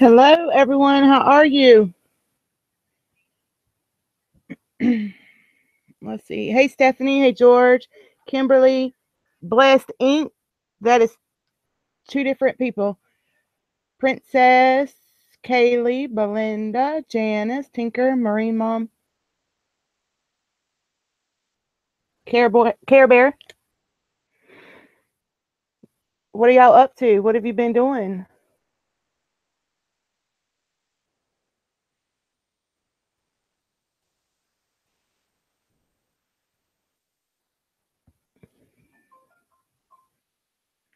Hello, everyone. How are you? Let's see. Hey, Stephanie. Hey, George. Kimberly. Blessed Inc. That is two different people. Princess. Kaylee. Belinda. Janice. Tinker. Marine Mom. Care Bear. What are y'all up to? What have you been doing?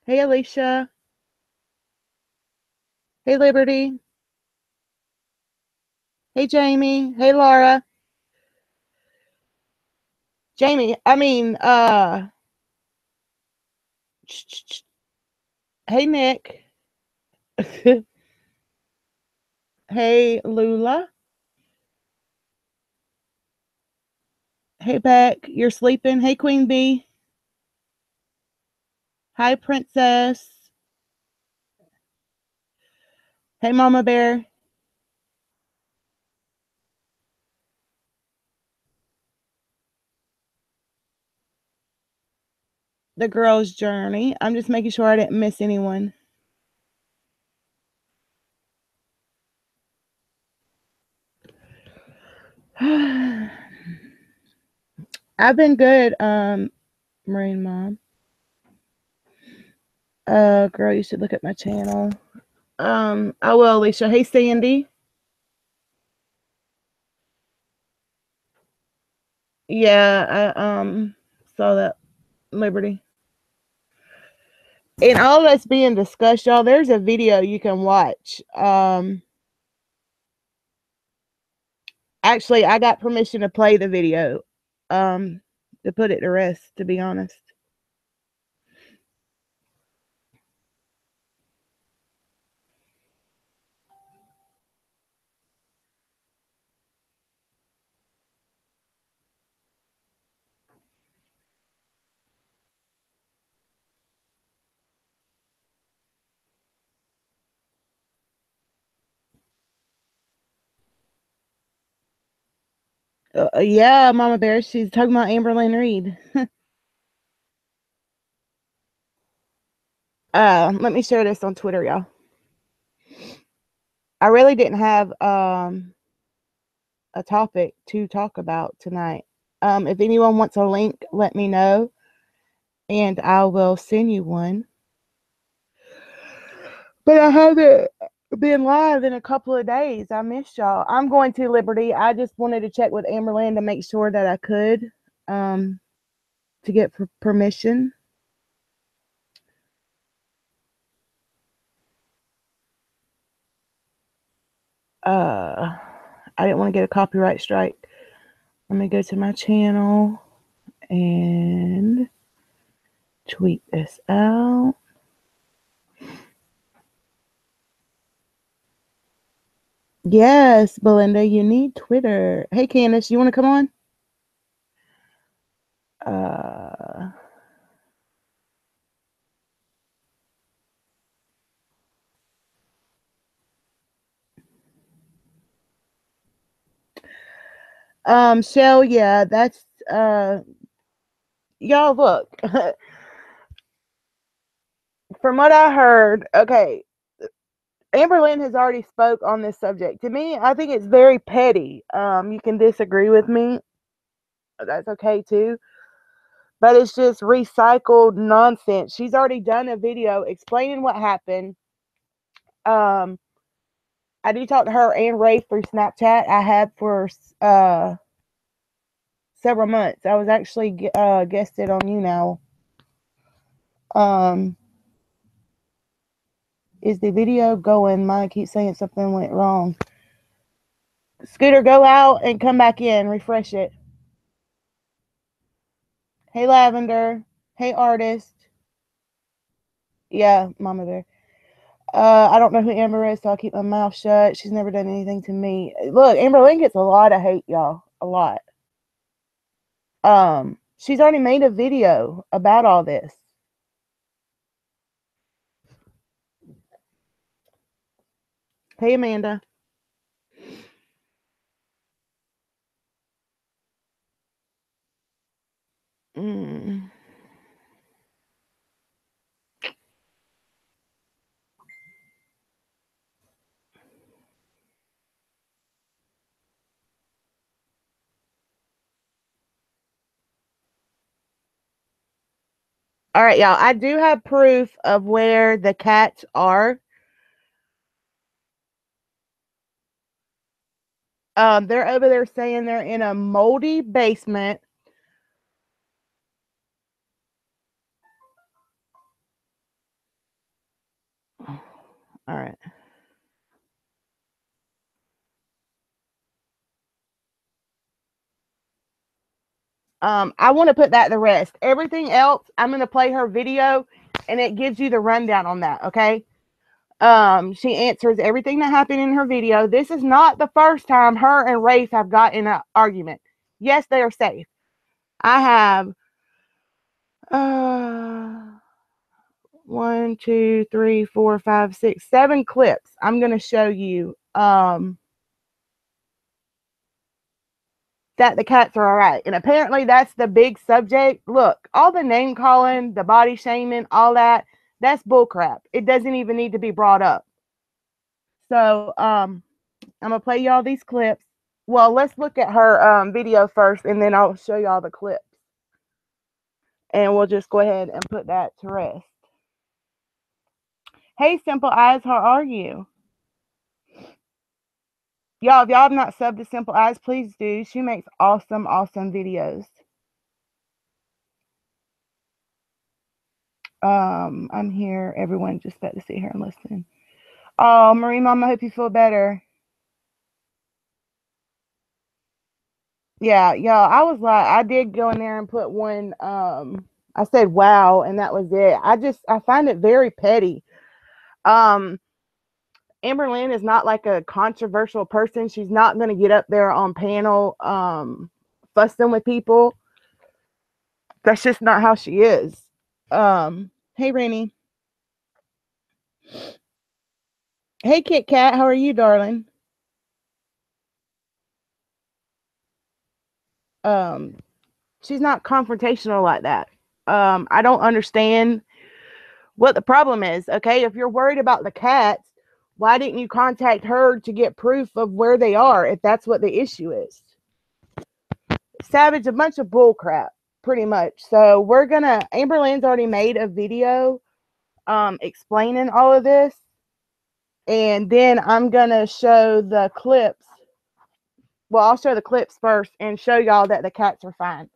Hey, Alicia. Hey, Liberty. Hey, Jamie. Hey, Laura. Jamie, hey, Nick. Hey, Lula. Hey, Beck. You're sleeping. Hey, Queen Bee. Hi, Princess. Hey, Mama Bear. The Girl's Journey. I'm just making sure I didn't miss anyone. I've been good, Marine Mom. Girl, you should look at my channel. I will, Alicia. Hey, Sandy. Yeah, I saw that, Liberty. And all that's being discussed, y'all, there's a video you can watch. Actually, I got permission to play the video, to put it to rest, to be honest. Yeah, Mama Bear, she's talking about Amberlynn Reid. Let me share this on Twitter, y'all. I really didn't have a topic to talk about tonight. If anyone wants a link, let me know, and I will send you one. But I haven't been live in a couple of days. I missed y'all. I'm going to Liberty. I just wanted to check with Amberlynn to make sure that I could, to get permission. I didn't want to get a copyright strike. Let me go to my channel and tweet this out. Yes, Belinda, you need Twitter. Hey, Candace, you want to come on? Shell, yeah, that's y'all look. From what I heard, okay, Amberlynn has already spoke on this subject. To me, I think it's very petty. You can disagree with me. That's okay too. But it's just recycled nonsense. She's already done a video explaining what happened. I do talk to her and Ray through Snapchat. I have for several months. I was actually guested on You Now. Is the video going? Mine keeps saying something went wrong. Scooter, go out and come back in. Refresh it. Hey, Lavender. Hey, Artist. Yeah, Mama Bear. I don't know who Amber is, so I'll keep my mouth shut. She's never done anything to me. Look, Amberlynn gets a lot of hate, y'all. A lot. She's already made a video about all this. Hey, Amanda. Mm. All right, y'all. I do have proof of where the cats are. They're over there saying they're in a moldy basement. All right. I want to put that to rest. Everything else, I'm going to play her video, and it gives you the rundown on that. Okay. She answers everything that happened in her video. This is not the first time her and Rafe have got in an argument. Yes, they are safe. I have uh 7 clips. I'm gonna show you that the cats are all right. And apparently that's the big subject. Look, all the name calling, the body shaming, all that, that's bullcrap. It doesn't even need to be brought up. So I'm gonna play y'all these clips. Well, let's look at her video first, and then I'll show y'all the clips. And we'll just go ahead and put that to rest. Hey, Simple Eyes, how are you? Y'all, if y'all have not subbed to Simple Eyes, please do. She makes awesome, awesome videos. I'm here. Everyone just about to sit here and listen. Oh, Marie Mama, I hope you feel better. Yeah, y'all, I was like, I did go in there and put one, I said, wow, and that was it. I find it very petty. Um, Amberlynn is not like a controversial person. She's not going to get up there on panel, fussing with people. That's just not how she is. Hey, Rainy. Hey, Kit Kat, how are you, darling? Um, she's not confrontational like that. I don't understand what the problem is. Okay, if you're worried about the cats, why didn't you contact her to get proof of where they are if that's what the issue is? Savage, a bunch of bull crap, pretty much. So Amberlynn's already made a video explaining all of this, and then I'm gonna show the clips. Well, I'll show the clips first and show y'all that the cats are fine.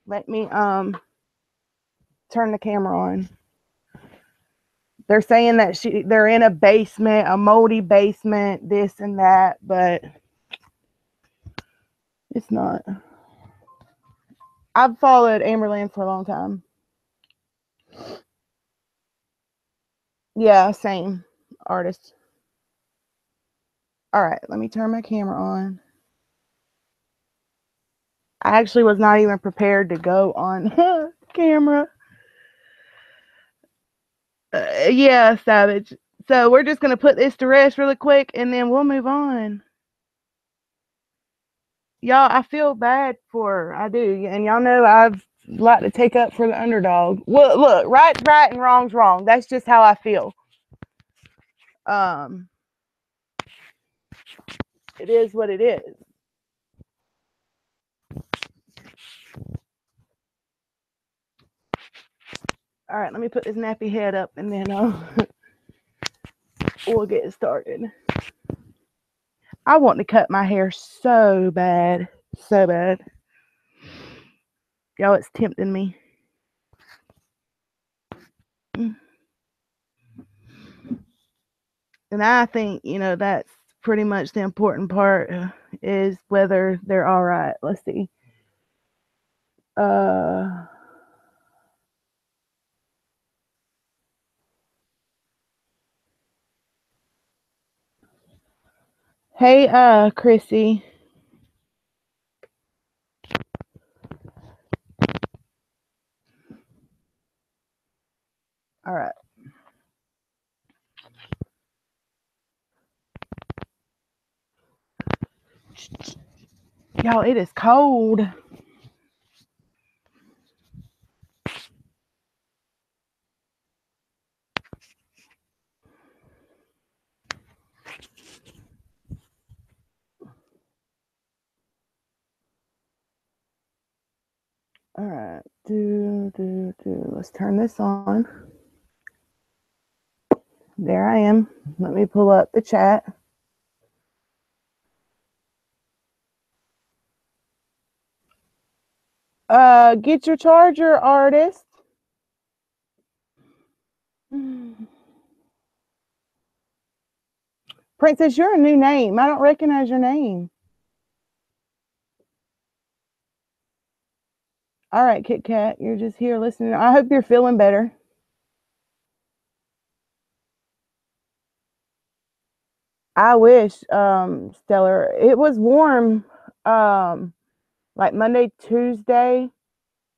Let me turn the camera on. They're saying that they're in a basement, a moldy basement, this and that, but it's not. I've followed Amberlynn for a long time. Yeah, same artist. All right, let me turn my camera on. I actually was not even prepared to go on camera. Yeah, Savage. So we're just going to put this to rest really quick, and then we'll move on. Y'all, I feel bad for her. I do. And y'all know I've like to take up for the underdog. Well, look, right's right and wrong's wrong. That's just how I feel. It is what it is. All right, let me put this nappy head up, and then we'll get started. I want to cut my hair so bad. So bad. Y'all, it's tempting me. And I think, that's pretty much the important part is whether they're all right. Let's see. Hey, Chrissy. All right. Y'all, it is cold. All right, let's turn this on. There I am. Let me pull up the chat. Get your charger, artist. Princess, you're a new name. I don't recognize your name. All right, Kit Kat, you're just here listening. I hope you're feeling better. I wish, Stellar. It was warm, like Monday, Tuesday,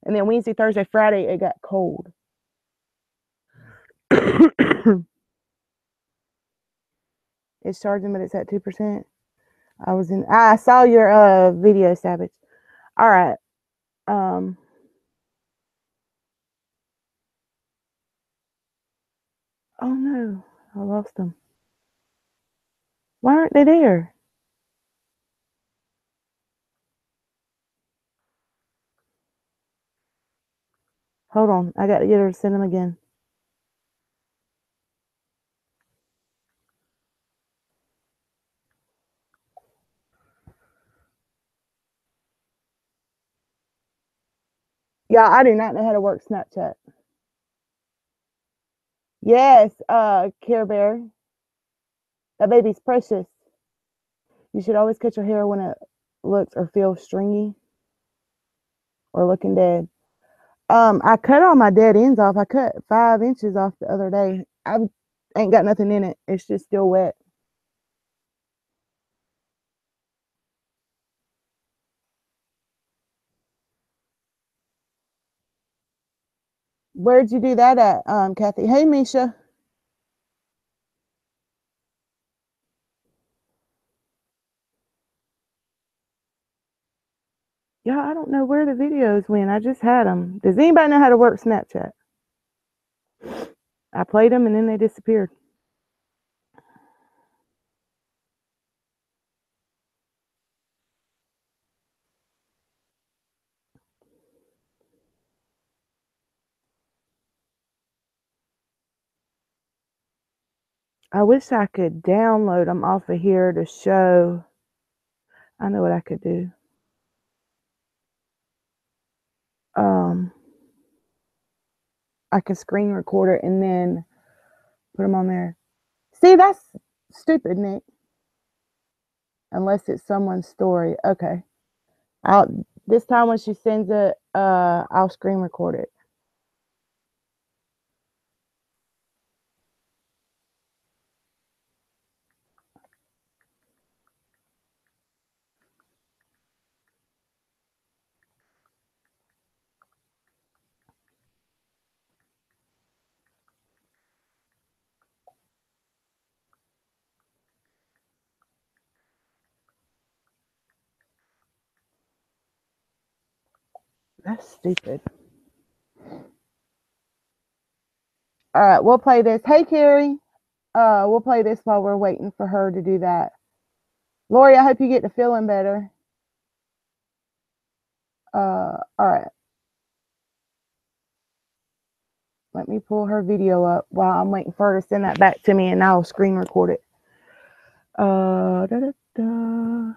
and then Wednesday, Thursday, Friday, it got cold. It's charging, but it's at 2%. I saw your video, Savage. All right. Oh no, I lost them. Why aren't they there? Hold on, I got to get her to send them again. Yeah, I do not know how to work Snapchat. Yes, Care Bear. That baby's precious. You should always cut your hair when it looks or feels stringy or looking dead. I cut all my dead ends off. I cut 5 inches off the other day. I ain't got nothing in it. It's just still wet. Where'd you do that at, Kathy? Hey, Misha. Yeah, I don't know where the videos went. I just had them. Does anybody know how to work Snapchat? I played them and then they disappeared. I wish I could download them off of here to show. I know what I could do. I could screen record it and then put them on there. See, that's stupid, Nick. Unless it's someone's story. Okay. This time when she sends it, I'll screen record it. That's stupid. All right, we'll play this. Hey, Carrie. We'll play this while we're waiting for her to do that. Lori, I hope you get to feeling better. All right. Let me pull her video up while I'm waiting for her to send that back to me, and I'll screen record it. Da, da, da.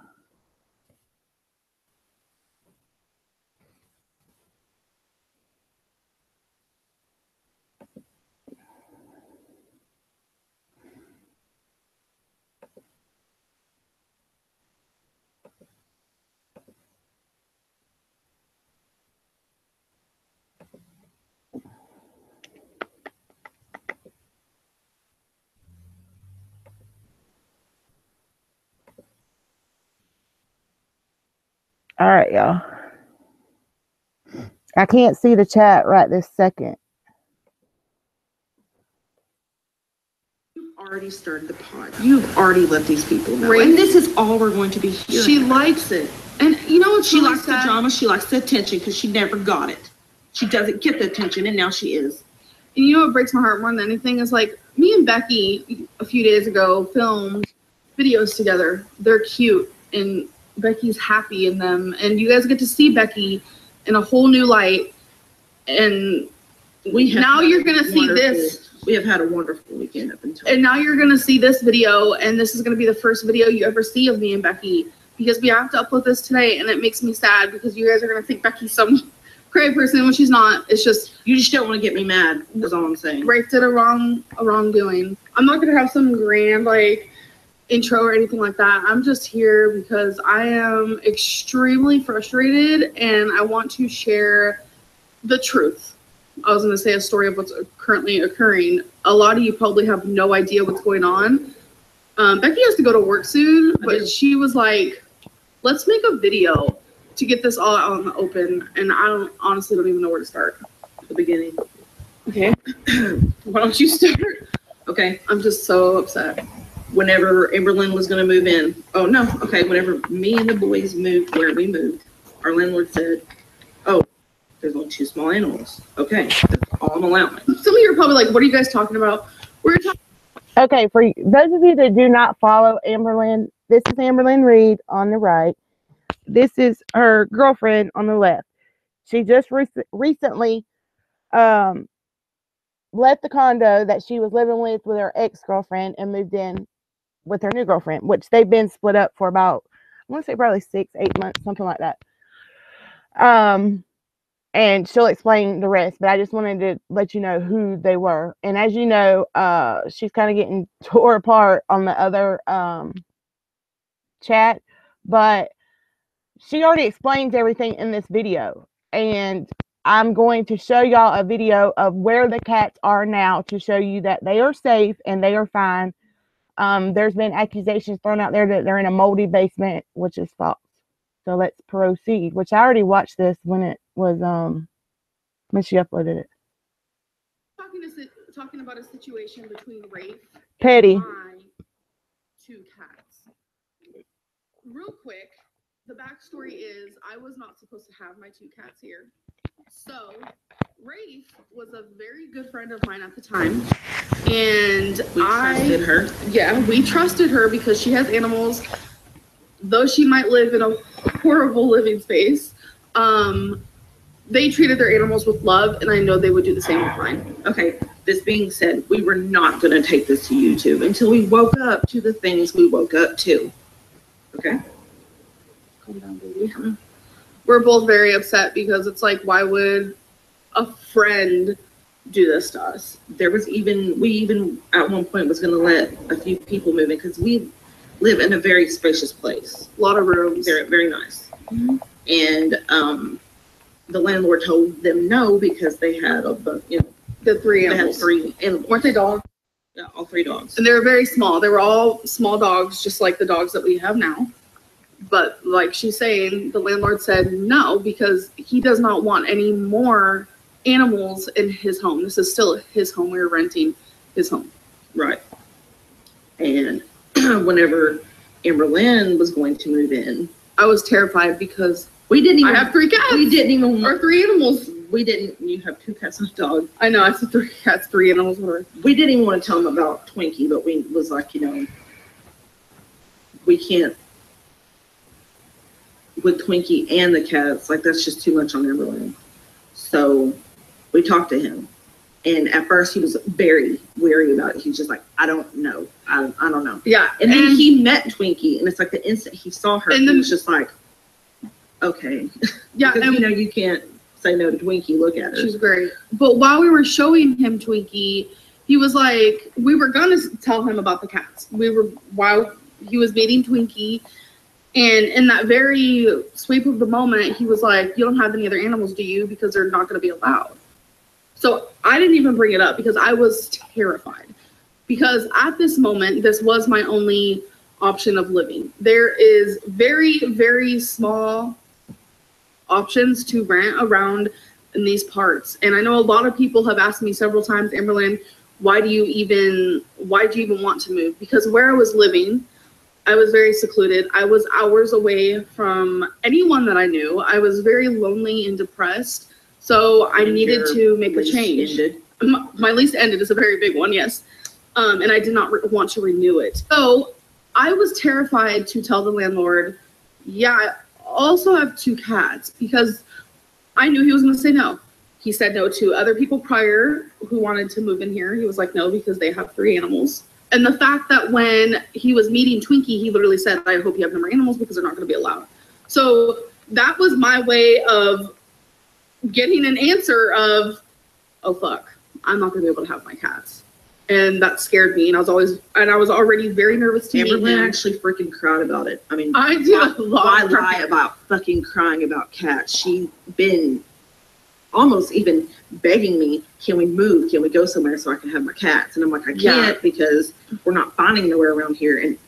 All right, y'all. I can't see the chat right this second. already started the pod. You've already let these people know. And this is all we're going to be hearing. She likes it. And you know what? She likes the drama. She likes the attention because she never got it. She doesn't get the attention, and now she is. And you know what breaks my heart more than anything is like me and Becky a few days ago filmed videos together. They're cute and Becky's happy in them. And you guys get to see Becky in a whole new light. And now you're going to see this. We have had a wonderful weekend up until. And now you're going to see this video. And this is going to be the first video you ever see of me and Becky. Because we have to upload this today. And it makes me sad because you guys are going to think Becky's some crazy person when she's not. It's just. You just don't want to get me mad. That's all I'm saying. Rafe did a wrongdoing. I'm not going to have some grand, like, intro or anything like that. I'm just here because I am extremely frustrated. And I want to share the truth. I was going to say a story of what's currently occurring. A lot of you probably have no idea what's going on. Becky has to go to work soon, but she was like, let's make a video to get this all out in the open. And I honestly don't even know where to start. The beginning. Okay. Why don't you start? Okay. I'm just so upset. Whenever Amberlynn was going to move in. Oh, no. Okay. Whenever me and the boys moved where we moved, our landlord said, oh, there's only 2 small animals. Okay, that's all I'm allowing. Some of you are probably like, what are you guys talking about? We're talking. Okay, for those of you that do not follow Amberlynn, this is Amberlynn Reid on the right. This is her girlfriend on the left. She just recently left the condo that she was living with her ex-girlfriend and moved in with her new girlfriend, which they've been split up for about, I want to say probably 6-8 months, something like that. And she'll explain the rest, but I just wanted to let you know who they were. And as you know, she's kind of getting tore apart on the other chat, but she already explains everything in this video. And I'm going to show y'all a video of where the cats are now to show you that they are safe and they are fine. There's been accusations thrown out there that they're in a moldy basement, which is false. So let's proceed, which I already watched this when it was, when she uploaded it. Talking about a situation between Rafe Petty. and my 2 cats. Real quick, the backstory is I was not supposed to have my 2 cats here. So Rafe was a very good friend of mine at the time. And we trusted her. Yeah, we trusted her because she has animals. Though she might live in a horrible living space, they treated their animals with love, and I know they would do the same with mine. Okay, this being said, we were not going to take this to YouTube until we woke up to the things we woke up to. Okay? Calm down, baby. We're both very upset because it's like, why would a friend do this to us? There was we even at one point was going to let a few people move in because we live in a very spacious place. A lot of rooms. They're very nice. Mm-hmm. And the landlord told them no because they had the 3 animals. They had 3 animals. Weren't they dogs? Yeah, all 3 dogs. And they were very small. They were all small dogs, just like the dogs that we have now. But like she's saying, the landlord said no because he does not want any more animals in his home. This is still his home. We were renting his home. Right. And whenever Amberlynn was going to move in, I was terrified because we didn't even. I have 3 cats. We didn't even. Or 3 animals. We didn't. You have 2 cats and a dog. I know. I said 3 cats, 3 animals. Whatever. We didn't even want to tell them about Twinkie, but we was like, we can't with Twinkie and the cats. Like that's just too much on Amberlynn. So we talked to him. And at first, he was very wary about it. He was just like, I don't know. I don't know. Yeah. And then he met Twinkie, and it's like the instant he saw her, he was just like, okay. Yeah. Because, you can't say no to Twinkie. Look at her. She's great. But while we were showing him Twinkie, he was like, we were going to tell him about the cats. While he was meeting Twinkie, and in that very sweep of the moment, he was like, you don't have any other animals, do you? Because they're not going to be allowed. So I didn't even bring it up because I was terrified. Because at this moment, this was my only option of living. There is very, very small options to rent around in these parts. And I know a lot of people have asked me several times, Amberlynn, why do you even want to move? Because where I was living, I was very secluded. I was hours away from anyone that I knew. I was very lonely and depressed. So I needed to make a change. My lease ended is a very big one, yes. And I did not want to renew it. So I was terrified to tell the landlord, yeah, I also have 2 cats, because I knew he was going to say no. He said no to other people prior who wanted to move in here. He was like, no, because they have 3 animals. And the fact that when he was meeting Twinkie, he literally said, I hope you have no more animals because they're not going to be allowed. So that was my way of getting an answer of, oh, fuck, I'm not going to be able to have my cats. And that scared me. And I was already very nervous to meet him. Amberlynn actually freaking cried about it. I mean, I do a lot. Why lie about fucking crying about cats? She's been almost even begging me, can we move? Can we go somewhere so I can have my cats? And I'm like, I can't because we're not finding nowhere around here. And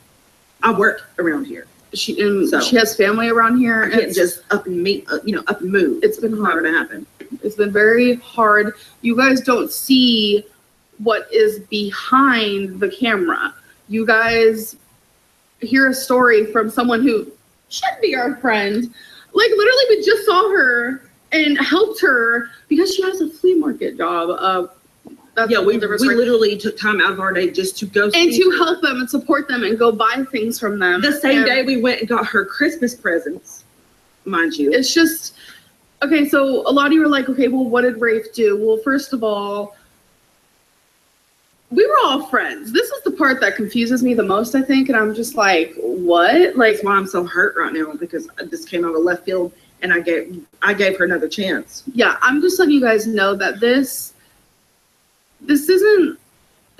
I work around here. She has family around here. I can't just up and move. It's been hard to happen. It's been very hard. You guys don't see what is behind the camera. You guys hear a story from someone who should be our friend. Like, literally, we just saw her and helped her because she has a flea market job. We literally took time out of our day just to go and to help them and support them and go buy things from them. The same day we went and got her Christmas presents, mind you. It's just, okay, so a lot of you are like, okay, well, what did Rafe do? Well, first of all, we were all friends. This is the part that confuses me the most, I think, and I'm just like, what? Like, that's why I'm so hurt right now, because this came out of left field and I gave her another chance. Yeah, I'm just letting you guys know that this isn't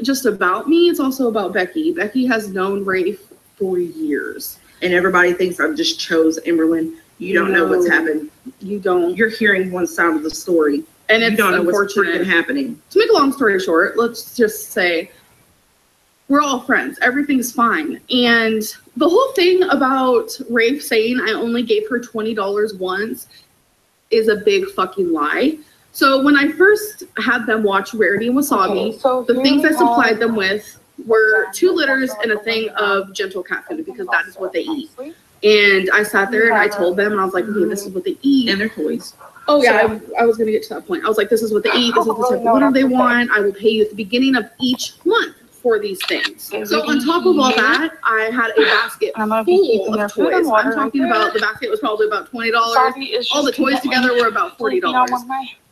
just about me, it's also about Becky. Becky has known Rafe for years. And everybody thinks I just chose Amberlynn. You don't know what's happened. You don't. You're hearing one side of the story. And it's you don't know what's unfortunate. freaking happening. To make a long story short, let's just say we're all friends. Everything's fine. And the whole thing about Rafe saying I only gave her $20 once is a big fucking lie. So when I first had them watch Rarity and Wasabi, the things I supplied them with were 2 litters and a thing of gentle cat food because that is what they eat. And I sat there and I told them, and I was like, okay, this is what they eat. And their toys. Oh, yeah, I was going to get to that point. I was like, this is what they eat. This is the type of litter they want. I will pay you at the beginning of each month for these things. So on top of all that, I had a basket full of toys. I'm talking about the basket was probably about $20. All the toys together were about $40.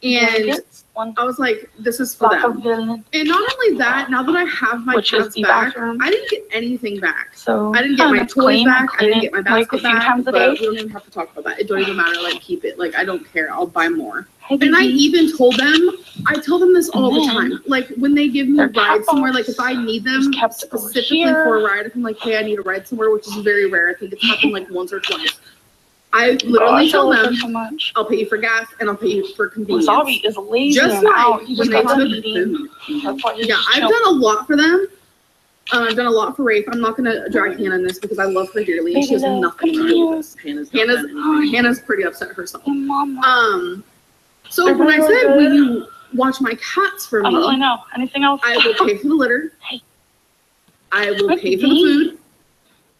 And I was like, this is for them. And not only that, now that I have my cats back, I didn't get anything back. So I didn't get my toys back. I didn't get my basket back. But we don't even have to talk about that. It don't even matter. Like, keep it. Like, I don't care. I'll buy more. And I even told them, I tell them this all the time. Like, when they give me a ride somewhere, like, if I need them specifically for a ride, if I'm like, hey, I need a ride somewhere, which is very rare. I think it's happened like once or twice. I literally tell them, I'll pay you for gas and I'll pay you for convenience. Wasabi is lazy. Just like when they took food. Yeah, I've done a lot for them. I've done a lot for Rafe. I'm not going to drag Hannah in this because I love her dearly and she has nothing to do with this. Hannah's pretty upset herself. So when I said, will you watch my cats for me? I don't really know. Anything else? I will pay for the litter. I will pay for the food.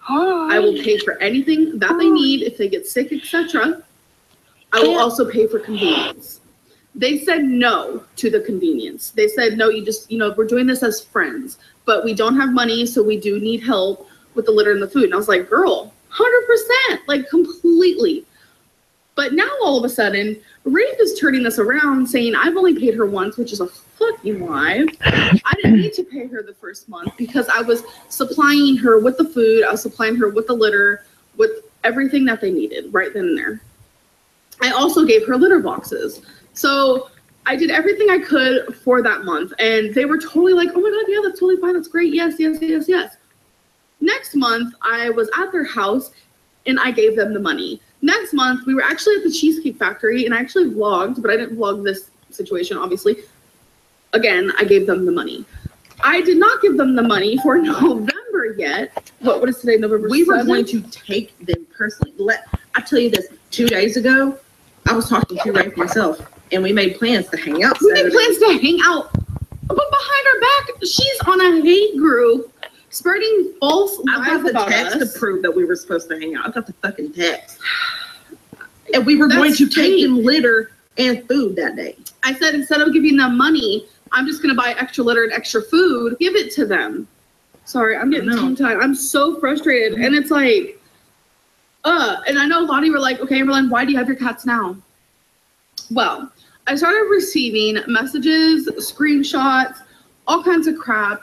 I will pay for anything that they need if they get sick, etc. I will also pay for convenience. They said no to the convenience. They said, no, you just, we're doing this as friends, but we don't have money, so we do need help with the litter and the food. And I was like, girl, 100%, like completely. But now all of a sudden, Rafe is turning this around saying, I've only paid her once, which is a fucking lie. I didn't need to pay her the first month because I was supplying her with the food. I was supplying her with the litter, with everything that they needed right then and there. I also gave her litter boxes. So I did everything I could for that month. And they were totally like, oh my God, yeah, that's totally fine. That's great. Yes, yes, yes, yes. Next month, I was at their house and I gave them the money. Next month, we were actually at the Cheesecake Factory, and I actually vlogged, but I didn't vlog this situation, obviously. Again, I gave them the money. I did not give them the money for November yet. What is today, November 7th? We were going to take them personally. I tell you this, 2 days ago, I was talking to Rafe myself, and we made plans to hang out. We made plans to hang out, but behind our fuck? She's on a hate group spreading false I got lies the about text us. to prove that we were supposed to hang out. I got the fucking text. And we were That's going to take fake. in litter and food that day. I said, instead of giving them money, I'm just going to buy extra litter and extra food, give it to them. Sorry, I'm getting tongue-tied. I'm so frustrated. And it's like, and I know a lot of you were like, okay, Amberlynn, why do you have your cats now? Well, I started receiving messages, screenshots, all kinds of crap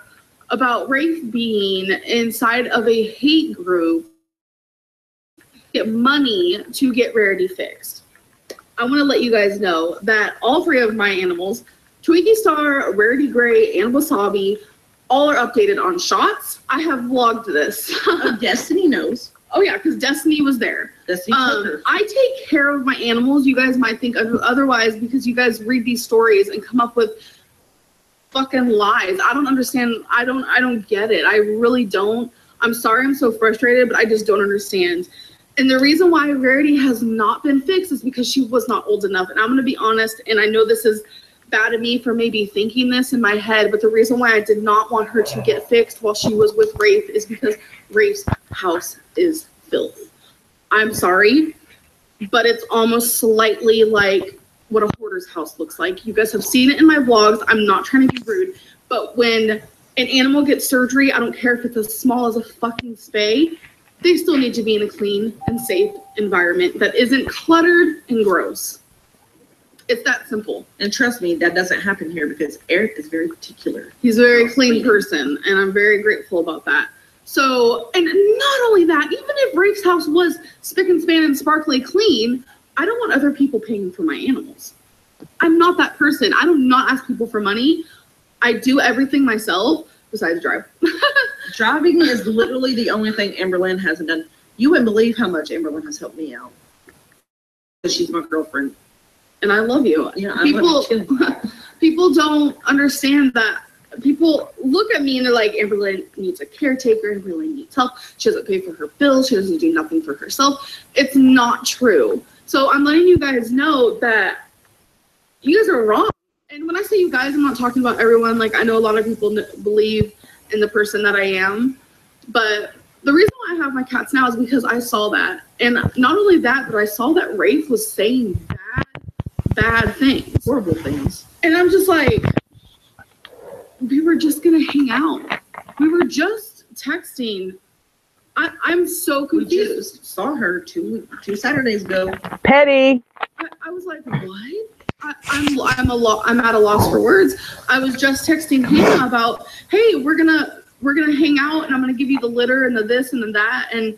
about Rafe being inside of a hate group, get money to get Rarity fixed. I want to let you guys know that all 3 of my animals, Twinkie Star, Rarity Gray, and Wasabi, all are updated on shots. I have vlogged this. Destiny knows. Oh yeah, because Destiny was there. Destiny took her. I take care of my animals. You guys might think otherwise because you guys read these stories and come up with fucking lies. I don't understand. I don't get it. I really don't. I'm sorry I'm so frustrated, but I just don't understand. And the reason why Rarity has not been fixed is because she was not old enough. And I'm going to be honest, and I know this is bad of me for maybe thinking this in my head, but the reason why I did not want her to get fixed while she was with Rafe is because Rafe's house is filth. I'm sorry, but it's almost slightly like what a hoarder's house looks like. You guys have seen it in my vlogs. I'm not trying to be rude, but when an animal gets surgery, I don't care if it's as small as a fucking spay, they still need to be in a clean and safe environment that isn't cluttered and gross. It's that simple. And trust me, that doesn't happen here because Eric is very particular. He's a very clean person, and I'm very grateful about that. So, and not only that, even if Rafe's house was spick and span and sparkly clean, I don't want other people paying for my animals. I'm not that person. I do not ask people for money. I do everything myself besides drive. Driving is literally the only thing Amberlynn hasn't done. You wouldn't believe how much Amberlynn has helped me out. Because she's my girlfriend. And I love you. Yeah, I love you too. People don't understand that. People look at me and they're like, Amberlynn needs a caretaker. Amberlynn needs help. She doesn't pay for her bills. She doesn't do nothing for herself. It's not true. So I'm letting you guys know that you guys are wrong. And when I say you guys, I'm not talking about everyone. Like, I know a lot of people believe in the person that I am. But the reason why I have my cats now is because I saw that. And not only that, but I saw that Rafe was saying bad things. Horrible things. And I'm just like, we were just going to hang out. We were just texting. I'm so confused. We just saw her two Saturdays ago. Petty. I was like, what? I'm at a loss for words. I was just texting him about, hey, we're gonna hang out and I'm gonna give you the litter and the this and the that, and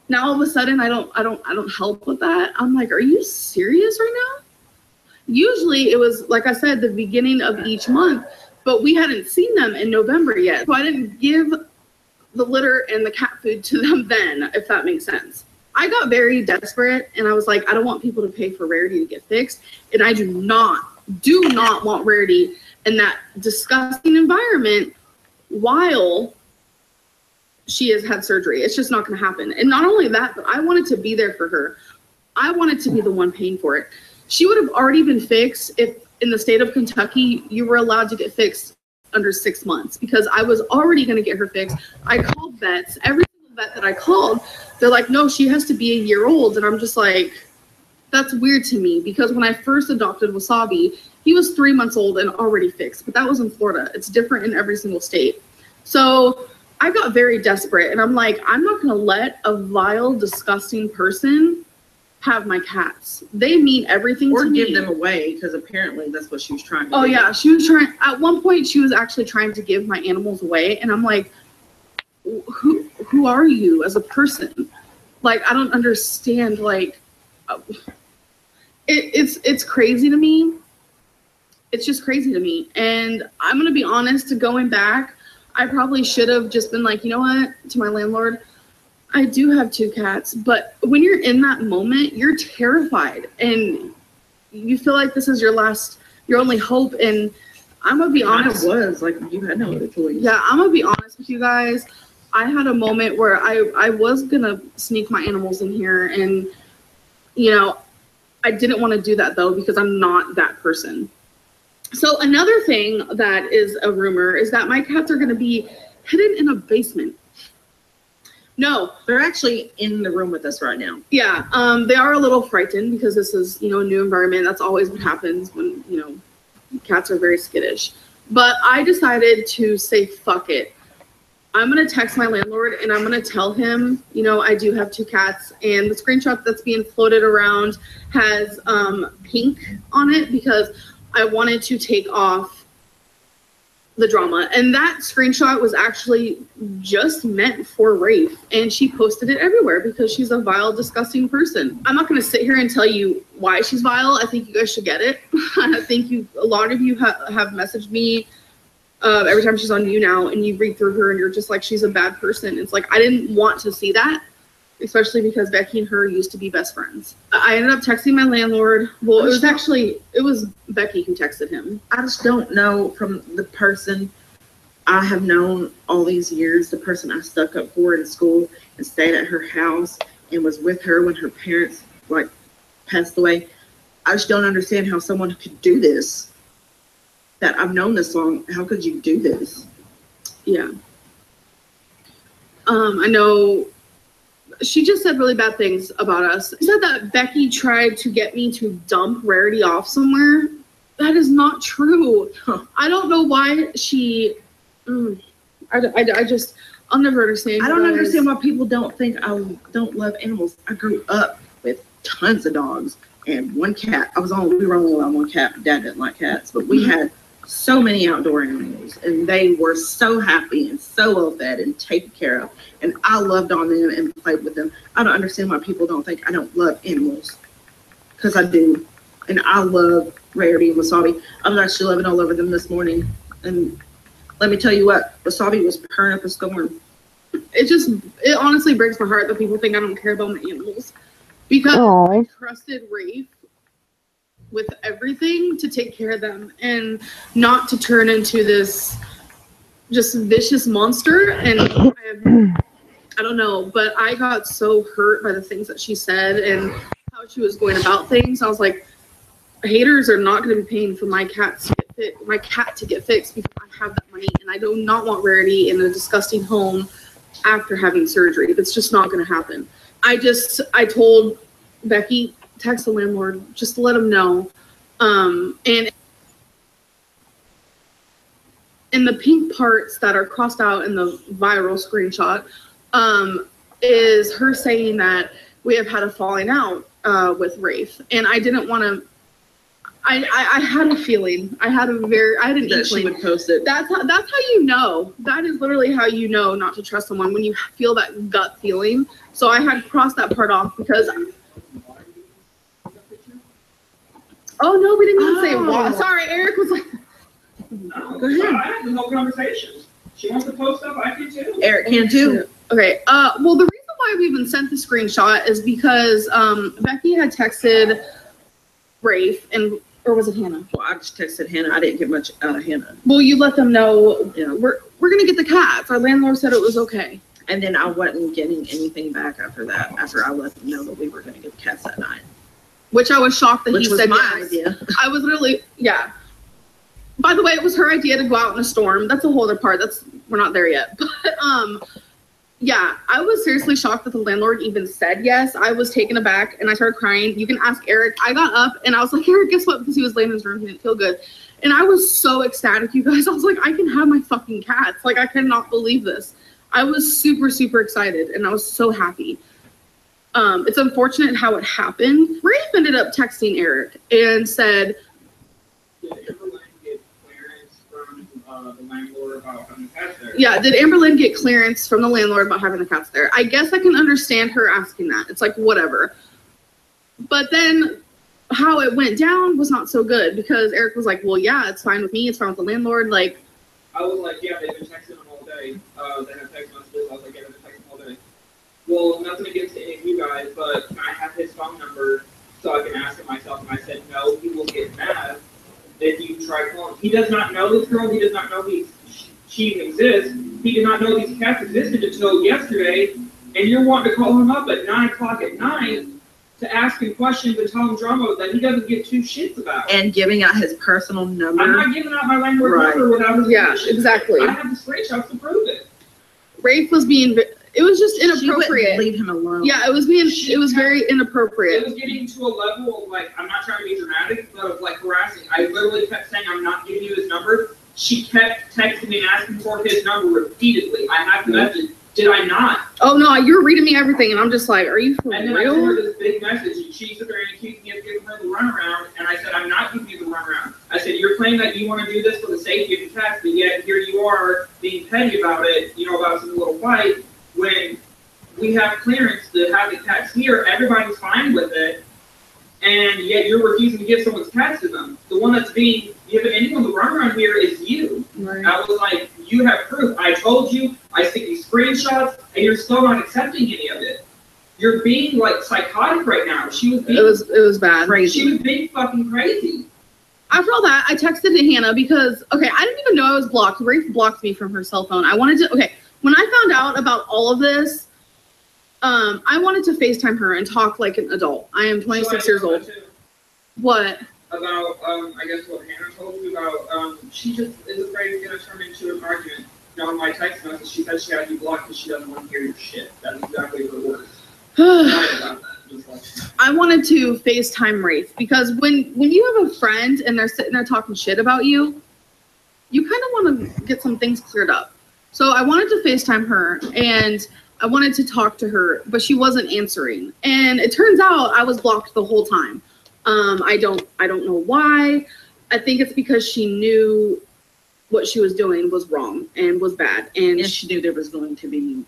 now all of a sudden I don't help with that. I'm like, are you serious right now? Usually it was, like I said, the beginning of each month, but we hadn't seen them in November yet, so I didn't give the litter and the cat food to them then, if that makes sense. I got very desperate and I was like, I don't want people to pay for Rarity to get fixed, and I do not want Rarity in that disgusting environment while she has had surgery. It's just not going to happen. And not only that, but I wanted to be there for her. I wanted to be the one paying for it. She would have already been fixed if in the state of Kentucky you were allowed to get fixed under 6 months, because I was already going to get her fixed. I called vets. Every single vet that I called, they're like, no, she has to be a year old. And I'm just like, that's weird to me, because when I first adopted Wasabi, he was 3 months old and already fixed, but that was in Florida. It's different in every single state. So I got very desperate, and I'm like, I'm not going to let a vile, disgusting person have my cats. They mean everything to me. Or give them away, because apparently that's what she was trying to do. Oh yeah, she was trying. At one point, she was actually trying to give my animals away, and I'm like, who are you as a person? Like, I don't understand. Like, it's crazy to me. It's just crazy to me. And I'm gonna be honest. Going back, I probably should have just been like, you know what, to my landlord, I do have 2 cats, but when you're in that moment, you're terrified and you feel like this is your only hope. And I'm gonna be honest. It was like you had no other choice. Yeah, I'm gonna be honest with you guys. I had a moment where I was gonna sneak my animals in here, and you know, I didn't want to do that though, because I'm not that person. So another thing that is a rumor is that my cats are going to be hidden in a basement. No, they're actually in the room with us right now. Yeah, they are a little frightened because this is, you know, a new environment. That's always what happens when, you know, cats are very skittish. But I decided to say, fuck it. I'm going to text my landlord and I'm going to tell him, you know, I do have 2 cats, and the screenshot that's being floated around has pink on it because I wanted to take off the drama. And that screenshot was actually just meant for Rafe, and she posted it everywhere because she's a vile, disgusting person. I'm not going to sit here and tell you why she's vile. I think you guys should get it. I think a lot of you have messaged me every time she's on You Now, and you read through her and you're just like, she's a bad person. It's like, I didn't want to see that, especially because Becky and her used to be best friends. I ended up texting my landlord. Well, it was Becky who texted him. I just don't know, from the person I have known all these years, the person I stuck up for in school and stayed at her house and was with her when her parents like passed away. I just don't understand how someone could do this. That I've known this long. How could you do this? Yeah. I know she just said really bad things about us. She said that Becky tried to get me to dump Rarity off somewhere. That is not true. I don't know why she. I'll never understand. I don't understand why people don't think I don't love animals. I grew up with tons of dogs and 1 cat. We were only allowed 1 cat. Dad didn't like cats, but we had so many outdoor animals, and they were so happy and so well fed and taken care of, and I loved on them and played with them. I don't understand why people don't think I don't love animals, because I do. And I love Rarity and Wasabi. I was actually loving all over them this morning, and let me tell you what, Wasabi was purring up a storm. It honestly breaks my heart that people think I don't care about my animals, because I trusted Rafe with everything to take care of them and not to turn into this just vicious monster. And I don't know, but I got so hurt by the things that she said and how she was going about things. I was like, haters are not going to be paying for my cat to get fixed because I have that money, and I do not want Rarity in a disgusting home after having surgery. That's just not going to happen. I told Becky, text the landlord, just to let him know. And in the pink parts that are crossed out in the viral screenshot, is her saying that we have had a falling out with Rafe. And I didn't want to. I had a feeling. I had an inkling that she would post it. That's how you know. That is literally how you know not to trust someone, when you feel that gut feeling. So I had crossed that part off because. Oh no, we didn't even say what. Sorry, Eric was like. No, go ahead. I had the whole conversation. She wants to post up. I can too. Eric can too. Okay. Well, the reason why we even sent the screenshot is because Becky had texted Rafe, or was it Hannah? Well, I just texted Hannah. I didn't get much out of Hannah. Well, you let them know, you know, we're gonna get the cats. Our landlord said it was okay. And then I wasn't getting anything back after that. After I let them know that we were gonna get the cats that night. Which I was shocked that he said my yes. idea. I was literally, yeah. By the way, it was her idea to go out in a storm. That's a whole other part. We're not there yet. But yeah, I was seriously shocked that the landlord even said yes. I was taken aback and I started crying. You can ask Eric. I got up and I was like, Eric, guess what? Because he was laying in his room, he didn't feel good. And I was so ecstatic, you guys. I was like, I can have my fucking cats. Like, I cannot believe this. I was super, super excited and I was so happy. It's unfortunate how it happened. Rafe ended up texting Eric and said, Did Amberlynn get clearance from the landlord about having cats there? yeah, did Amberlynn get clearance from the landlord about having the cats there? I guess I can understand her asking that. It's like, whatever. But then how it went down was not so good because Eric was like, well, yeah, it's fine with me. It's fine with the landlord. Like, I was like, yeah, they've been texting him all day. They have text messages. I was like, yeah, they've been texting all day. Well, nothing against any of you guys, but can I have his phone number so I can ask him myself? And I said, no, he will get mad if you try calling. He does not know this girl. He does not know she even exists. He did not know these cats existed until yesterday. And you're wanting to call him up at 9 o'clock at night to ask him questions and tell him drama that he doesn't give two shits about. And giving out his personal number. I'm not giving out my landlord number without his permission. Exactly. I have the screenshots to prove it. Rafe was being, it was just inappropriate. Leave him alone. Yeah, it was very inappropriate. It was getting to a level of like, I'm not trying to be dramatic, but of like harassing. I literally kept saying, I'm not giving you his number. She kept texting me and asking for his number repeatedly. I have the message. Did I not? Oh no, you were reading me everything, and I'm just like, are you for real? And then I sent her this big message, and she sat there and accused me of giving her the runaround, and I said, I'm not giving you the runaround. I said, you're claiming that you want to do this for the safety of the cats, but yet here you are being petty about it, you know, about some little fight, when we have clearance to have the cats here, everybody's fine with it, and yet you're refusing to give someone's cats to them. The one that's being given anyone the runaround here is you. Right. I was like, you have proof. I told you, I sent you screenshots, and you're still not accepting any of it. You're being like psychotic right now. She was being, it was bad. Crazy. She was being fucking crazy. After all that, I texted to Hannah because, okay, I didn't even know I was blocked. Rafe blocked me from her cell phone. I wanted to, okay, when I found out about all of this, I wanted to FaceTime her and talk like an adult. I am 26 years old. What? About, I guess what Hannah told you about, she just is afraid it's going to turn into an argument. You know, in my text message, she said she had you blocked because she doesn't want to hear your shit. That's exactly what it was. I wanted to FaceTime Rafe because when you have a friend and they're sitting there talking shit about you, you kind of want to get some things cleared up. So I wanted to FaceTime her and I wanted to talk to her, but she wasn't answering. And it turns out I was blocked the whole time. I don't know why. I think it's because she knew what she was doing was wrong and was bad. And she knew there was going to be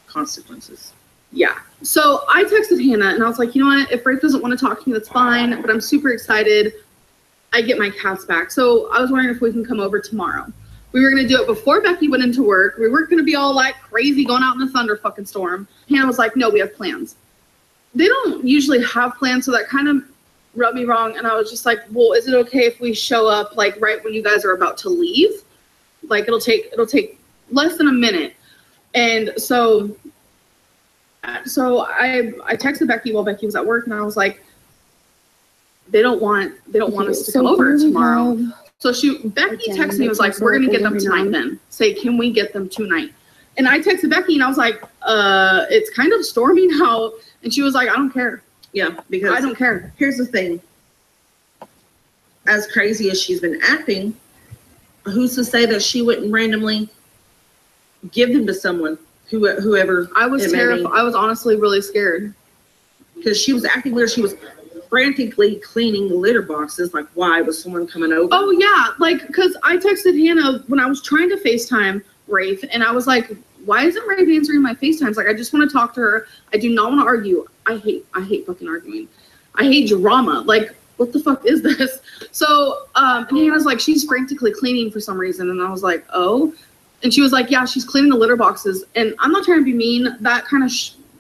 consequences. Yeah. So I texted Hannah and I was like, you know what? If Rafe doesn't want to talk to me, that's fine. But I'm super excited. I get my cats back. So I was wondering if we can come over tomorrow. We were going to do it before Becky went into work. We weren't going to be all like crazy going out in the thunder fucking storm. Hannah was like, no, we have plans. They don't usually have plans. So that kind of rubbed me wrong. And I was just like, well, is it okay if we show up like right when you guys are about to leave? Like it'll take less than a minute. And so I texted Becky while Becky was at work and I was like, they don't want us to come over tomorrow. So Becky texted me and was like, we're going to get them tonight then. Say, can we get them tonight? And I texted Becky and I was like, it's kind of stormy now. And she was like, I don't care. Yeah, because I don't care. Here's the thing. As crazy as she's been acting, who's to say that she wouldn't randomly give them to someone, whoever? I was terrified. I was honestly really scared. Because she was acting weird. She was frantically cleaning the litter boxes. Like, why was someone coming over? Oh, yeah. Like, because I texted Hannah when I was trying to FaceTime Rafe, and I was like, why isn't Rafe answering my FaceTimes? Like, I just want to talk to her. I do not want to argue. I hate fucking arguing. I hate drama. Like, what the fuck is this? So, and Hannah's like, she's frantically cleaning for some reason. And I was like, oh. And she was like, yeah, she's cleaning the litter boxes. And I'm not trying to be mean. That kind of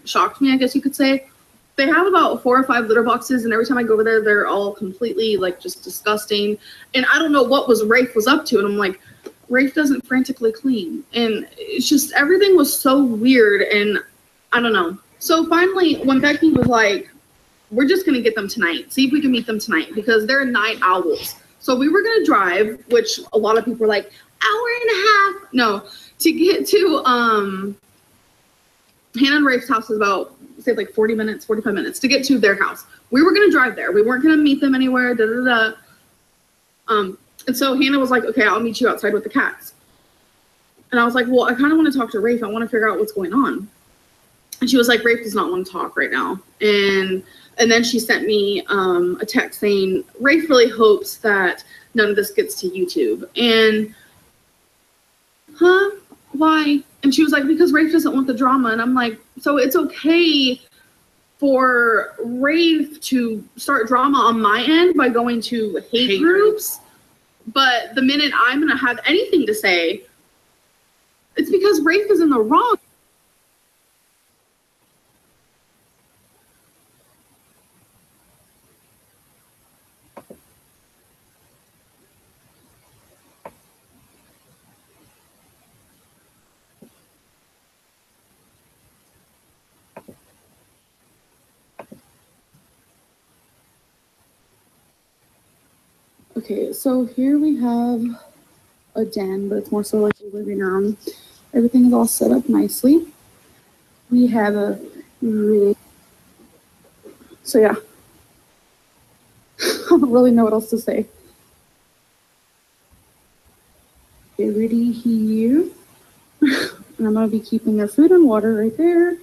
shocked me, I guess you could say. They have about 4 or 5 litter boxes, and every time I go over there, they're all completely, like, just disgusting. And I don't know what Rafe was up to. And I'm like, Rafe doesn't frantically clean. And it's just, everything was so weird, and I don't know. So finally, when Becky was like, we're just going to get them tonight, see if we can meet them tonight, because they're night owls. So we were going to drive, which a lot of people were like, hour and a half. No, to get to Hannah and Rafe's house is about, say, like 40 minutes, 45 minutes to get to their house. We were going to drive there. We weren't going to meet them anywhere, And so Hannah was like, okay, I'll meet you outside with the cats. And I was like, well, I kind of want to talk to Rafe. I want to figure out what's going on. And she was like, Rafe does not want to talk right now. And then she sent me a text saying, Rafe really hopes that none of this gets to YouTube. And, why? And she was like, because Rafe doesn't want the drama. And I'm like, so it's okay for Rafe to start drama on my end by going to hate groups. But the minute I'm going to have anything to say, it's because Rafe is in the wrong. Okay, so here we have a den, but it's more so like a living room. Everything is all set up nicely. We have a rig. So yeah, I don't really know what else to say. Get ready here. And I'm gonna be keeping their food and water right there.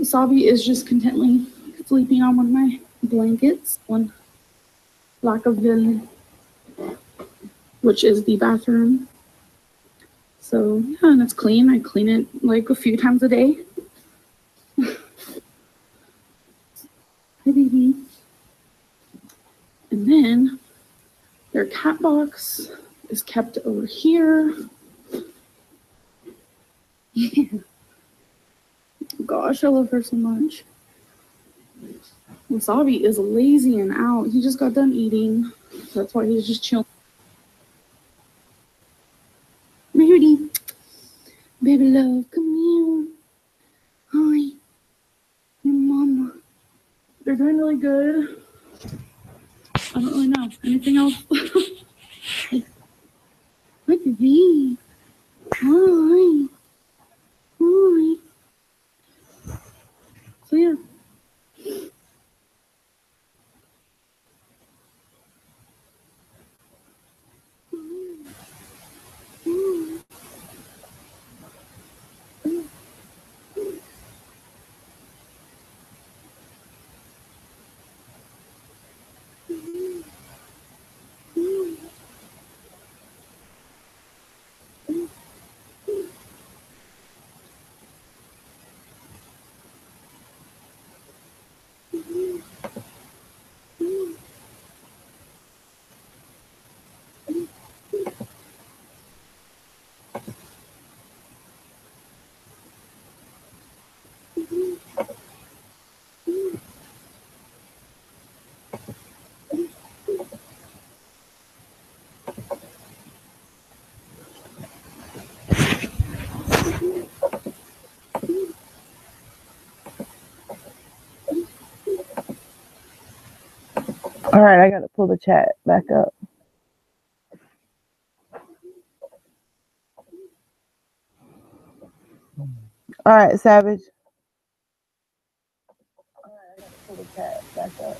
Sabi is just contently sleeping on one of my blankets, one lack of villain, which is the bathroom. So yeah, and it's clean. I clean it like a few times a day. Hi, baby. And then their cat box is kept over here. Yeah. Gosh, I love her so much. Wasabi is lazy and out. He just got done eating. That's why he's just chilling. Baby, baby love, come here. Hi, your mama. They're doing really good. I don't really know. Anything else? Hi, baby. Hi. Hi. So yeah. All right, I got to pull the chat back up. All right, Savage. All right, I got to pull the chat back up.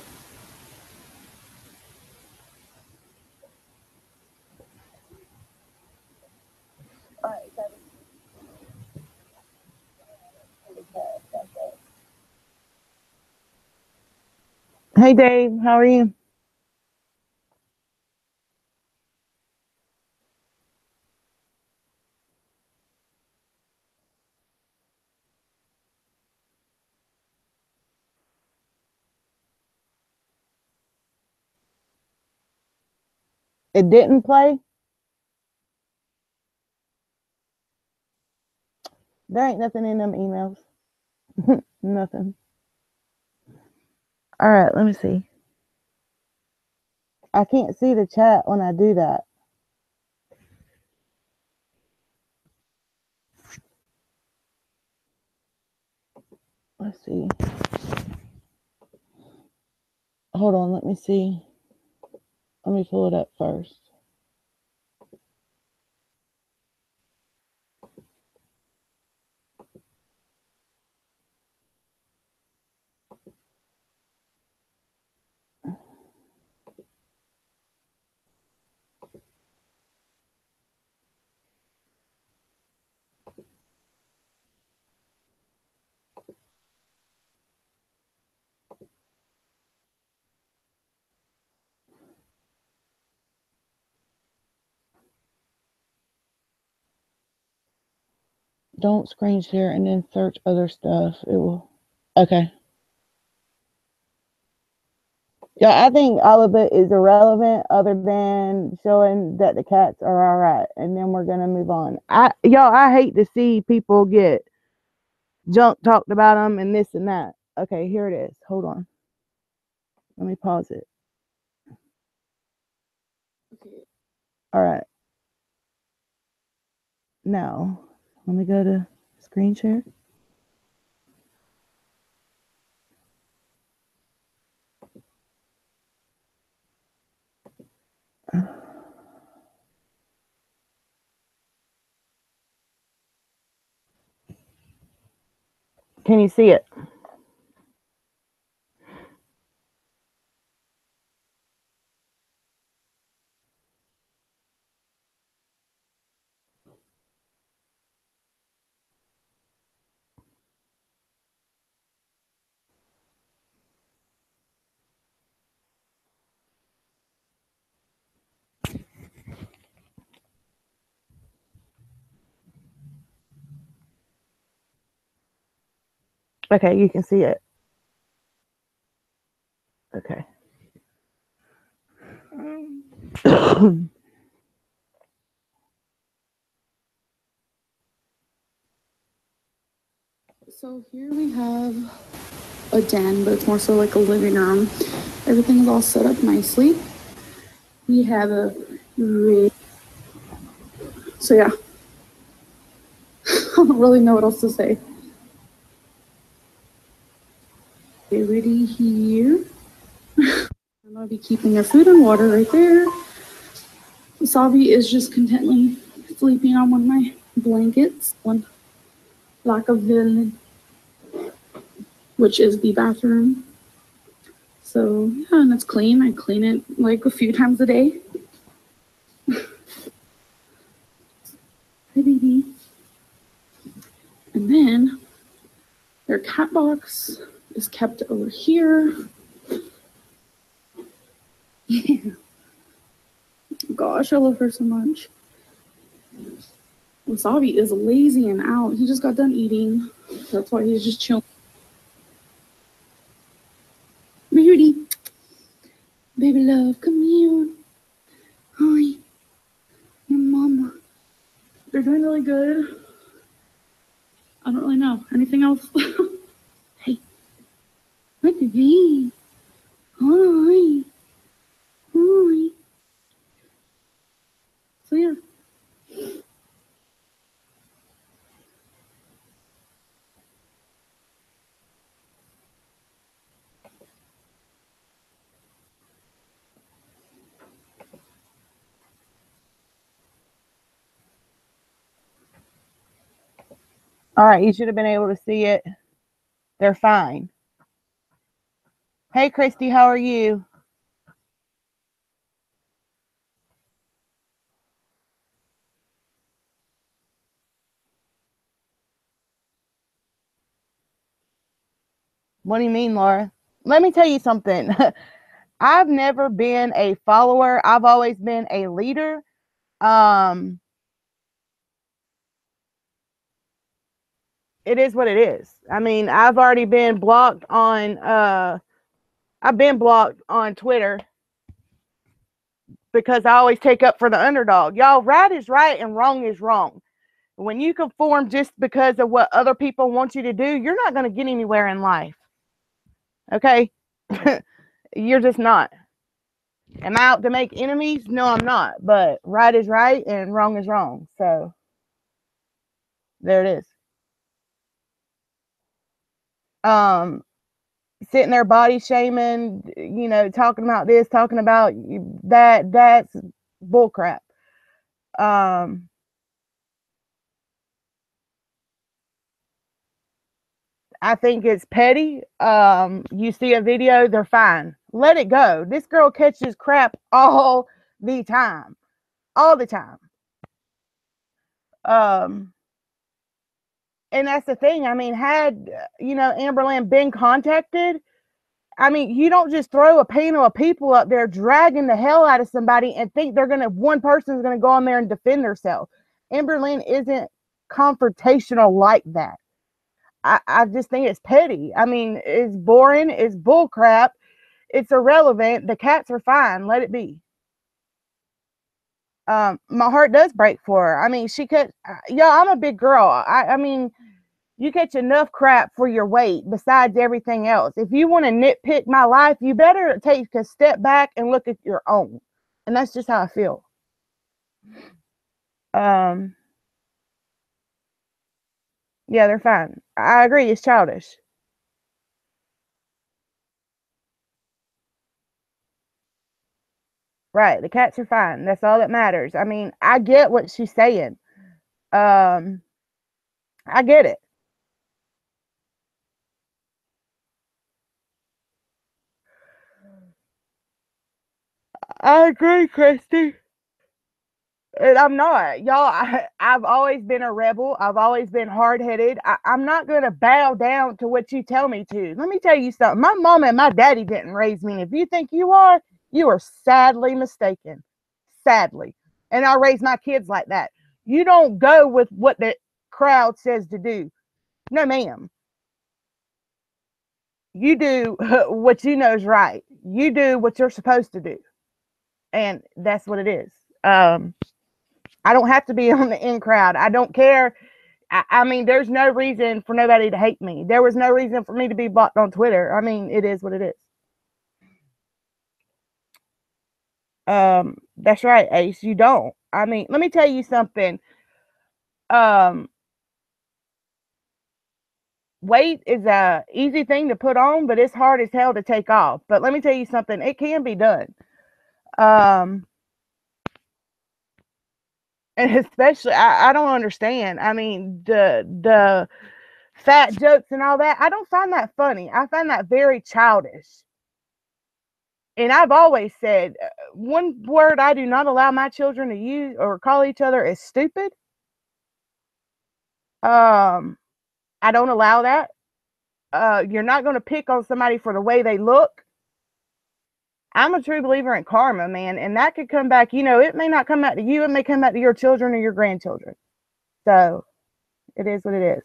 All right, Savage. Pull the chat back up. Hey, Dave. How are you? It didn't play? There ain't nothing in them emails. Nothing. All right, let me see. I can't see the chat when I do that. Let's see. Hold on, let me see. Let me pull it up first. Don't screen share and then search other stuff. It will. Okay. Yeah, I think all of it is irrelevant other than showing that the cats are all right. And then we're going to move on. I hate to see people get junk talked about them and this and that. Okay, here it is. Hold on. Let me pause it. Okay. All right. Now, let me go to screen share. Can you see it? Okay, you can see it. Okay. So here we have a den, but it's more so like a living room. Everything is all set up nicely. We have a rig. So yeah, I don't really know what else to say. Get ready here. I'm gonna be keeping their food and water right there. Savi is just contently sleeping on one of my blankets, one like a villain, which is the bathroom. So yeah, and it's clean. I clean it like a few times a day. Hi, baby. And then their cat box is kept over here. Yeah. Gosh, I love her so much. Wasabi is lazy and out. He just got done eating. That's why he's just chilling. Beauty. Baby love, come here. Hi. Your mama. They're doing really good. I don't really know. Anything else? Hey. Hi, baby. Hi. Hi. So yeah. All right, you should have been able to see it. They're fine. Hey, Christy, how are you? What do you mean, Laura? Let me tell you something. I've never been a follower. I've always been a leader. It is what it is. I mean, I've already been blocked on I've been blocked on Twitter because I always take up for the underdog. Y'all, right is right and wrong is wrong. When you conform just because of what other people want you to do, you're not going to get anywhere in life. Okay? You're just not. Am I out to make enemies? No, I'm not. But right is right and wrong is wrong. So there it is. Sitting there body shaming, you know, talking about this, talking about that, that's bullcrap. I think it's petty. You see a video, they're fine. Let it go. This girl catches crap all the time. All the time. And that's the thing. I mean, had, you know, Amberlynn been contacted, I mean, you don't just throw a panel of people up there dragging the hell out of somebody and think they're going to, one person's going to go on there and defend herself. Amberlynn isn't confrontational like that. I just think it's petty. I mean, it's boring. It's bull crap. It's irrelevant. The cats are fine. Let it be. My heart does break for her. I mean, she could, yeah, I'm a big girl. I mean, you catch enough crap for your weight besides everything else. If you want to nitpick my life, you better take a step back and look at your own. And that's just how I feel. Yeah, they're fine. I agree. It's childish. Right. The cats are fine. That's all that matters. I mean, I get what she's saying. I get it. I agree, Christy. And I'm not. Y'all, I've always been a rebel. I've always been hard-headed. I'm not going to bow down to what you tell me to. Let me tell you something. My mom and my daddy didn't raise me. And if you think you are sadly mistaken. Sadly. And I raise my kids like that. You don't go with what the crowd says to do. No, ma'am. You do what you know is right. You do what you're supposed to do. And that's what it is. I don't have to be on the in crowd. I don't care. I mean, there's no reason for nobody to hate me. There was no reason for me to be blocked on Twitter. I mean, it is what it is. That's right, Ace. You don't. I mean, let me tell you something. Weight is a easy thing to put on, but it's hard as hell to take off. But let me tell you something. It can be done. And especially, I don't understand. I mean, the fat jokes and all that. I don't find that funny. I find that very childish. And I've always said one word I do not allow my children to use or call each other is stupid. I don't allow that. You're not going to pick on somebody for the way they look. I'm a true believer in karma, man, and that could come back. You know, it may not come back to you. It may come back to your children or your grandchildren. So it is what it is.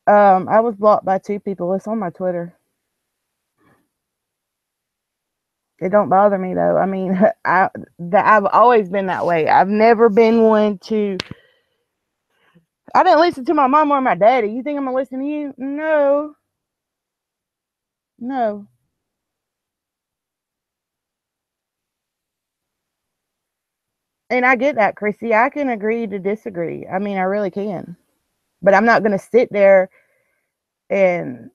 I was blocked by 2 people. It's on my Twitter. It don't bother me though. I mean, I've always been that way. I've never been one to. I didn't listen to my mom or my daddy. You think I'm gonna listen to you? No. No. And I get that, Chrissy. I can agree to disagree. I mean, I really can. But I'm not gonna sit there and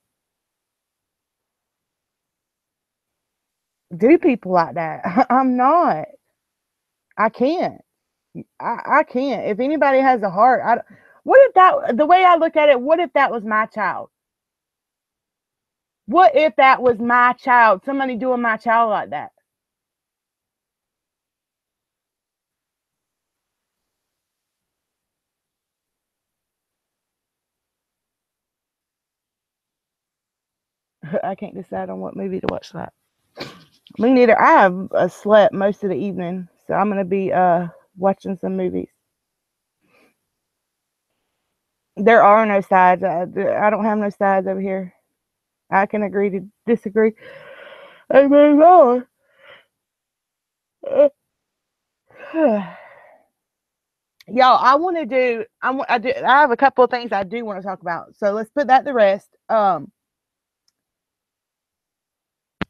do people like that. I'm not. I can't. I can't. If anybody has a heart, what if that, the way I look at it, what if that was my child? What if that was my child? Somebody doing my child like that? I can't decide on what movie to watch that. Me neither. I have slept most of the evening, so I'm gonna be watching some movies. There are no sides. I don't have no sides over here. I can agree to disagree and move on. Y'all, I have a couple of things I do want to talk about. So let's put that to rest.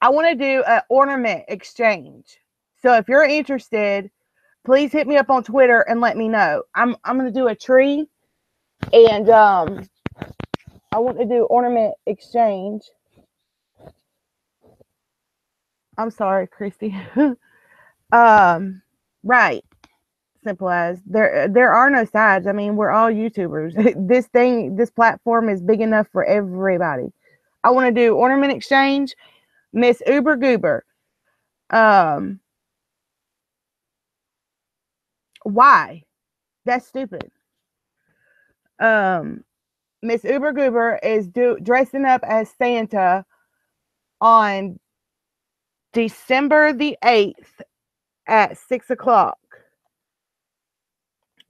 I want to do an ornament exchange. So if you're interested, please hit me up on Twitter and let me know. I'm going to do a tree, and I want to do ornament exchange. I'm sorry, Christy. Right. Simple as there are no sides. I mean, we're all YouTubers. This platform is big enough for everybody. I want to do ornament exchange, Miss Uber Goober. Why? That's stupid. Miss Uber Goober is dressing up as Santa on December the 8th at 6:00.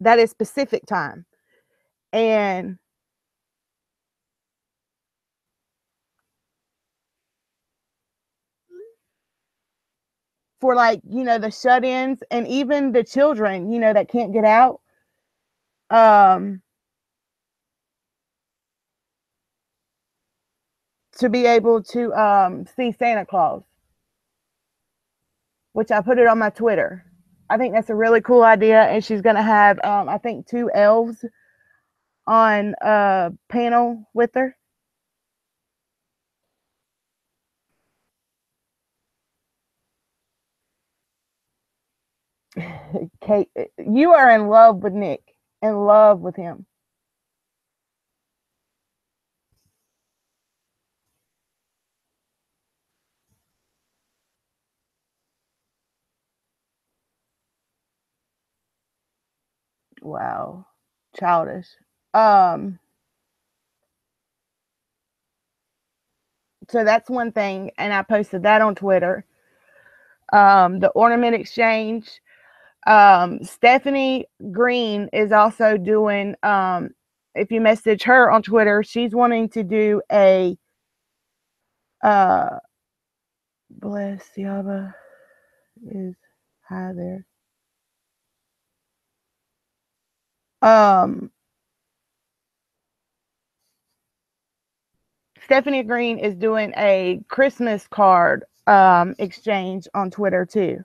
That is Pacific time. And for, like, you know, the shut-ins and even the children, you know, that can't get out, to be able to see Santa Claus, which I put it on my Twitter. I think that's a really cool idea, and she's gonna have I think 2 elves on a panel with her. Kate, you are in love with Nick. In love with him. Wow. Childish. So that's one thing, and I posted that on Twitter. The ornament exchange. Stephanie Green is also doing, if you message her on Twitter, she's wanting to do a bless Yaba is hi there. Stephanie Green is doing a Christmas card exchange on Twitter too.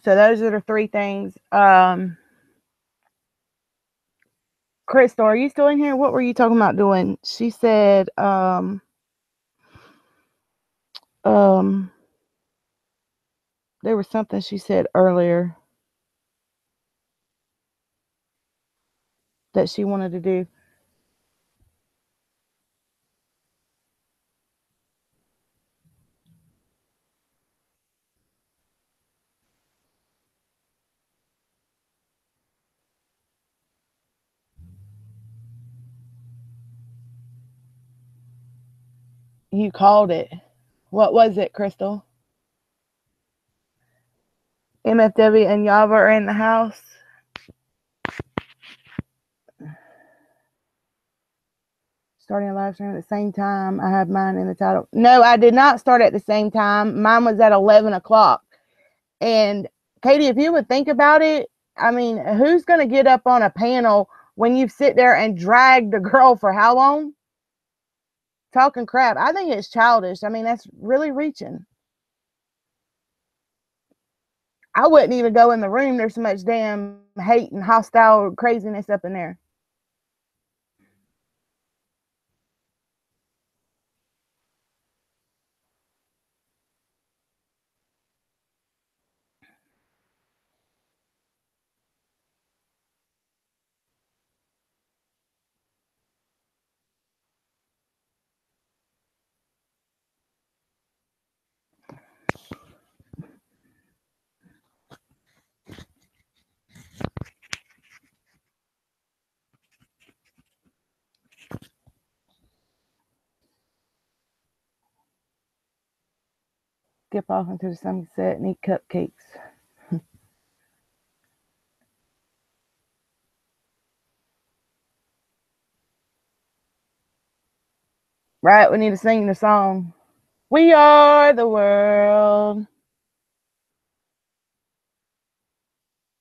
So those are the three things. Crystal, are you still in here? What were you talking about doing? She said, there was something she said earlier that she wanted to do. You called it. What was it, Crystal? MFW and Yava are in the house. Starting a live stream at the same time. I have mine in the title. No, I did not start at the same time. Mine was at 11 o'clock. And Katie, if you would think about it, I mean, who's going to get up on a panel when you sit there and drag the girl for how long? Talking crap. I think it's childish. I mean, that's really reaching. I wouldn't even go in the room. There's so much damn hate and hostile craziness up in there. Skip off into the sunset and eat cupcakes. Right, we need to sing the song. We are the world.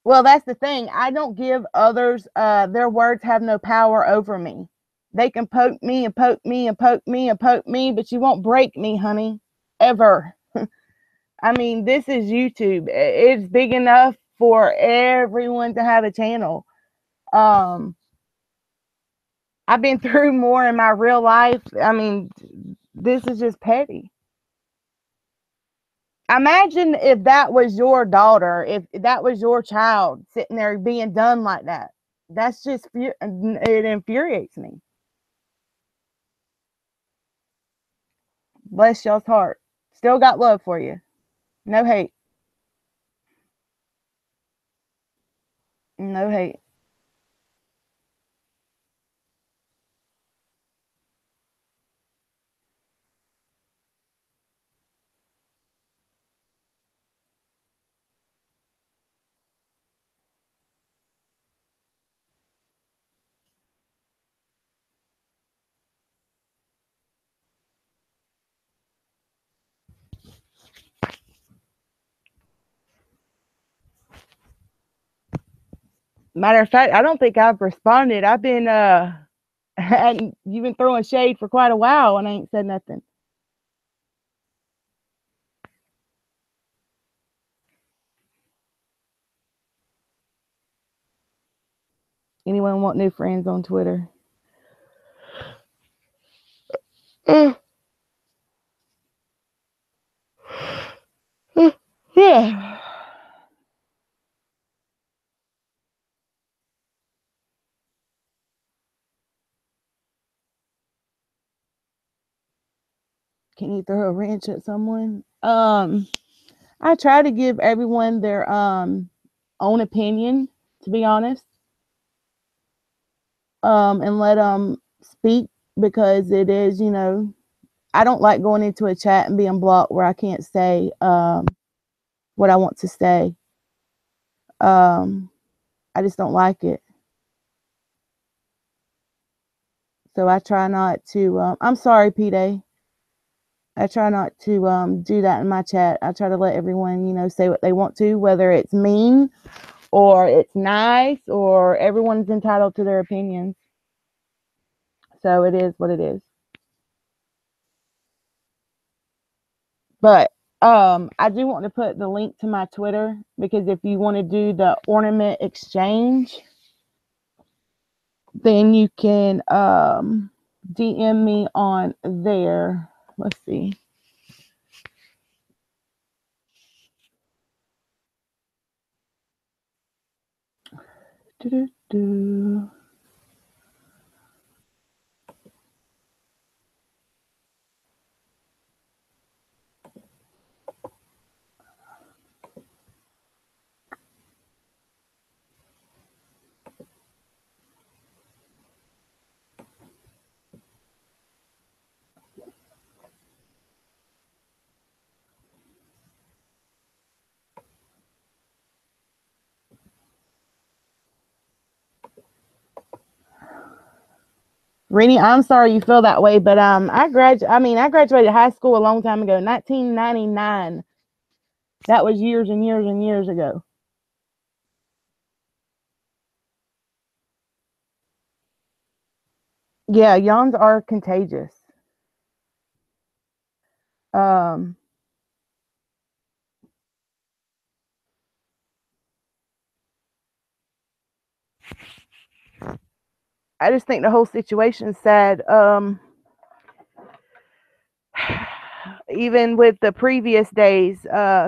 Well, that's the thing. I don't give others, their words have no power over me. They can poke me and poke me and poke me and poke me, but you won't break me, honey. Ever. I mean, this is YouTube. It's big enough for everyone to have a channel. I've been through more in my real life. I mean, this is just petty. Imagine if that was your daughter, if that was your child sitting there being done like that. That's just, it infuriates me. Bless y'all's heart. Still got love for you. No hate. No hate. Matter of fact, I don't think I've responded. I've been and you've been throwing shade for quite a while and I ain't said nothing. Anyone want new friends on Twitter? Yeah. Can you throw a wrench at someone? I try to give everyone their own opinion, to be honest, and let them speak, because it is, you know, I don't like going into a chat and being blocked where I can't say what I want to say. I just don't like it. So I try not to. I'm sorry, P-Day. I try not to do that in my chat. I try to let everyone, you know, say what they want to, whether it's mean or it's nice, or everyone's entitled to their opinions. So it is what it is. But I do want to put the link to my Twitter, because if you want to do the ornament exchange, then you can DM me on there. Let's see. Doo-doo-doo. Rennie, I'm sorry you feel that way, but I graduated high school a long time ago, 1999. That was years and years and years ago. Yeah, yawns are contagious. Um, I just think the whole situation is sad. Even with the previous days,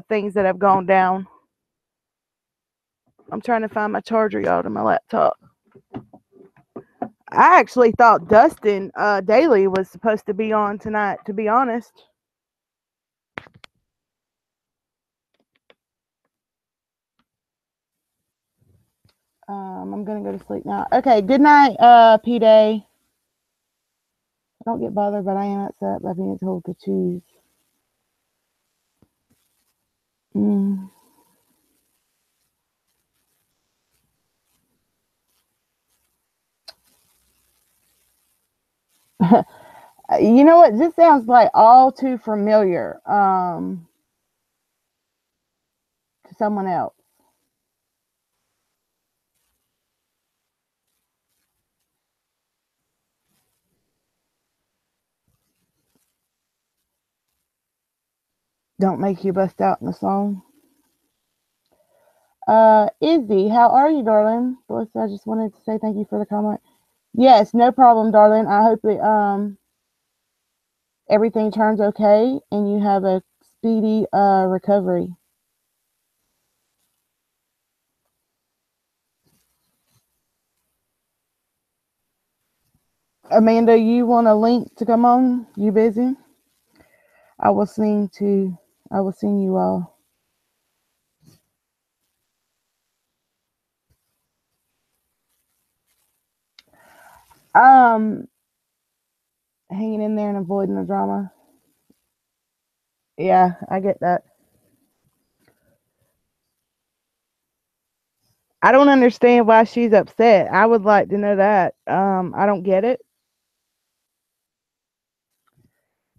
things that have gone down. I'm trying to find my charger, y'all, to my laptop. I actually thought Dustin Daly was supposed to be on tonight, to be honest. I'm gonna go to sleep now. Okay, good night, P-Day. I don't get bothered, but I am upset by being told to choose. Mm. You know what? This sounds like all too familiar to someone else. Don't make you bust out in the song. Izzy, how are you, darling? Melissa, I just wanted to say thank you for the comment. Yes, no problem, darling. I hope that everything turns okay and you have a speedy recovery. Amanda, you want a link to come on? You busy? I will sing you all. Hanging in there and avoiding the drama. Yeah, I get that. I don't understand why she's upset. I would like to know that. I don't get it.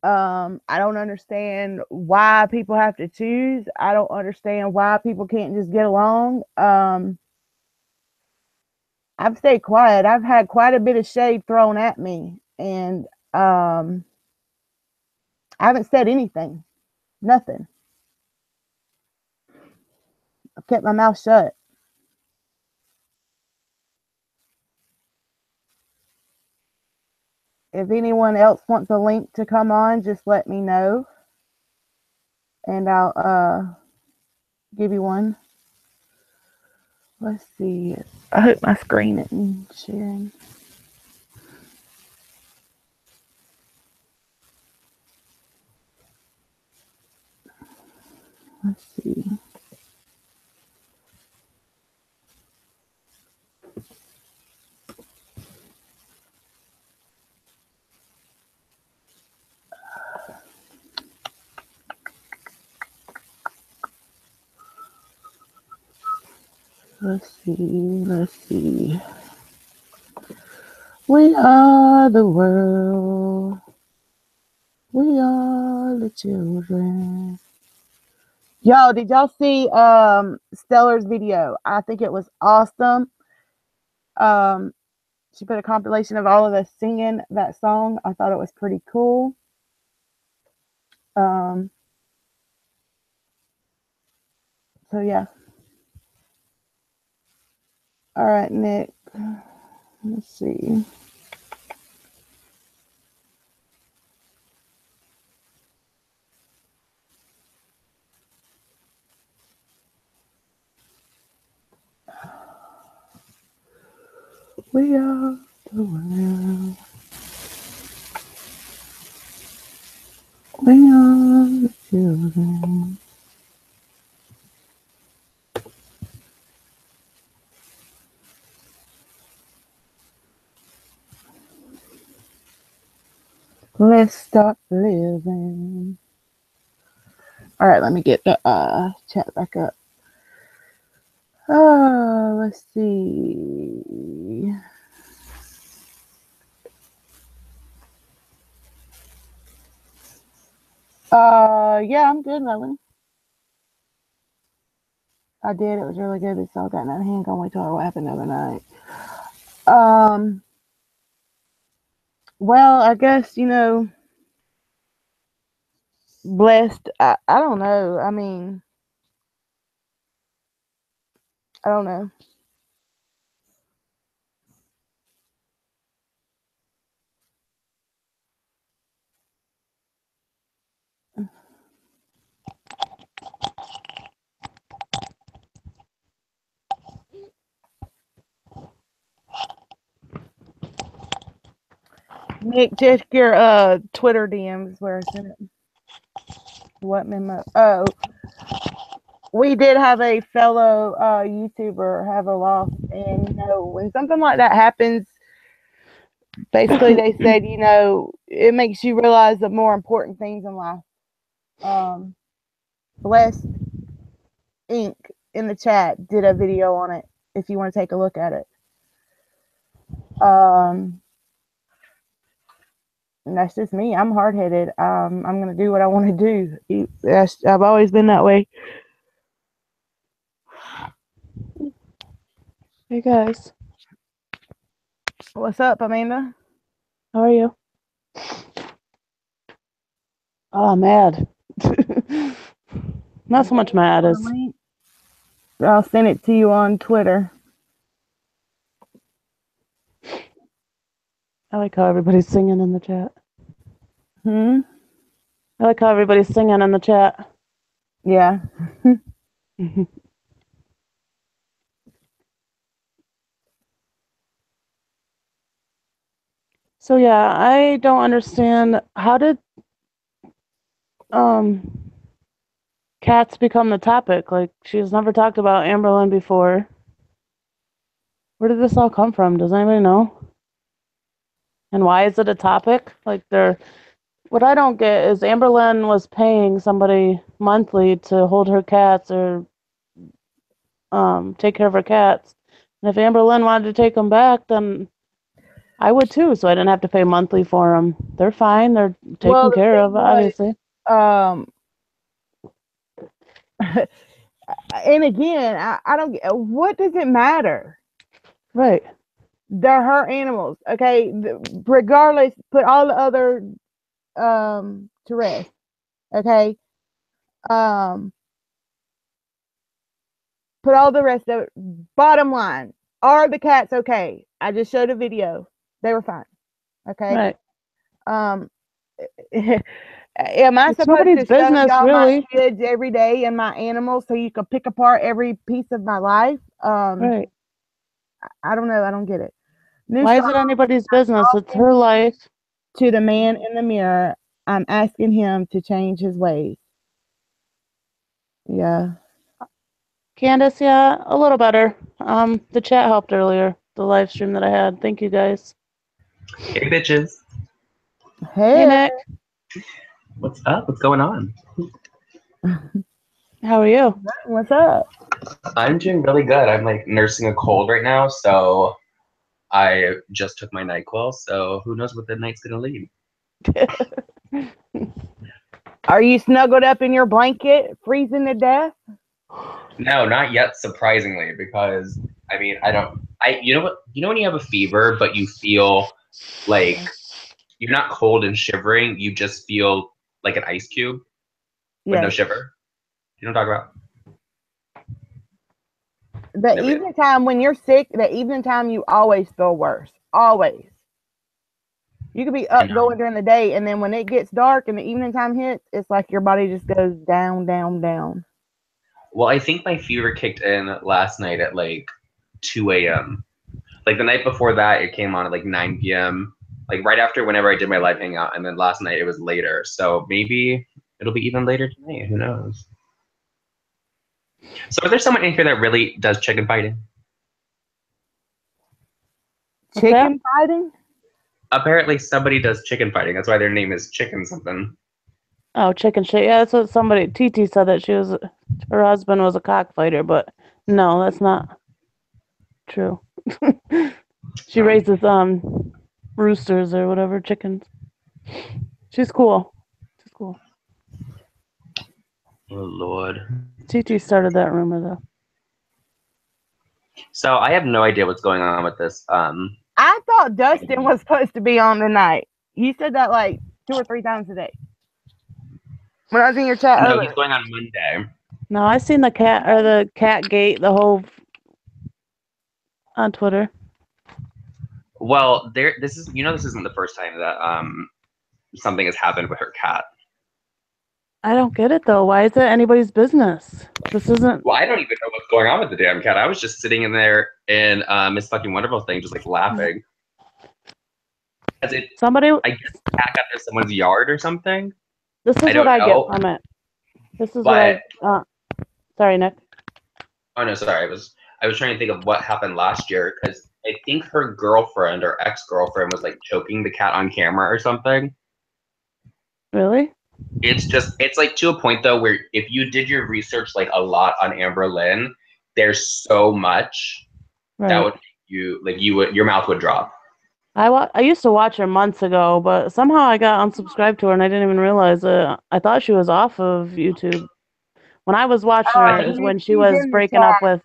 I don't understand why people have to choose. I don't understand why people can't just get along. I've stayed quiet. I've had quite a bit of shade thrown at me, and I haven't said anything. Nothing. I've kept my mouth shut. If anyone else wants a link to come on, just let me know, and I'll give you one. Let's see. I hope my screen isn't sharing. Let's see. Let's see. We are the world. We are the children. Yo, did y'all see Stellar's video? I think it was awesome. She put a compilation of all of us singing that song. I thought it was pretty cool. So yeah. All right, Nick. Let's see. We are the world. We are the children. Let's start living. All right, let me get the chat back up. Oh, let's see. Yeah, I'm good, Melanie. I did. It was really good. It's all gotten out of hand. Can't wait to tell her what happened the other night. Well, I guess, you know, blessed. I don't know. I mean, I don't know. Nick, check your Twitter DMs where I sent it. What memo? Oh, we did have a fellow YouTuber have a loss, and you know, when something like that happens, basically they said, you know, it makes you realize the more important things in life. Blessed Inc. in the chat did a video on it if you want to take a look at it. And that's just me. I'm hard-headed. I'm gonna do what I want to do. I've always been that way. Hey guys, What's up, Amanda? how are you? Oh, mad. Not so much mad as I'll send it to you on Twitter. I like how everybody's singing in the chat. I like how everybody's singing in the chat. Yeah. So yeah, I don't understand, how did cats become the topic? Like, she's never talked about Amberlynn before. Where did this all come from? Does anybody know? And why is it a topic? Like, what I don't get is Amberlynn was paying somebody monthly to hold her cats or take care of her cats. And if Amberlynn wanted to take them back, then I would too, so I didn't have to pay monthly for them. They're fine. They're taken care of, obviously. And again, I don't get, what does it matter? Right. They're her animals. Okay. Regardless, put all the other to rest. Okay. Put all the rest of it. Bottom line, are the cats okay? I just showed a video. They were fine. Okay. Right. Am I It's supposed to nobody's show business, y'all really. my kids every day and my animals so you can pick apart every piece of my life? Right. I don't know. I don't get it. New Why is it song anybody's business? It's her life. to the man in the mirror. I'm asking him to change his ways. Yeah. Candace, yeah, a little better. The chat helped earlier, the live stream that I had. Thank you guys. Hey, bitches. Hey, Hey. Nick. What's up? What's going on? How are you? What's up? I'm doing really good. I'm like nursing a cold right now, so I just took my NyQuil, so who knows what the night's gonna lead. Are you snuggled up in your blanket, freezing to death? No, not yet, surprisingly, because I mean, you know what? You know when you have a fever, but you feel like you're not cold and shivering, you just feel like an ice cube with no Yes. shiver? You know what I'm talking about? The Nobody- evening time when you're sick, the evening time you always feel worse. Always. You could be I up know. going during the day, and then when it gets dark and the evening time hits, it's like your body just goes down, down, down. Well, I think my fever kicked in last night at like 2 a.m. Like the night before that, it came on at like 9 p.m. Like right after whenever I did my live hangout, and then last night it was later. So maybe it'll be even later tonight. Who knows? So is there someone in here that really does chicken fighting? What's that? Chicken fighting? Apparently somebody does chicken fighting. That's why their name is Chicken something. Oh, chicken shit. Yeah, that's what somebody, TT said that her husband was a cockfighter, but no, that's not true. She raises, roosters or whatever, chickens. She's cool. She's cool. Oh, Lord. TT started that rumor, though. So I have no idea what's going on with this. I thought Dustin was supposed to be on tonight. You said that like 2 or 3 times a day. When I was in your chat No, earlier. he's going on Monday. No, I seen the cat gate, the whole on Twitter. Well, this isn't the first time that something has happened with her cat. I don't get it though. Why is it anybody's business? This isn't. Well, I don't even know what's going on with the damn cat. I was just sitting in there in Miss Fucking Wonderful thing, just like laughing. Somebody. I guess the cat got to someone's yard or something. This is what I get from it. This is what I. Sorry, Nick. Oh no, sorry. I was trying to think of what happened last year because I think her girlfriend or ex-girlfriend was like choking the cat on camera or something. Really? It's like to a point though where if you did your research like a lot on Amberlynn, there's so much that would your mouth would drop. I used to watch her months ago, but somehow I got unsubscribed to her and I didn't even realize it. I thought she was off of YouTube. When I was watching her is when she was breaking up with.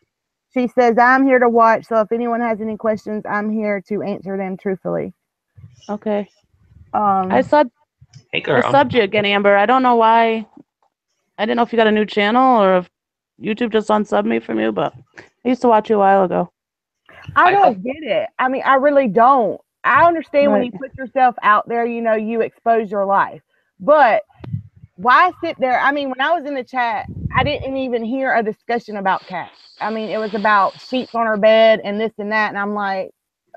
She says, I'm here to watch, so if anyone has any questions, I'm here to answer them truthfully. Okay. Hey, girl. I subbed you again, Amber. I don't know why. I didn't know if you got a new channel or if YouTube just unsubbed me from you, but I used to watch you a while ago. I don't get it. I mean, I really don't. I understand when you put yourself out there, you expose your life. But why sit there? I mean, when I was in the chat, I didn't even hear a discussion about cats. I mean, it was about sheets on her bed and this and that. And I'm like,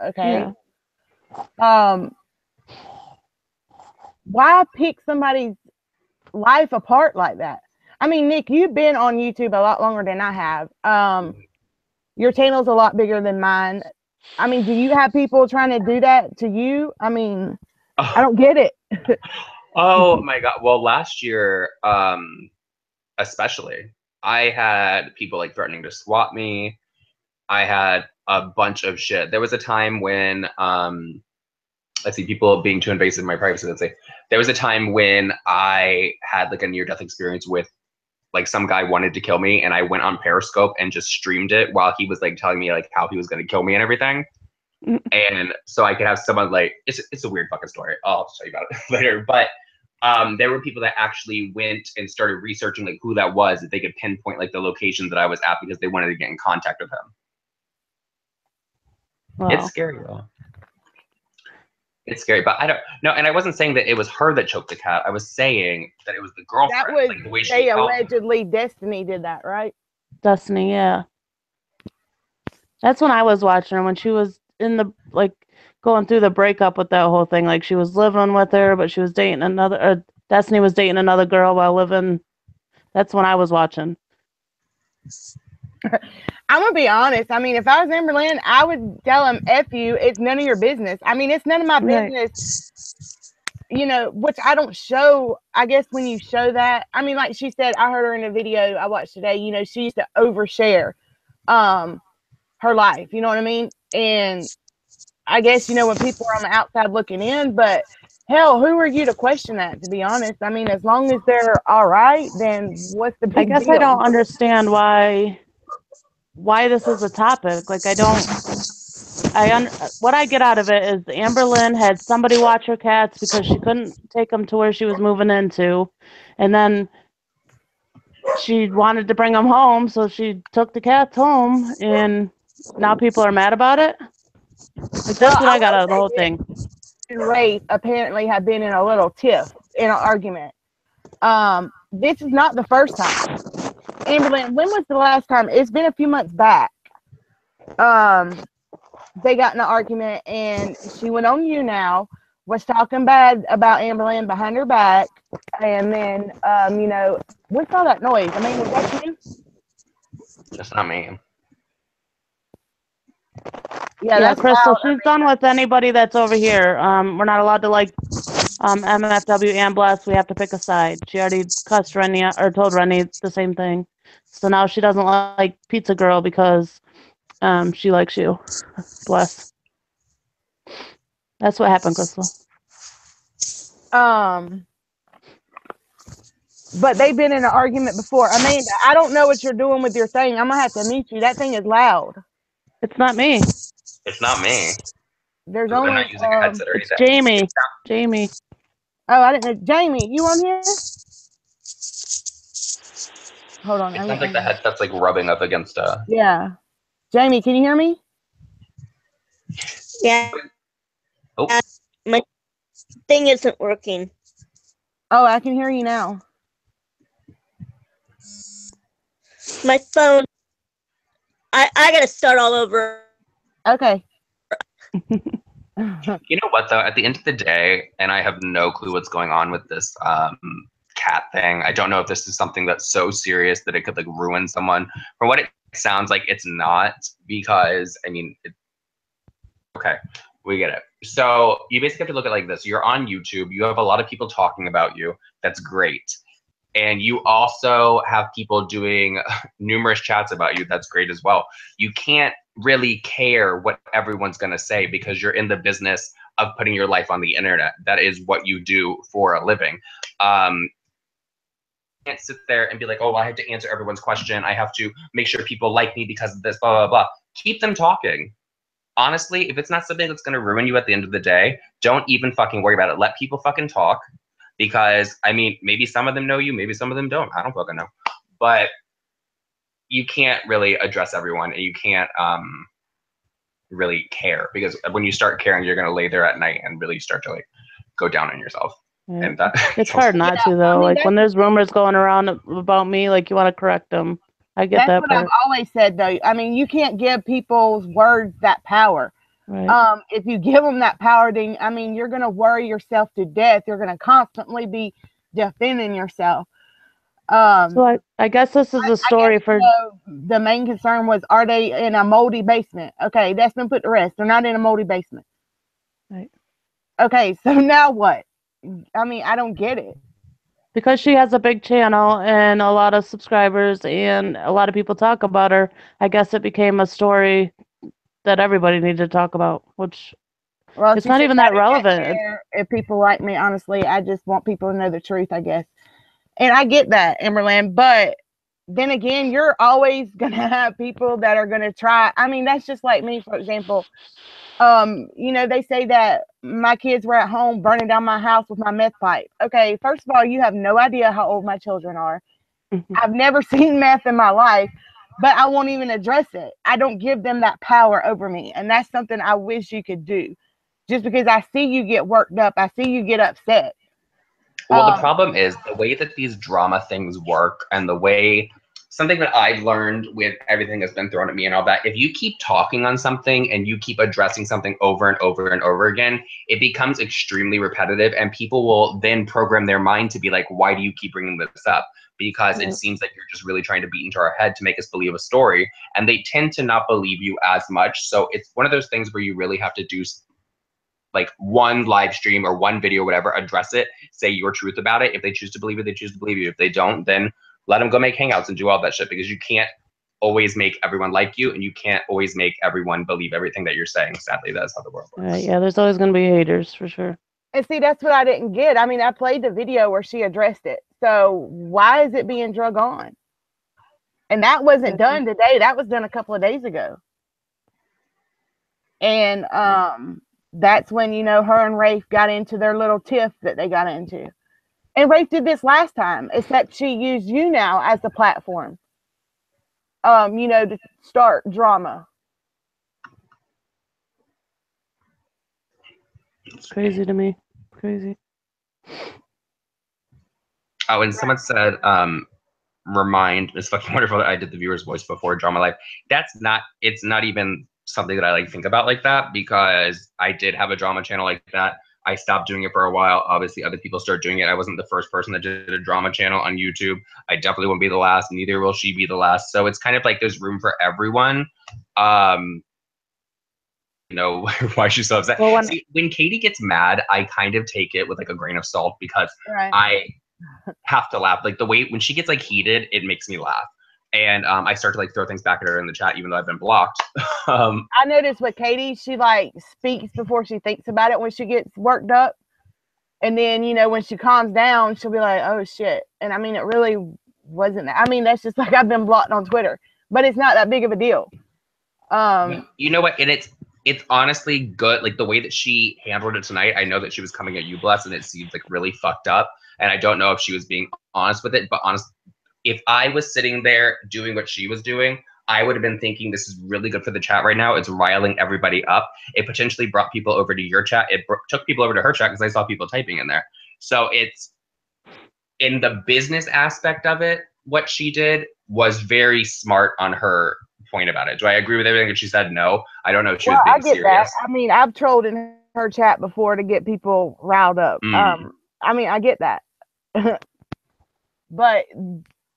okay. Yeah. Why pick somebody's life apart like that? I mean, Nick, you've been on YouTube a lot longer than I have. Your channel's a lot bigger than mine. I mean, do you have people trying to do that to you? I mean, I don't get it. Oh my God. Well, last year, especially, I had people like threatening to swat me. I had a bunch of shit. There was a time when, let's see, people being too invasive in my privacy. Let's say there was a time when I had like a near-death experience with like some guy wanted to kill me, and I went on Periscope and just streamed it while he was like telling me like how he was going to kill me and everything. And so I could have someone like it's a weird fucking story. I'll tell you about it later. But there were people that actually went and started researching like who that was, that they could pinpoint like the location that I was at because they wanted to get in contact with him. Wow. It's scary though. It's scary, but I don't know. And I wasn't saying that it was her that choked the cat. I was saying that it was the girlfriend. That was like the way they she held. allegedly Destiny did that, right? Destiny, yeah. That's when I was watching her, when she was in the, like, going through the breakup with that whole thing. Like, she was living with her, but she was dating another, Destiny was dating another girl while living. That's when I was watching. I'm gonna be honest. I mean, if I was Amberlynn, I would tell him, "F you. It's none of your business." I mean, it's none of my business. You know, which I don't show. I guess when you show that, I mean, like she said, I heard her in a video I watched today. You know, she used to overshare, her life. You know what I mean? And I guess, you know, when people are on the outside looking in, but hell, who are you to question that? To be honest, I mean, as long as they're all right, then what's the big I guess deal? I don't understand why this is a topic. Like, what I get out of it is Amberlynn had somebody watch her cats because she couldn't take them to where she was moving into, and then she wanted to bring them home, so she took the cats home, and now people are mad about it. Like, that's what I got out of the whole thing. Reid apparently have been in a little tiff, in an argument. This is not the first time. Amberlynn, when was the last time? It's been a few months back. They got in an argument, and she went on You Now, was talking bad about Amberlynn behind her back, and then, you know, what's all that noise? I mean, was that you? That's not me. Yeah, Yeah, that's Crystal, loud. she's done with anybody that's over here. We're not allowed to like MFW and Bless. We have to pick a side. She already cussed Rennie or told Rennie the same thing. So now she doesn't like Pizza Girl because she likes you. Bless. That's what happened, Crystal. But they've been in an argument before. Amanda, I don't know what you're doing with your thing. I'm gonna have to mute you. That thing is loud. It's not me. It's not me. There's I'm only not using a headset or it's anything. Jamie. Jamie. Oh, I didn't know. Jamie, you on here? Hold on. It sounds like the headset's like rubbing up against a. Yeah. Jamie, can you hear me? Yeah. Oh. My thing isn't working. Oh, I can hear you now. My phone. I gotta start all over. Okay. You know what though? At the end of the day, and I have no clue what's going on with this cat thing. I don't know if this is something that's so serious that it could like ruin someone. From what it sounds like, it's not, because I mean, okay, we get it. So you basically have to look at it like this. You're on YouTube. You have a lot of people talking about you. That's great. And you also have people doing numerous chats about you. That's great as well. You can't really care what everyone's going to say because you're in the business of putting your life on the internet. That is what you do for a living. You can't sit there and be like, oh, well, I have to answer everyone's question. I have to make sure people like me because of this, blah, blah, blah. Keep them talking. Honestly, if it's not something that's going to ruin you at the end of the day, don't even fucking worry about it. Let people fucking talk. Because, I mean, maybe some of them know you, maybe some of them don't. I don't fucking know. But you can't really address everyone, and you can't really care. Because when you start caring, you're going to lay there at night and really start to, like, go down on yourself. Yeah. And that, it's hard not to, though. I mean, like, when there's rumors going around about me, like, you want to correct them. I get that part. That's what I've always said, though. I mean, you can't give people's words that power. Right. If you give them that power, then, I mean, you're going to worry yourself to death. You're going to constantly be defending yourself. So I guess this is a story for... the main concern was, are they in a moldy basement? Okay, that's been put to rest. They're not in a moldy basement. Right. Okay, so now what? I mean, I don't get it. Because she has a big channel and a lot of subscribers and a lot of people talk about her, I guess it became a story that everybody needed to talk about, which it's not even that relevant. If people like me, honestly, I just want people to know the truth, I guess. And I get that, Amberlynn, but then again, you're always going to have people that are going to try. I mean, that's just like me, for example. You know, they say that my kids were at home burning down my house with my meth pipe. Okay, first of all, you have no idea how old my children are. I've never seen meth in my life. But I won't even address it. I don't give them that power over me. And that's something I wish you could do. just because I see you get worked up, I see you get upset. Well, the problem is the way that these drama things work, and the way, something that I've learned with everything that's been thrown at me and all that, if you keep talking on something and you keep addressing something over and over and over again, it becomes extremely repetitive, and people will then program their mind to be like, why do you keep bringing this up? Because it seems like you're just really trying to beat into our head to make us believe a story, and they tend to not believe you as much. So it's one of those things where you really have to do like one live stream or one video, whatever, address it, say your truth about it. If they choose to believe it, they choose to believe you. If they don't, then let them go make hangouts and do all that shit, because you can't always make everyone like you, and you can't always make everyone believe everything that you're saying. Sadly, that's how the world works. Yeah, there's always going to be haters for sure. And see, that's what I didn't get. I mean, I played the video where she addressed it. So why is it being drug on? And that wasn't done today. That was done a couple of days ago. And that's when, you know, her and Rafe got into their little tiff that they got into. And Rafe did this last time, except she used you now as the platform, you know, to start drama. It's crazy to me. Crazy. Oh, and someone said, it's fucking wonderful that I did the viewer's voice before Drama Life. It's not even something that I like think about like that, because I did have a drama channel like that. I stopped doing it for a while. Obviously, other people started doing it. I wasn't the first person that did a drama channel on YouTube. I definitely won't be the last. Neither will she be the last. So it's kind of like there's room for everyone. You know, why she's so upset. Well, See, when Katie gets mad, I kind of take it with like a grain of salt, because Right. I have to laugh. Like the way when she gets like heated, it makes me laugh. And I start to like throw things back at her in the chat, even though I've been blocked. I noticed with Katie, she like speaks before she thinks about it when she gets worked up. And then, you know, when she calms down, she'll be like, oh shit. And I mean, it really wasn't. I mean, that's just like I've been blocked on Twitter, but it's not that big of a deal. You know what? And it's honestly good. Like the way that she handled it tonight, I know that she was coming at you, Bless, and it seemed like really fucked up. And I don't know if she was being honest with it, but honestly, if I was sitting there doing what she was doing, I would have been thinking this is really good for the chat right now. It's riling everybody up. It potentially brought people over to your chat. It took people over to her chat because I saw people typing in there. So it's in the business aspect of it. What she did was very smart on her point about it. Do I agree with everything that she said? No, I don't know if she was being I get serious. that. I mean, I've trolled in her chat before to get people riled up. I mean, I get that. But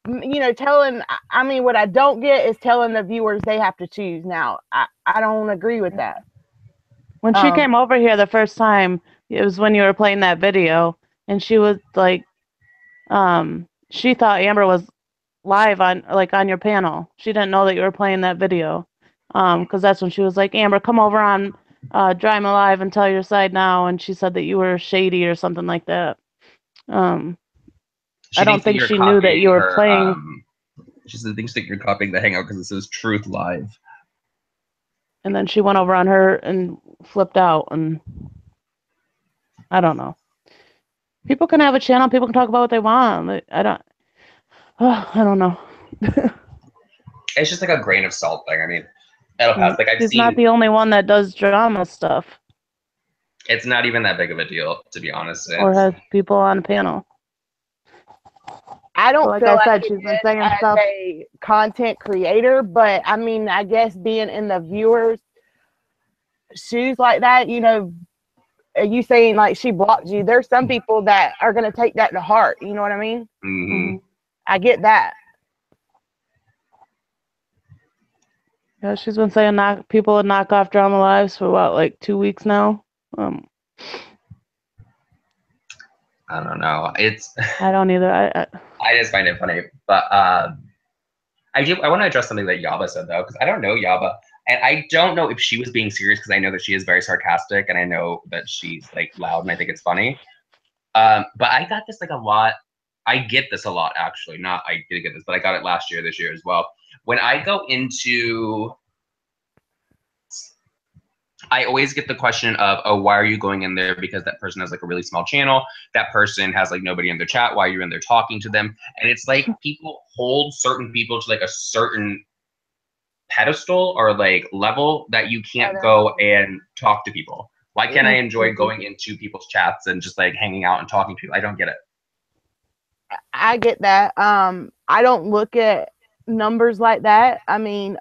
you know, I mean, what I don't get is telling the viewers they have to choose. Now, I don't agree with that. When she came over here the first time, it was when you were playing that video, and she was like, she thought Amber was live on your panel. She didn't know that you were playing that video, because that's when she was like, Amber, come over on Drama Live and tell your side now. And she said that you were shady or something like that. I don't think she knew that you were playing. She thinks that you're copying the hangout because it says Truth Live. And then she went over on her and flipped out, and I don't know. People can have a channel. People can talk about what they want. I don't know. It's just like a grain of salt thing. I mean, it'll pass. Like She's not the only one that does drama stuff. It's not even that big of a deal, to be honest. Or has people on a panel. I don't feel like she's been saying stuff. a content creator, but I mean, I guess being in the viewers' shoes like that, you know, are you saying like she blocked you? There's some people that are going to take that to heart. You know what I mean? Mm-hmm. I get that. Yeah, she's been saying people would knock off Drama Lives for what, like 2 weeks now? I don't know. I don't either. I just find it funny, but I want to address something that Yaba said though, because I don't know Yaba, and I don't know if she was being serious, because I know that she is very sarcastic, and I know that she's like loud, and I think it's funny. But I got this like a lot. I get this a lot, actually. Not I did get this, but I got it last year, this year as well. When I go into, I always get the question of, oh, why are you going in there? Because that person has like a really small channel. That person has like nobody in their chat. Why are you in there talking to them? And it's like people hold certain people to like a certain pedestal or like level that you can't go and talk to people. Why can't I enjoy going into people's chats and just like hanging out and talking to people? I don't get it. I get that. I don't look at numbers like that. I mean,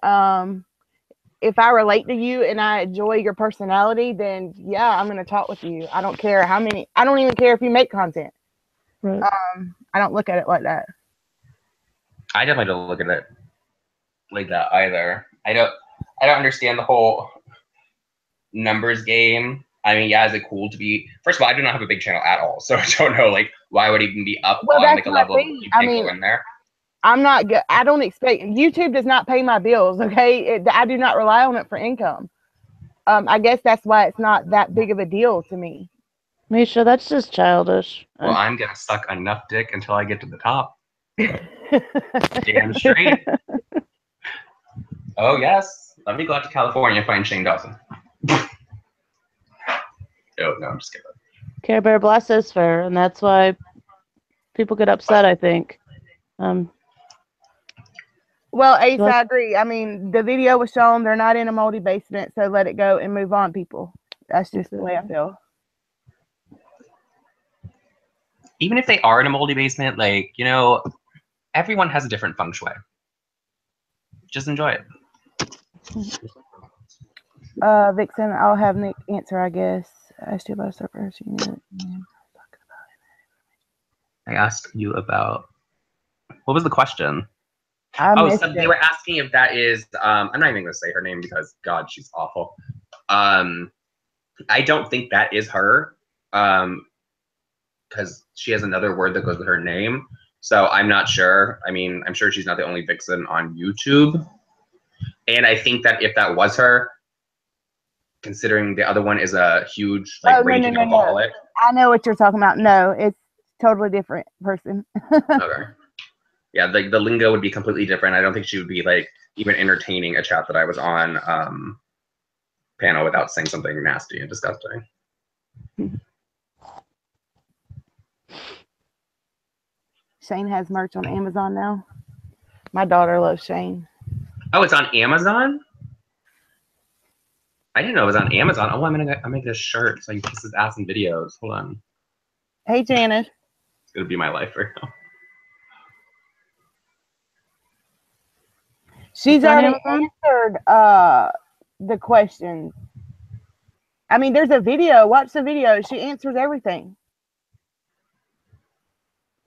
if I relate to you and I enjoy your personality, then yeah, I'm gonna talk with you. I don't care how many. I don't even care if you make content. Right. I don't look at it like that. I definitely don't look at it like that either. I don't understand the whole numbers game. I mean, yeah, is it cool to be? First of all, I do not have a big channel at all, so I don't know like why I would even be up on like a level you can't go in there. I'm not good. I don't expect YouTube does not pay my bills. Okay, I do not rely on it for income. I guess that's why it's not that big of a deal to me. Misha, that's just childish. Well, I'm gonna suck enough dick until I get to the top. Damn straight. Oh yes, let me go out to California and find Shane Dawson. Oh no, I'm just kidding. Care Bear Bless is fair, and that's why people get upset, I think. Well, Ace, I agree. I mean, the video was shown. They're not in a moldy basement, so let it go and move on, people. That's just the way I feel. Even if they are in a moldy basement, like, you know, everyone has a different feng shui. Just enjoy it. Vixen, I'll have Nick answer, I guess. I asked you about a surprise. I asked you about, what was the question? So they were asking if that is, I'm not even going to say her name because, God, she's awful. I don't think that is her, because she has another word that goes with her name. So I'm not sure. I mean, I'm sure she's not the only Vixen on YouTube. And I think that if that was her, considering the other one is a huge, like, raging alcoholic. No. I know what you're talking about. No, it's totally different person. Okay. Yeah, the lingo would be completely different. I don't think she would be like even entertaining a chat that I was on panel without saying something nasty and disgusting. Shane has merch on Amazon now. My daughter loves Shane. Oh, it's on Amazon? I didn't know it was on Amazon. Oh, I'm gonna make this shirt so I can kiss his ass in videos. Hold on. Hey, Janice. It's gonna be my life right now. She's already answered the questions. I mean, there's a video. Watch the video. She answers everything.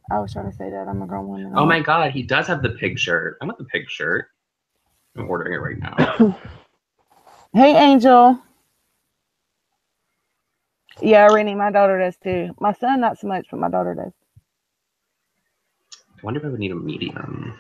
I was trying to say that I'm a grown woman. Oh my God, he does have the pig shirt. I want the pig shirt. I'm ordering it right now. Hey, Angel. Yeah, Rennie, my daughter does too. My son, not so much, but my daughter does. I wonder if I would need a medium.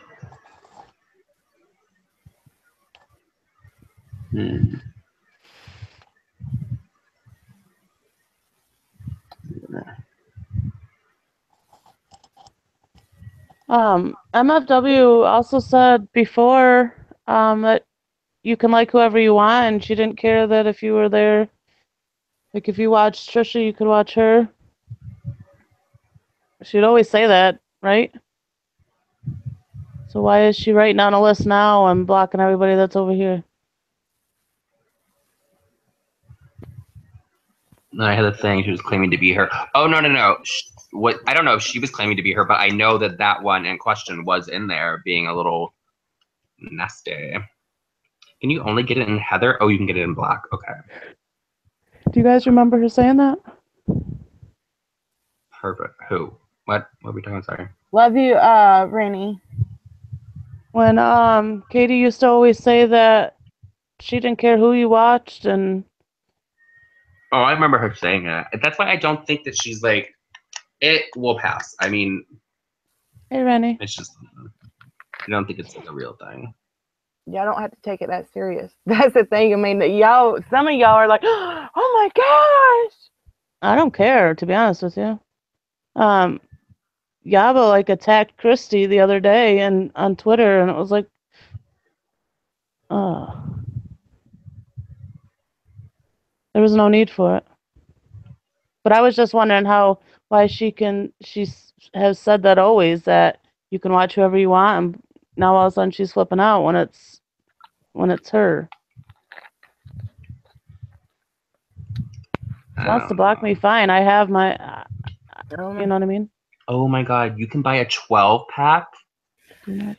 MFW also said before that you can like whoever you want, and she didn't care that if you were there. Like if you watched Trisha, you could watch her. She'd always say that, right? So why is she writing on a list now and blocking everybody that's over here? I had a thing. She was claiming to be her. Oh, no. What? I don't know if she was claiming to be her, but I know that that one in question was in there being a little nasty. Can you only get it in heather? Oh, you can get it in black. Okay. Do you guys remember her saying that? Perfect. Who? What are we talking? Sorry. Love you, Rennie. When Katie used to always say that she didn't care who you watched, and oh, I remember her saying that. That's why I don't think that she's like, it will pass. I mean, hey, Rennie. It's just, I don't think it's like a real thing. Y'all don't have to take it that serious. That's the thing. I mean, y'all, some of y'all are like, oh my gosh. I don't care, to be honest with you. Yaba like attacked Christy the other day and on Twitter, and it was like, there was no need for it. But I was just wondering why she has said that always, that you can watch whoever you want, and now all of a sudden she's flipping out when it's her. Wants to block me, fine. I have my, you know what I mean? Oh my god, you can buy a 12-pack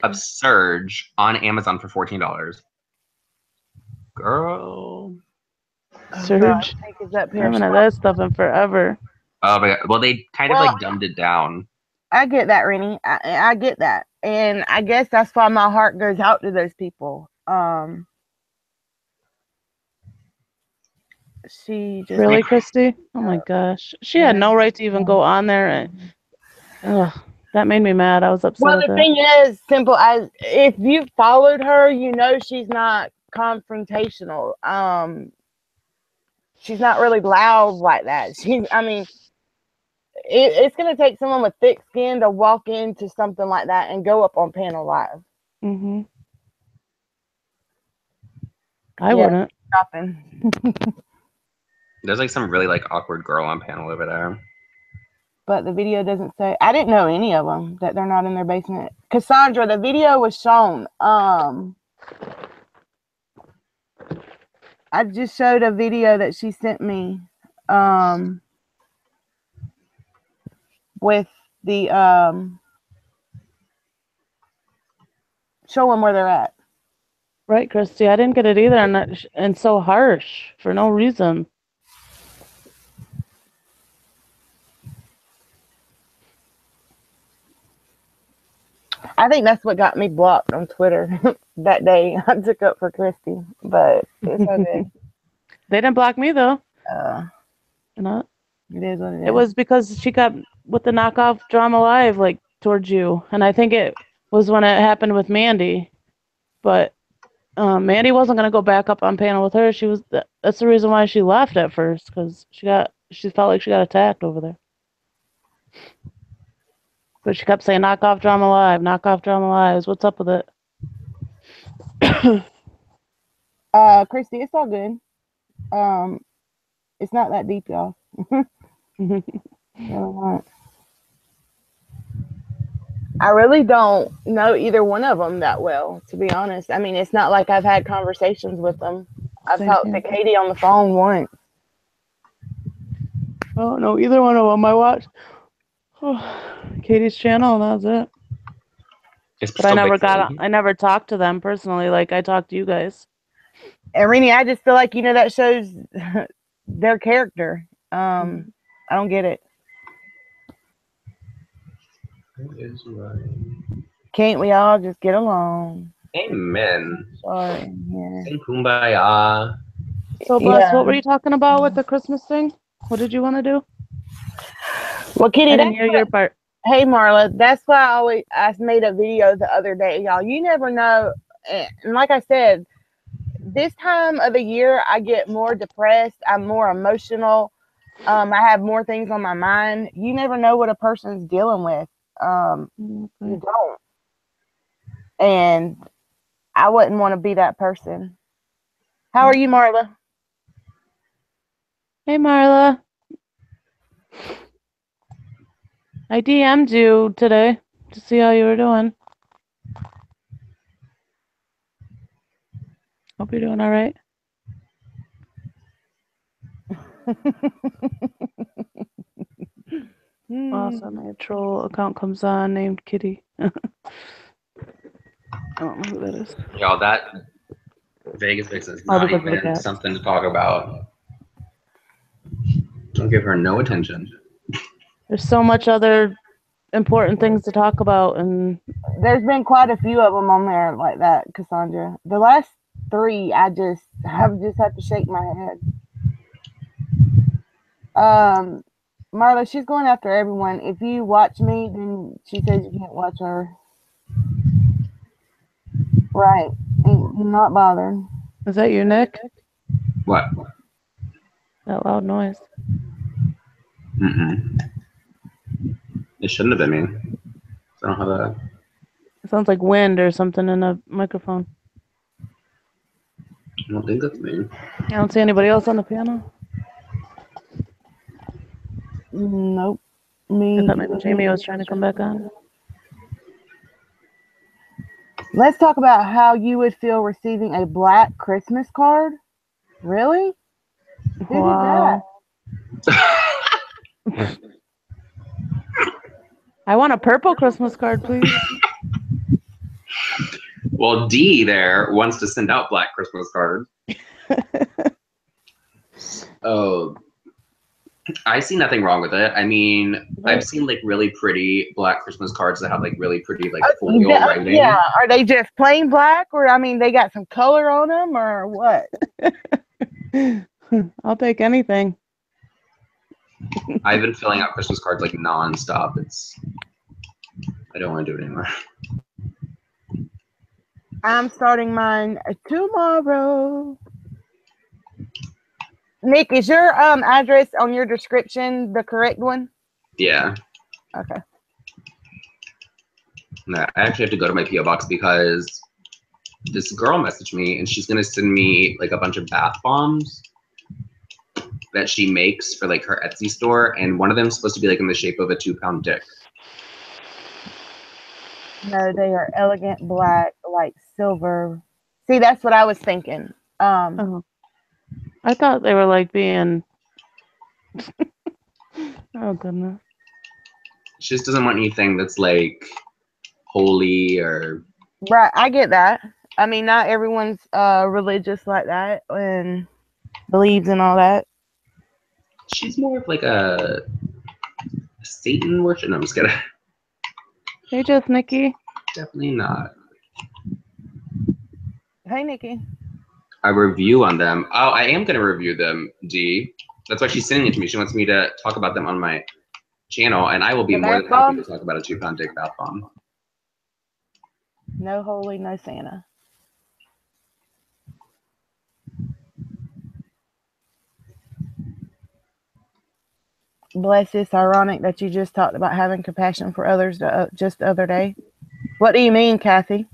of Surge on Amazon for $14. Girl. Surge. I haven't had that stuff in forever. Oh my god. Well, they kind of like dumbed it down. I get that, Rennie. I get that. And I guess that's why my heart goes out to those people. She just Really, Christy? Oh my gosh. She had no right to even go on there. And, that made me mad. I was upset. Well, the thing is, simple as if you followed her, you know she's not confrontational. She's not really loud like that. It's going to take someone with thick skin to walk into something like that and go up on panel live. Mm-hmm. I wouldn't. Stopping. There's like some really like awkward girl on panel over there. But the video doesn't say. I didn't know any of them that they're not in their basement. Cassandra, the video was shown. I just showed a video that she sent me. With the showing where they're at. Right, Christy. I didn't get it either, and so harsh for no reason. I think that's what got me blocked on Twitter that day. I took up for Christy, but it's okay. They didn't block me though. It is what it is. It was because she got with the knockoff Drama Live like towards you, and I think it was when it happened with Mandy. But Mandy wasn't gonna go back up on panel with her. She was. That's the reason why she left at first, because she felt like she got attacked over there. But she kept saying, knock off Drama Live, knock off Drama Lives. What's up with it? Christy, it's all good. It's not that deep, y'all. I really don't know either one of them that well, to be honest. I mean, it's not like I've had conversations with them. I've talked to Katie on the phone once. Oh, no, either one of them. I watched Katie's channel, and that was it. But I never talked to them personally like I talked to you guys. And Rennie, I just feel like, that shows their character. I don't get it. That is right. Can't we all just get along? Amen. Sorry. Yeah. Sing kumbaya. So, Bless, what were you talking about with the Christmas thing? What did you want to do? Well, Kitty, I didn't hear your part. Hey, Marla, that's why I made a video the other day, y'all. You never know. And like I said, this time of the year, I get more depressed. I'm more emotional. I have more things on my mind. You never know what a person's dealing with. You don't. And I wouldn't want to be that person. How are you, Marla? Hey, Marla. I DM'd you today to see how you were doing. Hope you're doing all right. Awesome. A troll account comes on named Kitty. I don't know who that is. Y'all, that Vegas Vixen is not even something to talk about. Don't give her no attention. There's so much other important things to talk about, and there's been quite a few of them on there like that, Cassandra. The last 3, I've just had to shake my head. Marla, she's going after everyone. If you watch me, then she says you can't watch her. Right. I'm not bothered. Is that you, Nick? What? That loud noise. It shouldn't have been me. I don't have a... It sounds like wind or something in the microphone. I don't think that's me. I don't see anybody else on the piano. Nope. Me. I thought maybe Jamie was trying to come back on. Let's talk about how you would feel receiving a black Christmas card. Really? Who did that? I want a purple Christmas card, please. Well, D there wants to send out black Christmas cards. Oh, I see nothing wrong with it. I mean, I've seen like really pretty black Christmas cards that have like really pretty like foil writing. Yeah, are they just plain black, or I mean, they got some color on them, or what? I'll take anything. I've been filling out Christmas cards like nonstop. I don't want to do it anymore. I'm starting mine tomorrow. Nick, is your address on your description the correct one? Yeah. Okay. No, I actually have to go to my PO box because this girl messaged me and she's gonna send me like a bunch of bath bombs that she makes for like her Etsy store, and one of them is supposed to be like in the shape of a 2-pound dick. No, they are elegant black, like silver. See, that's what I was thinking. Oh. I thought they were like being. Oh goodness. She just doesn't want anything that's like holy or. Right, I get that. I mean, not everyone's religious like that and believes in all that. She's more of like a Satan worship. No, I'm just kidding. Hey, just Nikki. Definitely not. Hey, Nikki. A review on them. Oh, I am gonna review them, D. That's why she's sending it to me. She wants me to talk about them on my channel, and I will be more than happy to talk about a 2-pound dick bath bomb. No holy, no Santa. Bless, it's ironic that you just talked about having compassion for others just the other day. What do you mean, Kathy?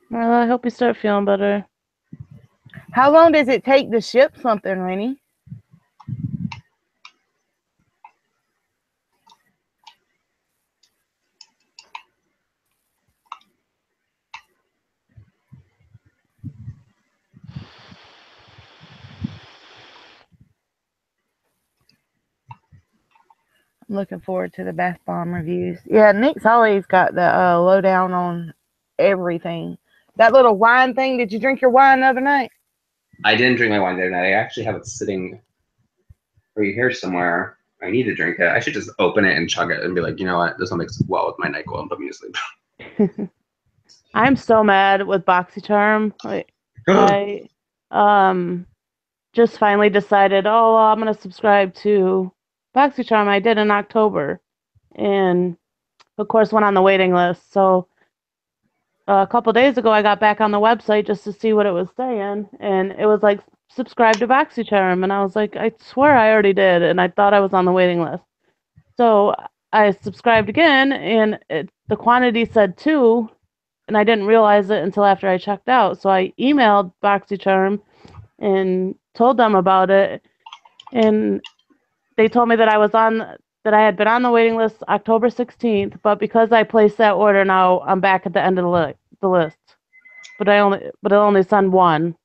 Marla, I hope you start feeling better. How long does it take to ship something, Rennie? I'm looking forward to the bath bomb reviews. Yeah, Nick's always got the lowdown on everything. That little wine thing, did you drink your wine the other night? I didn't drink my wine the other night. I actually have it sitting right here somewhere. I need to drink it. I should just open it and chug it and be like, you know what? This will mix well with my NyQuil and put me to sleep. I'm so mad with Boxycharm. I just finally decided, I'm gonna subscribe to Boxycharm. I did in October, and of course went on the waiting list. So a couple days ago, I got back on the website just to see what it was saying, and it was like subscribe to Boxycharm, and I was like, I swear I already did, and I thought I was on the waiting list. So I subscribed again, and the quantity said 2, and I didn't realize it until after I checked out. So I emailed Boxycharm and told them about it, and they told me that I had been on the waiting list October 16th, but because I placed that order, now I'm back at the end of the list. But it only sent 1.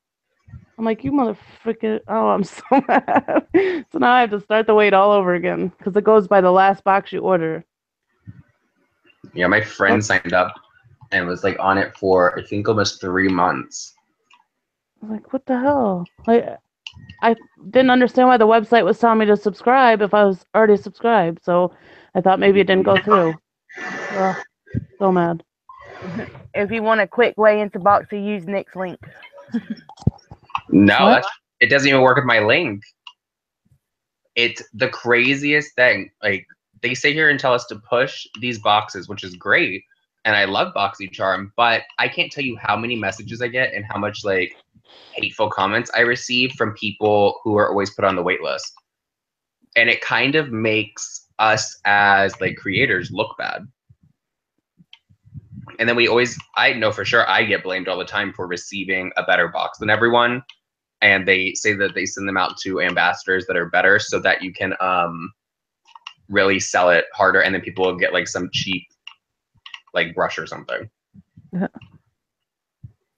I'm like, you motherfucker! Oh, I'm so mad. So now I have to start the wait all over again because it goes by the last box you order. Yeah, my friend signed up and was like on it for I think almost 3 months. I'm like, what the hell? Like, I didn't understand why the website was telling me to subscribe if I was already subscribed. So I thought maybe it didn't go through. So mad. If you want a quick way into Boxy, use Nick's link. No, it doesn't even work with my link. It's the craziest thing. Like, they sit here and tell us to push these boxes, which is great. And I love Boxycharm, but I can't tell you how many messages I get and how much like hateful comments I receive from people who are always put on the wait list. And it kind of makes us as like creators look bad. And then I know for sure I get blamed all the time for receiving a better box than everyone. And they say that they send them out to ambassadors that are better so that you can really sell it harder. And then people will get like some cheap like brush or something.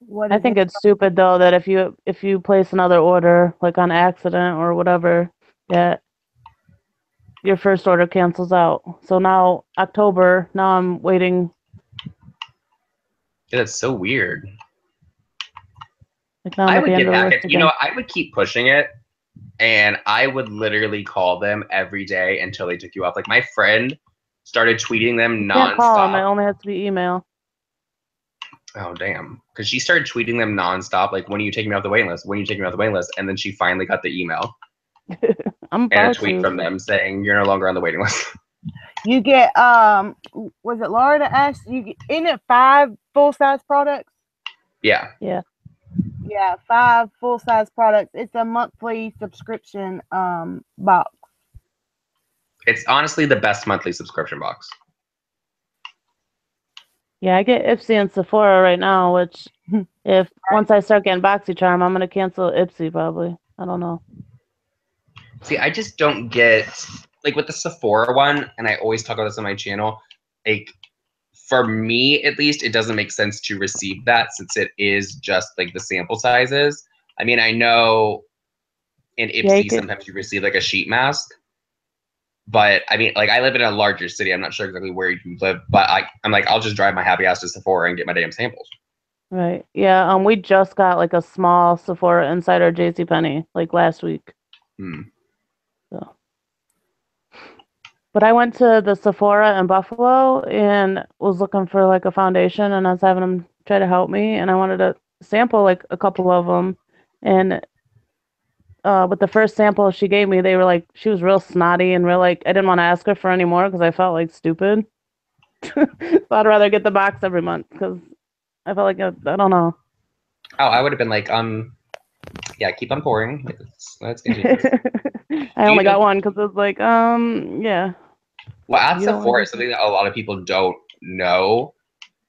What I is think it? it's stupid though that if you place another order like on accident or whatever, that your first order cancels out. So now October, now I'm waiting. Yeah, that's so weird. Like now I'm I at the would end get of the back list at, you know, again. I would keep pushing it, and I would literally call them every day until they took you off. Like my friend started tweeting them You can't call them. It nonstop. only has to be email. Oh damn! Because she started tweeting them nonstop, like, "When are you taking me off the waiting list? When are you taking me off the waiting list?" And then she finally got the email I'm and a about tweet to. from them saying, "You're no longer on the waiting list." You get was it Laura that asked you? Isn't it 5 full-size products? Yeah. Yeah. Yeah, 5 full-size products. It's a monthly subscription box. It's honestly the best monthly subscription box. Yeah, I get Ipsy and Sephora right now, which if once I start getting Boxycharm, I'm gonna cancel Ipsy probably. I don't know. See, I just don't get, like, with the Sephora one, and I always talk about this on my channel, like, for me at least, it doesn't make sense to receive that since it is just like the sample sizes. I mean, I know in Ipsy sometimes you receive like a sheet mask, but I mean, like, I live in a larger city. I'm not sure exactly where you live, but I'm like, I'll just drive my happy ass to Sephora and get my damn samples. Right. Yeah. We just got like a small Sephora inside our JCPenney like last week. So. But I went to the Sephora in Buffalo and was looking for like a foundation, and I was having them try to help me, and I wanted to sample like a couple of them, and with the first sample she gave me, they were like, she was real snotty and real like, I didn't want to ask her for any more because I felt like stupid. So I'd rather get the box every month because I felt like I don't know. Oh, I would have been like, yeah, keep on pouring. Let's continue. I only got one because it was like, yeah. Well, at Sephora, something that a lot of people don't know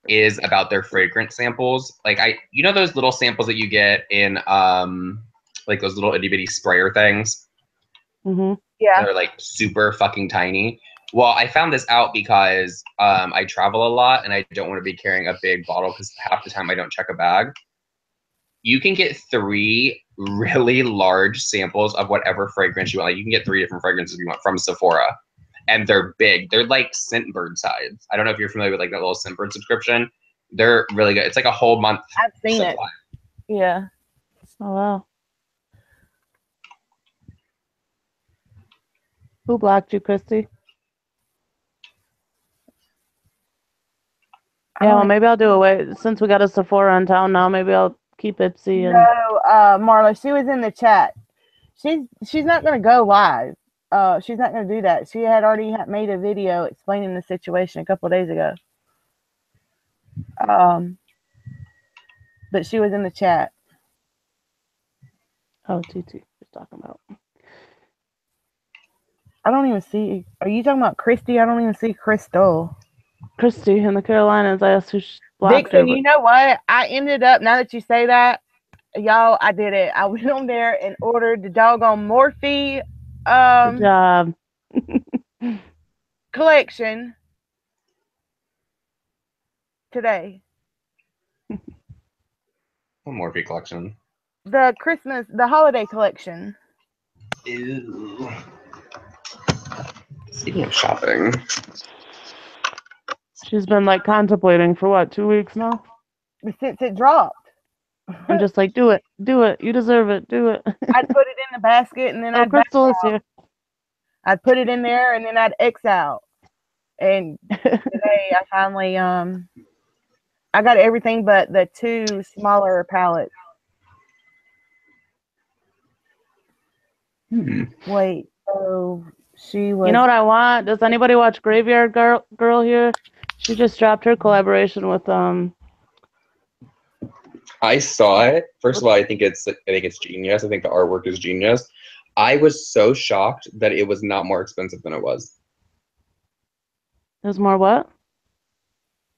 is about their fragrance samples. Like you know those little samples that you get in like those little itty bitty sprayer things? Mm-hmm. Yeah. They're like super fucking tiny. Well, I found this out because I travel a lot and I don't want to be carrying a big bottle because half the time I don't check a bag. You can get 3 really large samples of whatever fragrance you want. Like you can get 3 different fragrances you want from Sephora. And they're big. They're like Scentbird size. I don't know if you're familiar with like that little Scentbird subscription. They're really good. It's like a whole month. I've seen supply. it. Yeah. Oh wow. Who blocked you, Christy? Yeah, well, maybe I'll do away since we got a Sephora in town now. Maybe I'll keep Ipsy and. No, Marla, she was in the chat. She's not gonna go live. She's not gonna do that. She had already made a video explaining the situation a couple of days ago. But she was in the chat. Oh, TT, you're talking about. I don't even see. Are you talking about Christy? I don't even see Crystal. Christy in the Carolinas. I asked who blocked Vixen, her. you know what? I ended up, now that you say that, y'all, I did it. I went on there and ordered the doggone Morphe Good job. collection today. One Morphe collection. The holiday collection. Ew. Speaking of shopping. She's been like contemplating for what, 2 weeks now? Since it dropped. I'm just like, do it. You deserve it. Do it. I'd put it in the basket and then I'd Crystal is here. I'd put it in there and then I'd X out. And today I finally I got everything but the 2 smaller palettes. Wait, so she was. You know what I want? Does anybody watch Graveyard Girl here? She just dropped her collaboration with I saw it. First of all, I think it's genius. I think the artwork is genius. I was so shocked that it was not more expensive than it was. There's more what?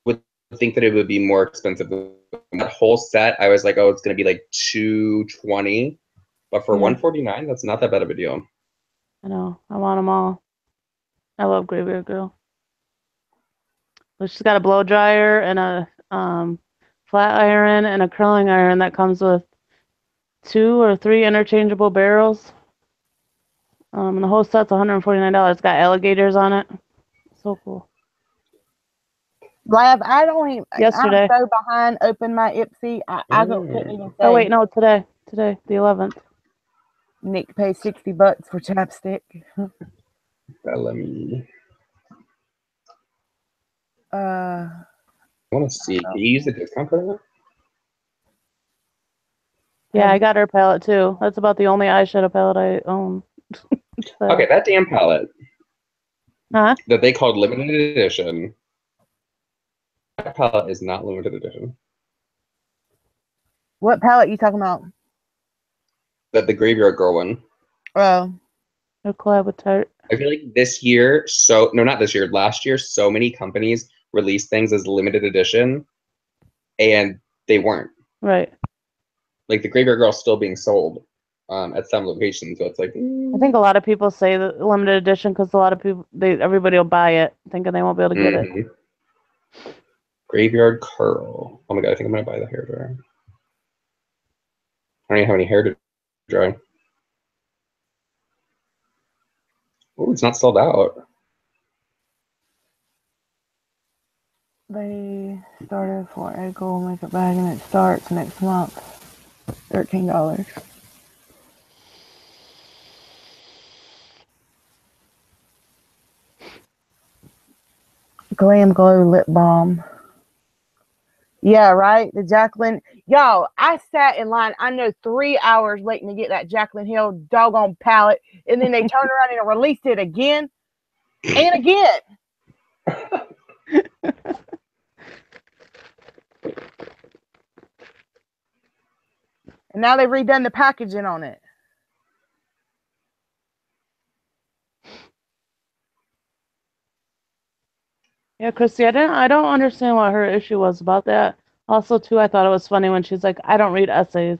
Would think that it would be more expensive than that whole set. I was like, oh, it's gonna be like $220, but for $149, that's not that bad of a deal. I know. I want them all. I love Graveyard Girl. But she's got a blow dryer and a flat iron and a curling iron that comes with 2 or 3 interchangeable barrels. And the whole set's $149. It's got alligators on it. So cool. Lav, I don't even. Yesterday. I'm so behind. Open my Ipsy. I couldn't even say. Oh wait, no, today, the 11th. Nick pays $60 for chapstick. Let me. Uh, I want to see. Can you use the discount code? On Yeah, I got her palette too. That's about the only eyeshadow palette I own. So. Okay, that damn palette. Huh? That they called limited edition. That palette is not limited edition. what palette you talking about? That the Graveyard Girl one. Oh, No collab with Tarte. I feel like this year, not this year, last year, so many companies released things as limited edition, and they weren't. Right. Like the Graveyard Girl still being sold at some locations, so it's like. I think a lot of people say the limited edition because a lot of people, everybody will buy it thinking they won't be able to get it. Graveyard Curl. Oh my god, I think I'm gonna buy the hairdryer. I don't even have any hair to dry. Oh, it's not sold out. they started for a gold makeup bag and it starts next month. $13. Glam Glow lip balm. Yeah, right. The Jaclyn. Y'all, I sat in line. I know 3 hours waiting to get that Jaclyn Hill doggone palette, and then they turned around and released it again and again. And now they've redone the packaging on it. Yeah, Christy, I don't understand what her issue was about that. Also, too, I thought it was funny when she's like, I don't read essays.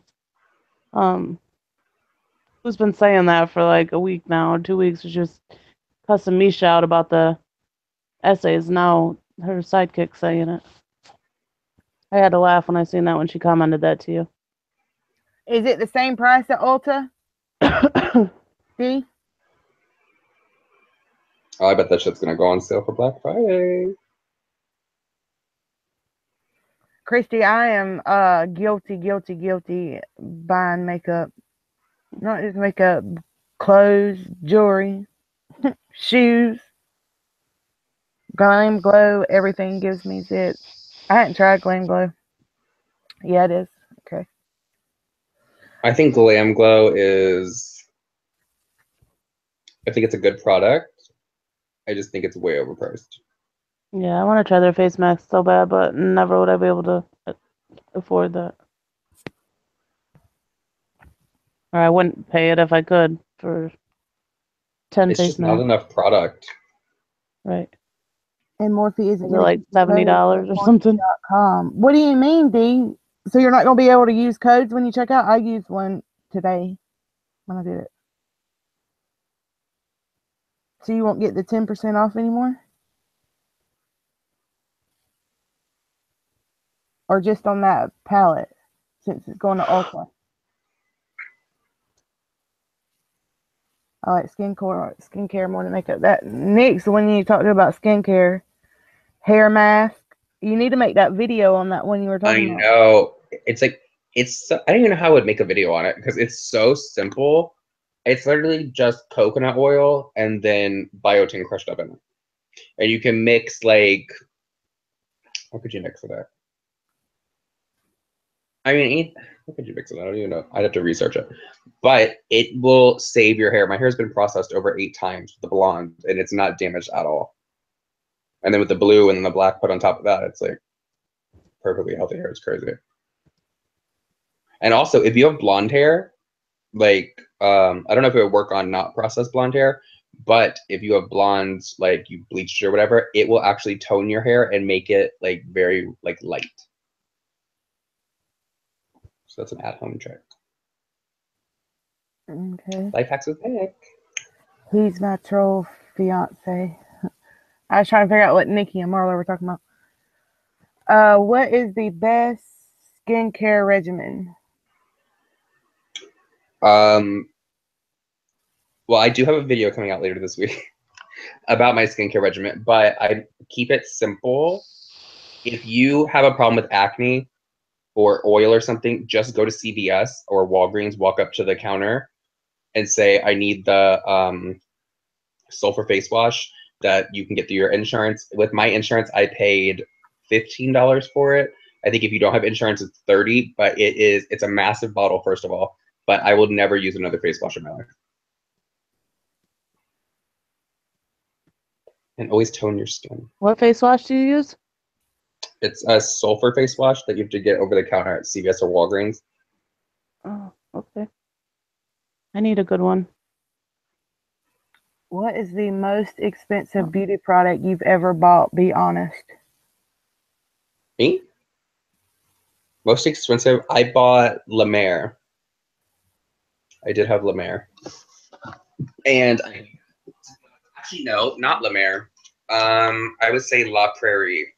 Who's been saying that for like a week now, or 2 weeks? She's just cussing Misha out about the essays. Now her sidekick's saying it. I had to laugh when I seen that when she commented that to you. Is it the same price at Ulta? See? Oh, I bet that shit's gonna go on sale for Black Friday. Christy, I am guilty buying makeup. Not just makeup, clothes, jewelry, shoes. Glam Glow, everything gives me zits. I hadn't tried Glam Glow. Yeah, it is. Okay. I think Glam Glow is. I think it's a good product. I just think it's way overpriced. Yeah, I want to try their face mask so bad, but never would I be able to afford that. Or I wouldn't pay it if I could for 10 It's face just masks. not enough product. Right. And Morphe isn't Is it like $70 or something? What do you mean, D? So you're not going to be able to use codes when you check out? I used one today when I did it. So you won't get the 10% off anymore? Or just on that palette, since it's going to Ulta? I like skincare more than makeup. That Nick's when you talked about skincare, hair mask. You need to make that video on that one you were talking about. I know. It's like I don't even know how I would make a video on it because it's so simple. It's literally just coconut oil and then biotin crushed up in it. And you can mix like, what could you mix it at? I mean, what could you mix it? I don't even know. I'd have to research it. But it will save your hair. My hair has been processed over 8 times with the blonde, and it's not damaged at all. And then with the blue and then the black put on top of that, it's like perfectly healthy hair. It's crazy. And also, if you have blonde hair, like, I don't know if it would work on not processed blonde hair, but if you have blondes, like you bleached or whatever, it will actually tone your hair and make it like very like light. So that's an at-home trick. Okay. Life hacks with Nick. Who's my troll fiance? I was trying to figure out what Nikki and Marla were talking about. What is the best skincare regimen? Well, I do have a video coming out later this week about my skincare regimen, but I keep it simple. If you have a problem with acne or oil or something, just go to CVS or Walgreens, walk up to the counter and say, I need the sulfur face wash that you can get through your insurance. With my insurance, I paid $15 for it. I think if you don't have insurance, it's $30, but it's a massive bottle, first of all, but I will never use another face wash in my life. And always tone your skin. What face wash do you use? It's a sulfur face wash that you have to get over the counter at CVS or Walgreens. Oh, okay. I need a good one. What is the most expensive beauty product you've ever bought? Be honest. Me? Most expensive? I bought La Mer. I did have La Mer. And actually, no, not La Mer. I would say La Prairie,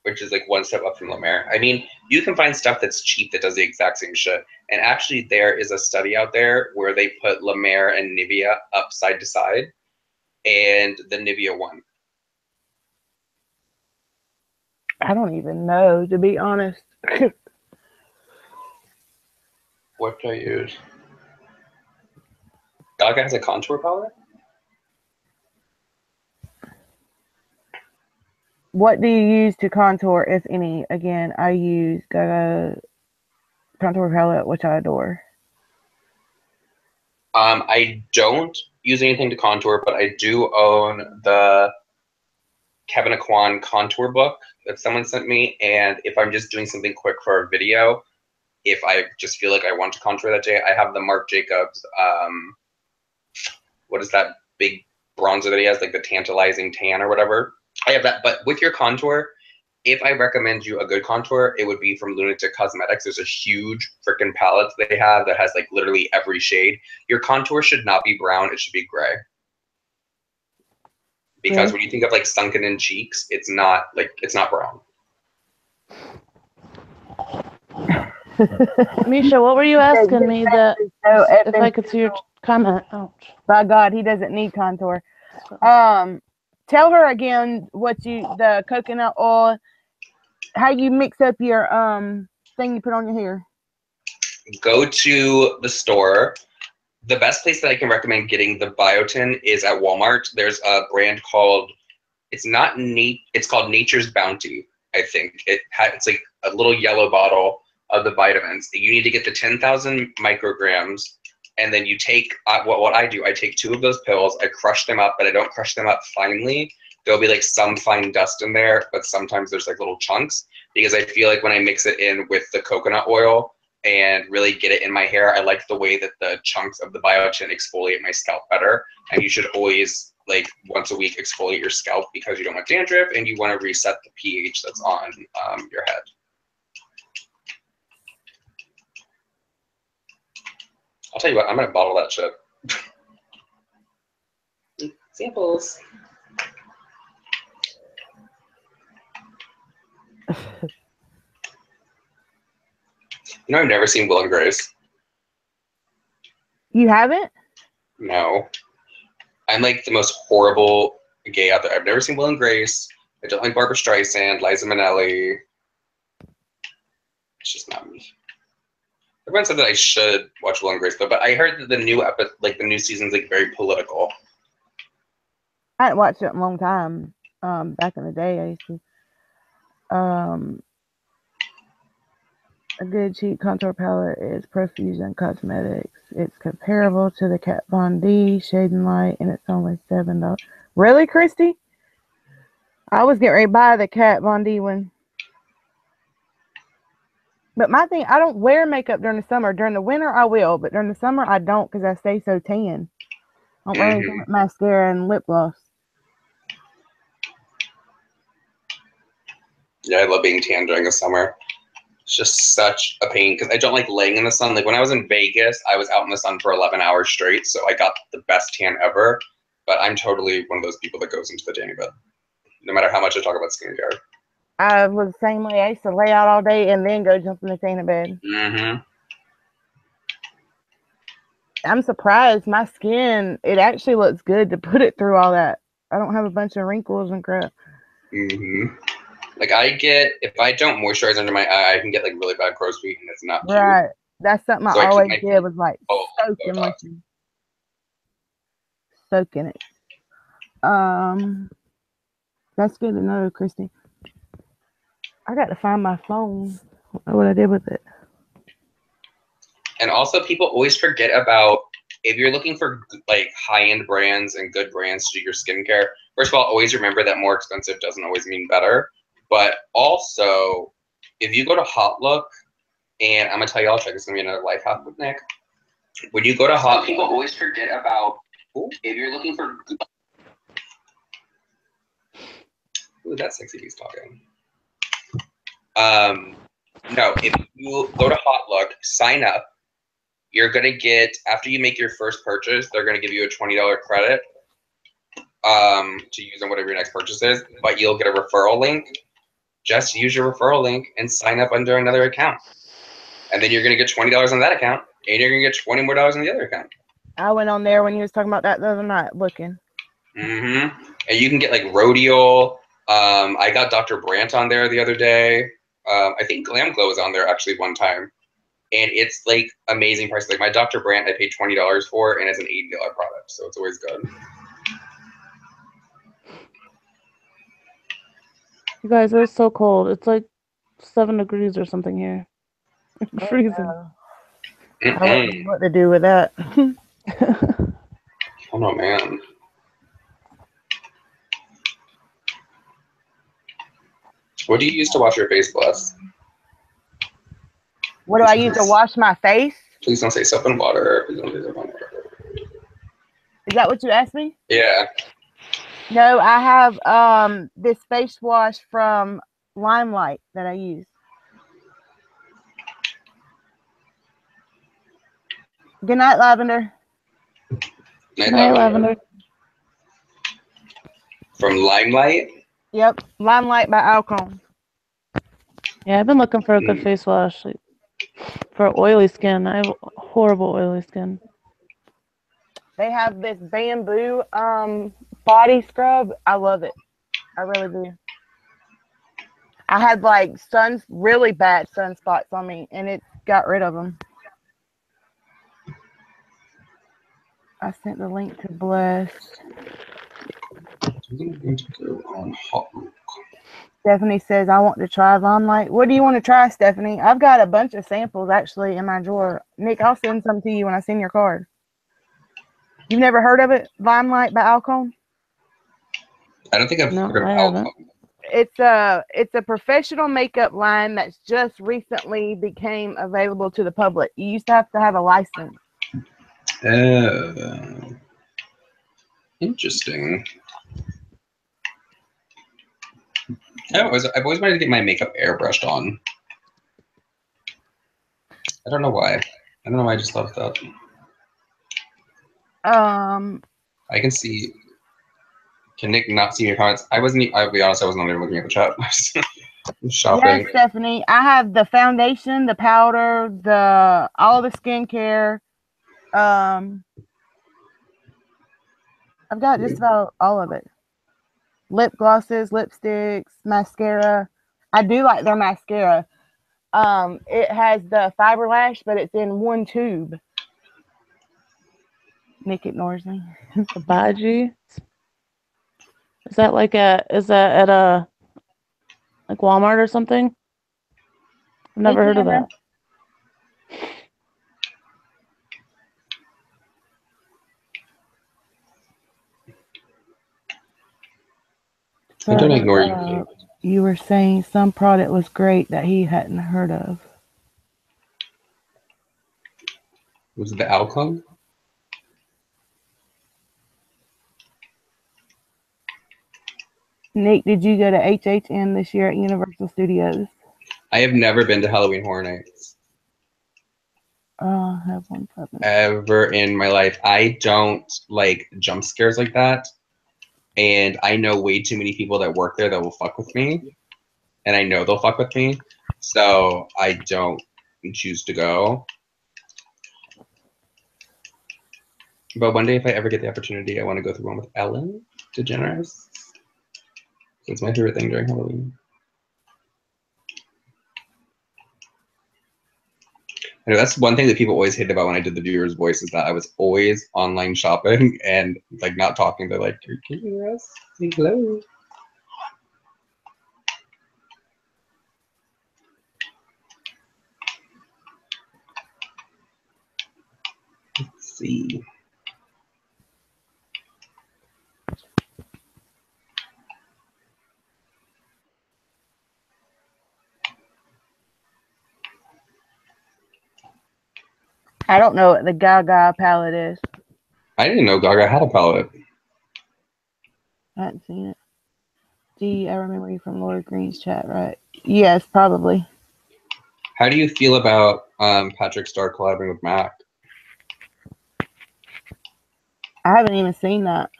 which is like one step up from La Mer. I mean, you can find stuff that's cheap that does the exact same shit. And actually, there is a study out there where they put La Mer and Nivea up side to side, and the Nivea won. I don't even know, to be honest. What do I use? Gaga has a contour palette? What do you use to contour, if any? Again, I use Gaga contour palette, which I adore. I don't use anything to contour, but I do own the Kevin Aquan contour book that someone sent me. And if I'm just doing something quick for a video, if I just feel like I want to contour that day, I have the Marc Jacobs, what is that big bronzer that he has, like the tantalizing tan or whatever. I have that, but with your contour, if I recommend you a good contour, it would be from Lunatic Cosmetics. There's a huge freaking palette they have that has like literally every shade. Your contour should not be brown, it should be gray. Because when you think of like sunken in cheeks, it's not brown. Misha, what were you asking me that if I could see your comment? Ouch. By God, he doesn't need contour. Tell her again the coconut oil, how you mix up your thing you put on your hair. Go to the store. The best place that I can recommend getting the biotin is at Walmart. There's a brand called, it's called Nature's Bounty, I think. It's like a little yellow bottle of the vitamins. You need to get the 10,000 micrograms, and then you take, what I do, I take 2 of those pills, I crush them up, but I don't crush them up finely. There'll be like some fine dust in there, but sometimes there's like little chunks, because I feel like when I mix it in with the coconut oil and really get it in my hair, I like the way that the chunks of the biotin exfoliate my scalp better. And you should always, like, once a week exfoliate your scalp, because you don't want dandruff and you want to reset the pH that's on your head. I'll tell you what, I'm gonna bottle that shit. Samples. You know, I've never seen Will and Grace. You haven't? No. I'm like the most horrible gay out there. I've never seen Will and Grace. I don't like Barbara Streisand, Liza Minnelli. It's just not me. Everyone said that I should watch Will and Grace, but I heard that the new season's like very political. I hadn't watched it in a long time. Back in the day, I used to. A good cheap contour palette is Profusion Cosmetics. It's comparable to the Kat Von D Shade and Light, and it's only $7. Really, Christy? I was getting ready to buy the Kat Von D one. But my thing, I don't wear makeup during the summer. During the winter, I will, but during the summer, I don't, because I stay so tan. I don't wear anything but mascara and lip gloss. Yeah, I love being tan during the summer. It's just such a pain because I don't like laying in the sun. Like when I was in Vegas, I was out in the sun for 11 hours straight, so I got the best tan ever. But I'm totally one of those people that goes into the tanning bed, no matter how much I talk about skincare. I was the same way. I used to lay out all day and then go jump in the tanning bed. Mm-hmm. I'm surprised my skin, it actually looks good to put it through all that. I don't have a bunch of wrinkles and crap. Mm-hmm. Like if I don't moisturize under my eye, I can get like really bad crow's feet, and it's not cute. Right. That's something So I I keep always my did, was like soaking Botox. soaking it. That's good to know, Christy. I got to find my phone. I don't know what I did with it. And also, people always forget about, if you're looking for like high-end brands and good brands to do your skincare, first of all, always remember that more expensive doesn't always mean better. But also, if you go to Hot Look, and I'm gonna tell you all, check, this is gonna be another life hack with Nick. When you go to Hot Look, people always forget about, if you're looking for. Ooh, that sexy beast talking. No, if you go to Hot Look, sign up. You're going to get, after you make your first purchase, they're going to give you a $20 credit to use on whatever your next purchase is, but you'll get a referral link. Just use your referral link and sign up under another account. And then you're going to get $20 on that account, and you're going to get $20 more on the other account. I went on there when you was talking about that the other night, looking. Mm-hmm. And you can get like Rhodial. I got Dr. Brandt on there the other day. I think Glam Glow was on there actually one time. And it's like amazing price. Like my Dr. Brandt, I paid $20 for, and it's an $80 product, so it's always good. You guys, it's so cold. It's like 7 degrees or something here. I'm freezing. I don't know what to do with that. Oh no, man. What do you use to wash your face, Bless? What do I use to wash my face? Please don't say soap and water. Please don't say soap and water. Is that what you asked me? Yeah. No, I have this face wash from Limelight that I use. Good night, Lavender. Night, Night, Lavender. Lavender. From Limelight? Yep, Limelight by Alcone. Yeah, I've been looking for a good face wash for oily skin. I have horrible oily skin. They have this bamboo body scrub. I love it. I really do. I had like really bad sunspots on me, and it got rid of them. I sent the link to Blessed. I'm going to go on Hot Look. Stephanie says, I want to try Limelight. What do you want to try, Stephanie? I've got a bunch of samples actually in my drawer. Nick, I'll send some to you when I send your card. You've never heard of it? Limelight by Alcone? I don't think I've heard of Alcone. It's a professional makeup line that's just recently became available to the public. You used to have a license. Interesting. I've always wanted to get my makeup airbrushed on. I don't know why. I don't know why I just love that. I can see. Can Nick not see your comments? I'll be honest, I wasn't even looking at the chat. I'm shopping. Yes, Stephanie. I have the foundation, the powder, all the skincare. I've got just about all of it. Lip glosses, lipsticks, mascara. I do like their mascara. It has the fiber lash, but it's in one tube. Nick ignores me. The Baji? Is that at a like Walmart or something? I've never heard of that. I don't ignore you. You were saying some product was great that he hadn't heard of. Was it the Alcone? Nick, did you go to HHN this year at Universal Studios? I have never been to Halloween Horror Nights. I have one problem. Ever in my life. I don't like jump scares like that. And I know way too many people that work there that will fuck with me. and I know they'll fuck with me, so I don't choose to go. But one day, if I ever get the opportunity, I want to go through one with Ellen DeGeneres. It's my favorite thing during Halloween. I know that's one thing that people always hated about when I did the viewer's voice is that I was always online shopping and like not talking to like, can you hear us? Say hello. Let's see. I don't know what the Gaga palette is. I didn't know Gaga had a palette. I haven't seen it. D, I remember you from Laura Green's chat, right? Yes, probably. How do you feel about Patrick Star collabing with Mac? I haven't even seen that.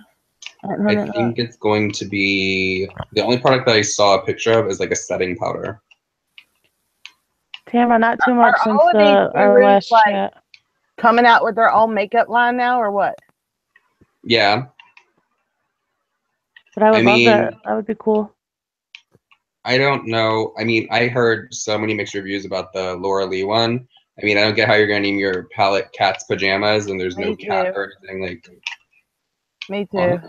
I think it's going to be the only product that I saw a picture of is like a setting powder. Tamara, not too much since all of these our last like chat. coming out with their own makeup line now, or what? Yeah. But I would love that. That would be cool. I don't know. I mean, I heard so many mixed reviews about the Laura Lee one. I mean, I don't get how you're going to name your palette Cat's Pajamas and there's no cat or anything like. Me too.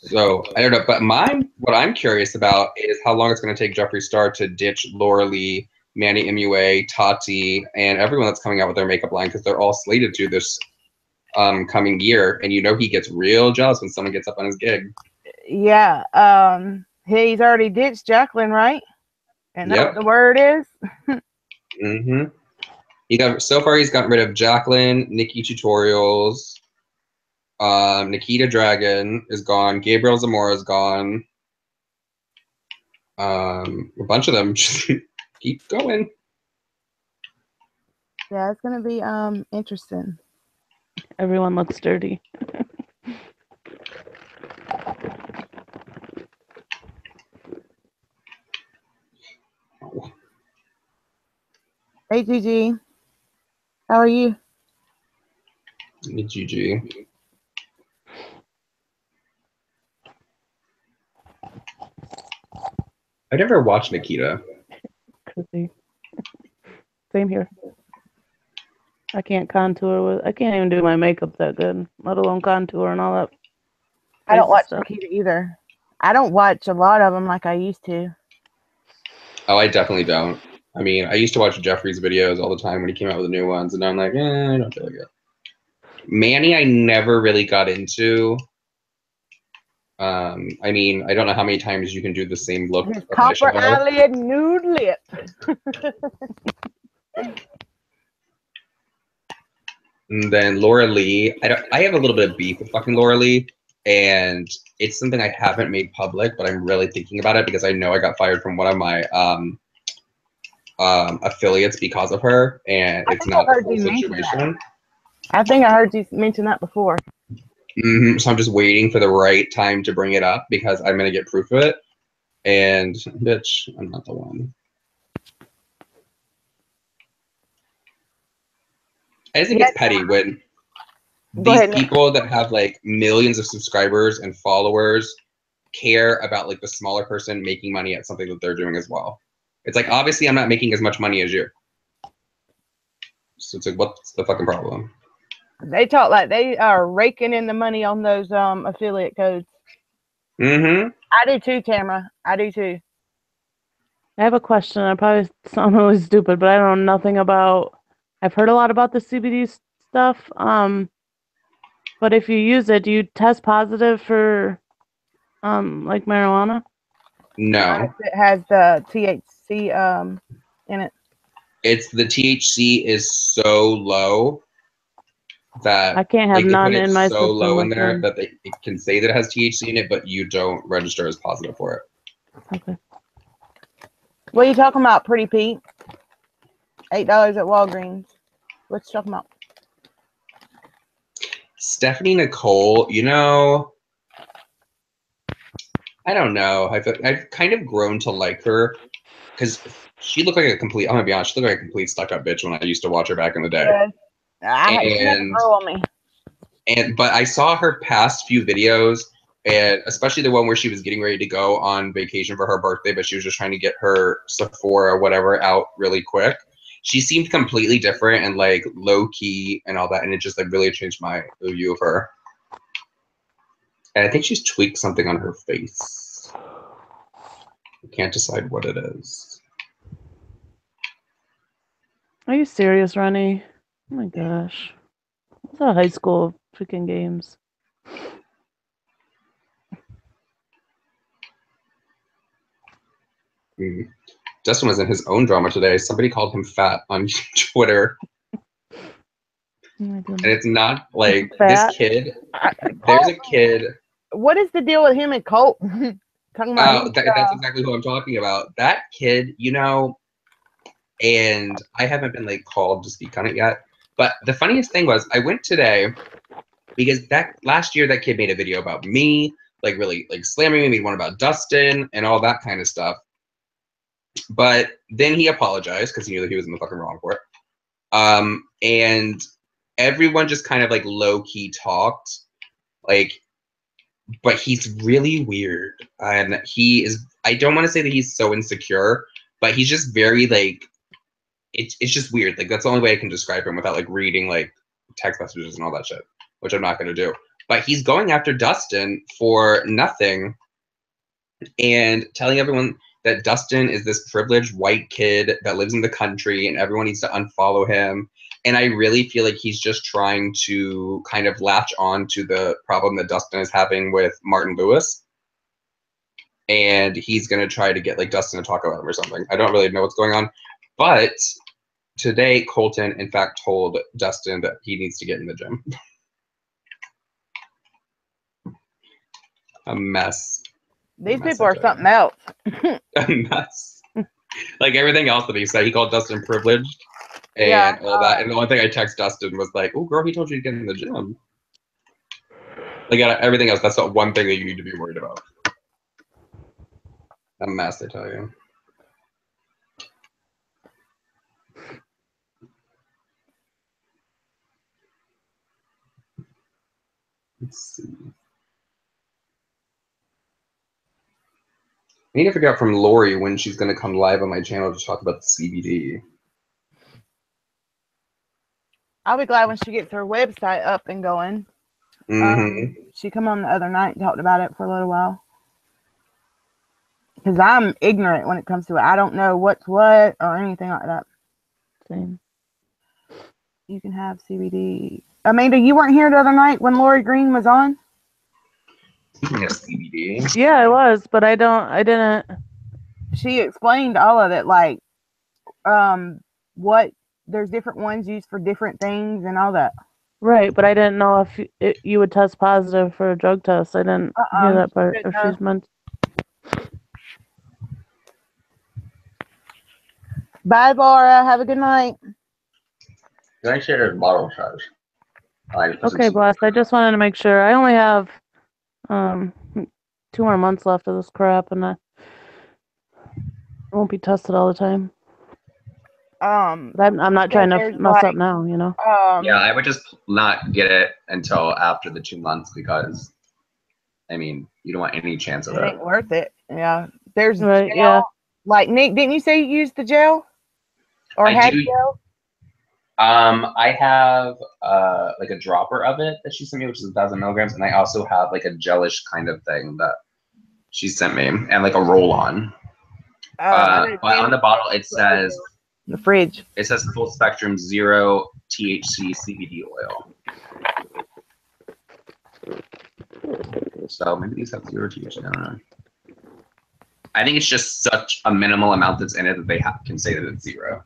So I don't know, but what I'm curious about is how long it's going to take Jeffree Star to ditch Laura Lee, Manny MUA, Tati, and everyone that's coming out with their makeup line because they're all slated to this coming year, and you know he gets real jealous when someone gets up on his gig. Yeah, he's already ditched Jacqueline, right? And that's what the word is. Mm-hmm. So far he's gotten rid of Jacqueline, Nikki Tutorials. Nikita Dragon is gone. Gabriel Zamora is gone. A bunch of them just keep going. Yeah, it's gonna be interesting. Everyone looks dirty. Hey Gigi, how are you? Hey, Gigi. I never watched Nikita. Could be. Same here. I can't contour I can't even do my makeup that good, let alone contour and all that. I don't watch stuff. Nikita either. I don't watch a lot of them like I used to. Oh, I definitely don't. I mean, I used to watch Jeffree's videos all the time when he came out with the new ones, and I'm like, I don't feel like it. Manny, I never really got into. I mean, I don't know how many times you can do the same look. Copper eyelid, nude lip. And then Laura Lee, I have a little bit of beef with fucking Laura Lee, and it's something I haven't made public, but I'm really thinking about it because I know I got fired from one of my affiliates because of her, and it's not the full situation. I think I heard you mention that before. So I'm just waiting for the right time to bring it up because I'm gonna get proof of it. And bitch, I'm not the one. I just think it's petty when these people that have like millions of subscribers and followers care about like the smaller person making money at something that they're doing as well. It's like, obviously I'm not making as much money as you. So it's like, what's the fucking problem? They talk like they are raking in the money on those affiliate codes. Mm-hmm. I do too, Tamara. I do too. I have a question. I probably sound really stupid, but I don't know nothing about. I've heard a lot about the CBD stuff. But if you use it, do you test positive for like marijuana? No. It has the THC in it. It's the THC is so low that I can't have none in my system. So low in there that it can say that it has THC in it, but you don't register as positive for it. Okay. What are you talking about, Pretty Pete? $8 at Walgreens. What you talking about? Stephanie Nicole, you know, I don't know. I've kind of grown to like her because she looked like a complete. I'm gonna be honest. She looked like a complete stuck-up bitch when I used to watch her back in the day. Yes. She had to And grow on me. but I saw her past few videos, and especially the one where she was getting ready to go on vacation for her birthday, but she was just trying to get her Sephora or whatever out really quick. She seemed completely different and like low key and all that, and it just like really changed my view of her. And I think she's tweaked something on her face. I can't decide what it is. Are you serious, Ronnie? Oh my gosh. What's that high school freaking games? Dustin was in his own drama today. Somebody called him fat on Twitter. Oh my goodness. And it's not like Fat? this kid. There's a kid. What is the deal with him and Colt? Talking about that's exactly who I'm talking about. That kid, you know, and I haven't been like called to speak on it yet. But the funniest thing was I went today because that last year that kid made a video about me, like really like slamming me, made one about Dustin and all that kind of stuff. But then he apologized because he knew that he was in the fucking wrong for it. And everyone just kind of like low key talked, like, but he's really weird, and he is. I don't want to say that he's so insecure, but he's just very like. It's just weird. Like that's the only way I can describe him without like reading like text messages and all that shit, which I'm not gonna do. But he's going after Dustin for nothing, and telling everyone that Dustin is this privileged white kid that lives in the country and everyone needs to unfollow him. And I really feel like he's just trying to kind of latch on to the problem that Dustin is having with Martin Lewis. And he's going to try to get like Dustin to talk about him or something. I don't really know what's going on. But today, Colton, in fact, told Dustin that he needs to get in the gym. A mess. these people are something else. A mess. Like everything else that he said, he called Dustin privileged and all that. And the only thing I text Dustin was like, "Oh, girl, he told you to get in the gym." Like everything else, that's the one thing that you need to be worried about. A mess, I tell you. Let's see. I need to figure out from Lori when she's going to come live on my channel to talk about the CBD. I'll be glad when she gets her website up and going. She come on the other night and talked about it for a little while. Because I'm ignorant when it comes to it. I don't know what's what or anything like that. Same. You can have CBD. Amanda, you weren't here the other night when Lori Green was on? CBD. Yeah, I was, but I didn't. She explained all of it, like what there's different ones used for different things and all that. Right, but I didn't know if you would test positive for a drug test. I didn't hear that part. If she's meant. Bye, Laura. Have a good night. Can I share a bottle size? Okay, Blessed. I just wanted to make sure. I only have 2 more months left of this crap, and I won't be tested all the time. I'm not trying to mess up now, you know. Yeah, I would just not get it until after the 2 months because, I mean, you don't want any chance of it. it. Ain't worth it. Yeah, there's right. gel. Yeah. Like Nick, didn't you say you used the gel? Or had gel? I have like a dropper of it that she sent me, which is 1,000 milligrams, and I also have like a gelish kind of thing that she sent me, and like a roll-on. But on the bottle it says the fridge. It says full spectrum 0 THC CBD oil. So maybe these have 0 THC. I don't know. I think it's just such a minimal amount that's in it that they can say that it's 0%.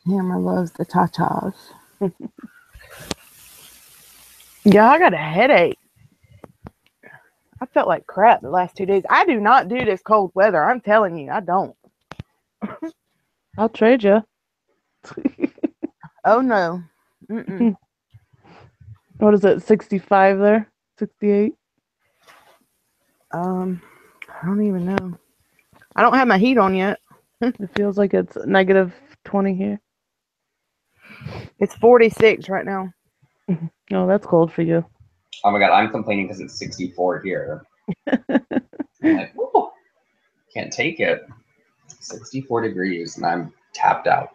Hammer loves the tatas. Yeah, I got a headache. I felt like crap the last 2 days. I do not do this cold weather. I'm telling you, I don't. I'll trade you. Oh no. Mm-mm. What is it? 65 there? 68? I don't even know. I don't have my heat on yet. It feels like it's negative 20 here. It's 46 right now. No, that's cold for you. Oh my god, I'm complaining because it's 64 here. I'm like, woo, can't take it. 64 degrees and I'm tapped out.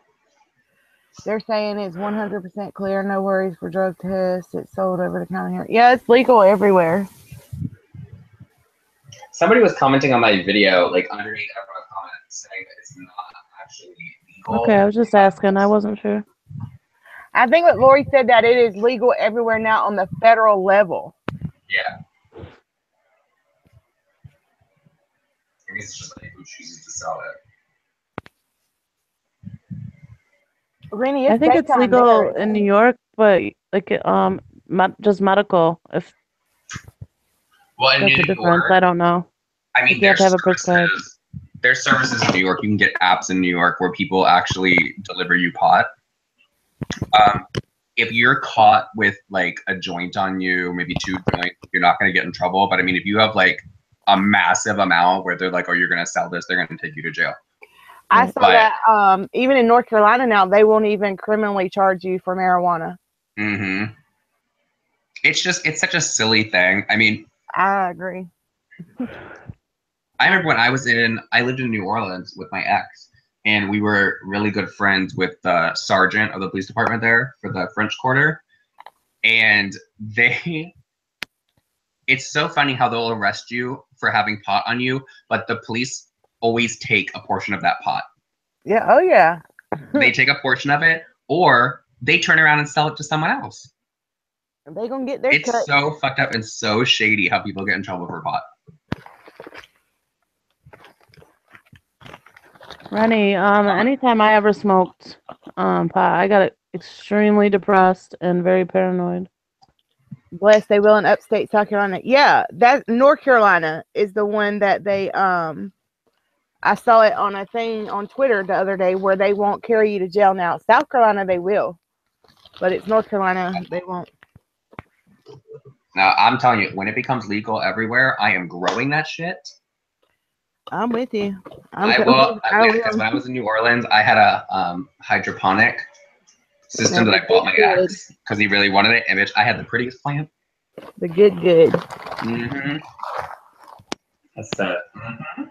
They're saying it's 100% clear, no worries for drug tests. It's sold over the counter here. Yeah, it's legal everywhere. Somebody was commenting on my video, like underneath everyone's comments, saying that it's not actually legal. Okay, I was just asking. I wasn't sure. I think what Lori said, that it is legal everywhere now on the federal level. Yeah. I guess it's just like who chooses to sell it. Rennie, I think it's daytime legal there. in New York, but like just medical. If Well, in that's a New difference, York, I don't know. I mean, Like you have to have a prescribed. There's services in New York. You can get apps in New York where people actually deliver you pot. If you're caught with like a joint on you, maybe 2 joints, you're not going to get in trouble. But I mean, if you have like a massive amount where they're like, oh, you're going to sell this, they're going to take you to jail. I saw that even in North Carolina now, they won't even criminally charge you for marijuana. Mm-hmm. It's such a silly thing. I mean, I agree. I remember when I lived in New Orleans with my ex, and we were really good friends with the sergeant of the police department there for the French Quarter. And it's so funny how they'll arrest you for having pot on you, but the police always take a portion of that pot. Yeah. Oh, yeah. They take a portion of it, or they turn around and sell it to someone else. They're going to get their It's cut. so fucked up and so shady how people get in trouble for pot. Rennie, anytime I ever smoked pot, I got extremely depressed and very paranoid. Bless, they will in upstate South Carolina. Yeah, that North Carolina is the one that they I saw it on a thing on Twitter the other day where they won't carry you to jail now. South Carolina they will, but it's North Carolina they won't. Now I'm telling you, when it becomes legal everywhere, I am growing that shit. I'm with you. Because when I was in New Orleans, I had a hydroponic system that I bought my ex because he really wanted it, and bitch, I had the prettiest plant. The good. Mm-hmm. That's it. Mm-hmm.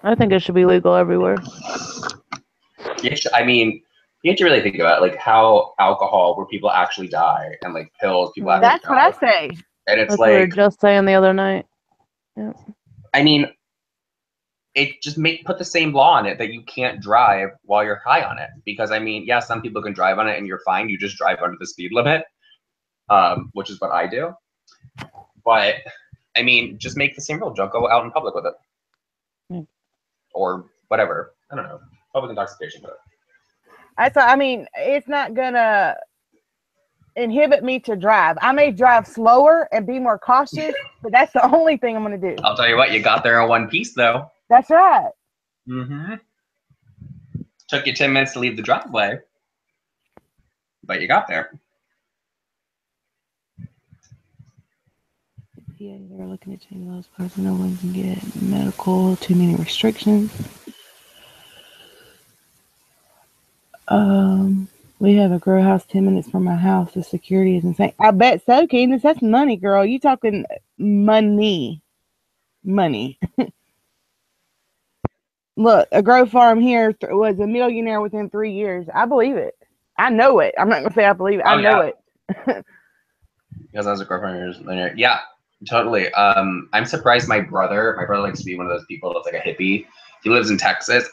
I think it should be legal everywhere. I mean, you have to really think about it, like how alcohol, where people actually die, and like pills, people actually die. That's what I say. And it's That's like what we were just saying the other night. Yeah. I mean, it just put the same law on it that you can't drive while you're high on it. Because I mean, yeah, some people can drive on it and you're fine. You just drive under the speed limit, which is what I do. But I mean, just make the same rule. Don't go out in public with it, or whatever. I don't know. Public intoxication. I mean, it's not gonna inhibit me to drive. I may drive slower and be more cautious, but that's the only thing I'm gonna do. I'll tell you what, you got there in one piece though. That's right. Mm-hmm. Took you 10 minutes to leave the driveway, but you got there. Yeah, they're looking at changing those parts. No one can get medical. Too many restrictions. We have a grow house 10 minutes from my house. The security is insane. I bet so, Candace. That's money, girl. You talking money. Look, a grow farm here was a millionaire within 3 years. I believe it. I know it. I'm not going to say I believe it. I know it. Because I was a grow farm. Yeah, totally. I'm surprised my brother likes to be one of those people that's like a hippie. He lives in Texas.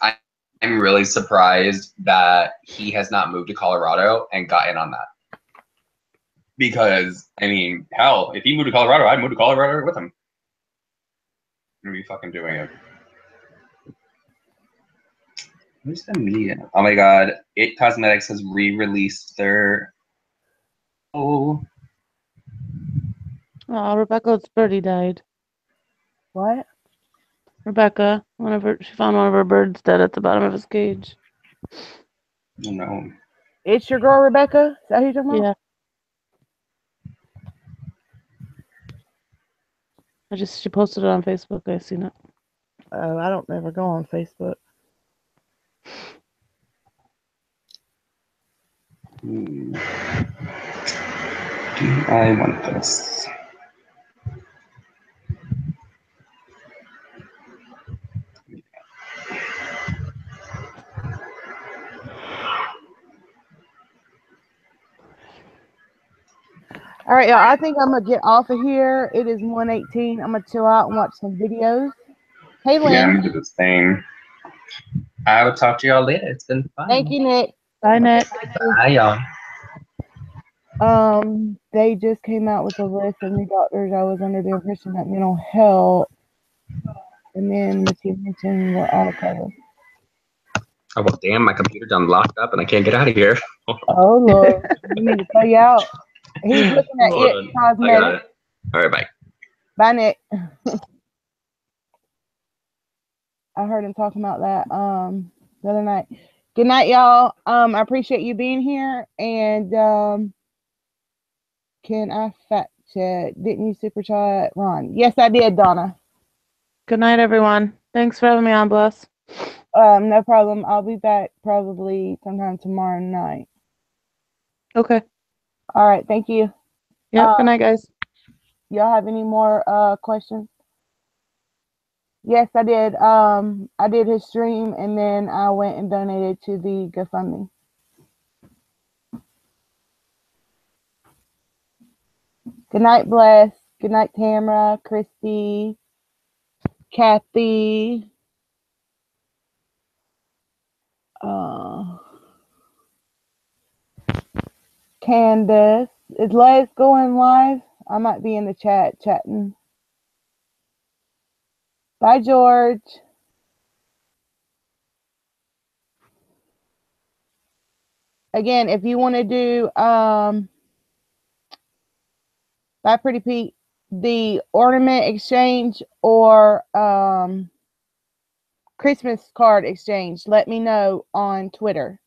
I'm really surprised that he has not moved to Colorado and got in on that. Because, I mean, hell, if he moved to Colorado, I'd move to Colorado with him. I'm be fucking doing it. Who's the media? Oh my god. It Cosmetics has re-released their... Oh, Rebecca's birdie died. What? Rebecca, she found one of her birds dead at the bottom of his cage. no. It's your girl Rebecca. Is that who you're talking about? Yeah. She posted it on Facebook. I seen it. Oh, I don't ever go on Facebook. Do I want this? All right, y'all. I think I'm gonna get off of here. It is 1:18. I'm gonna chill out and watch some videos. Hey, Lynn. Yeah, I'm gonna do this thing. I will talk to y'all later. It's been fun. Thank you, Nick. Bye, Nick. Bye, y'all. They just came out with a list of new doctors. I was under the impression that mental health and then the two mentioned were all covered. Oh, well, damn, my computer done locked up and I can't get out of here. Oh, Lord. You need to play you out. He's looking at Hold it. on. Cosmetic. I got it. All right, bye. Bye, Nick. I heard him talking about that the other night. Good night, y'all. I appreciate you being here. And can I fact check? Didn't you super chat Ron? Yes, I did, Donna. Good night, everyone. Thanks for having me on, Bless. No problem. I'll be back probably sometime tomorrow night. Okay. All right. Thank you. Yep. Good night, guys. Y'all have any more questions? Yes, I did. I did his stream and then I went and donated to the GoFundMe. Good night, Bless. Good night, Tamara, Christy, Kathy. Candace. Is Les going live? I might be in the chat chatting. Bye, George. Again, if you want to do Bye, Pretty Pete, the ornament exchange or Christmas card exchange, let me know on Twitter.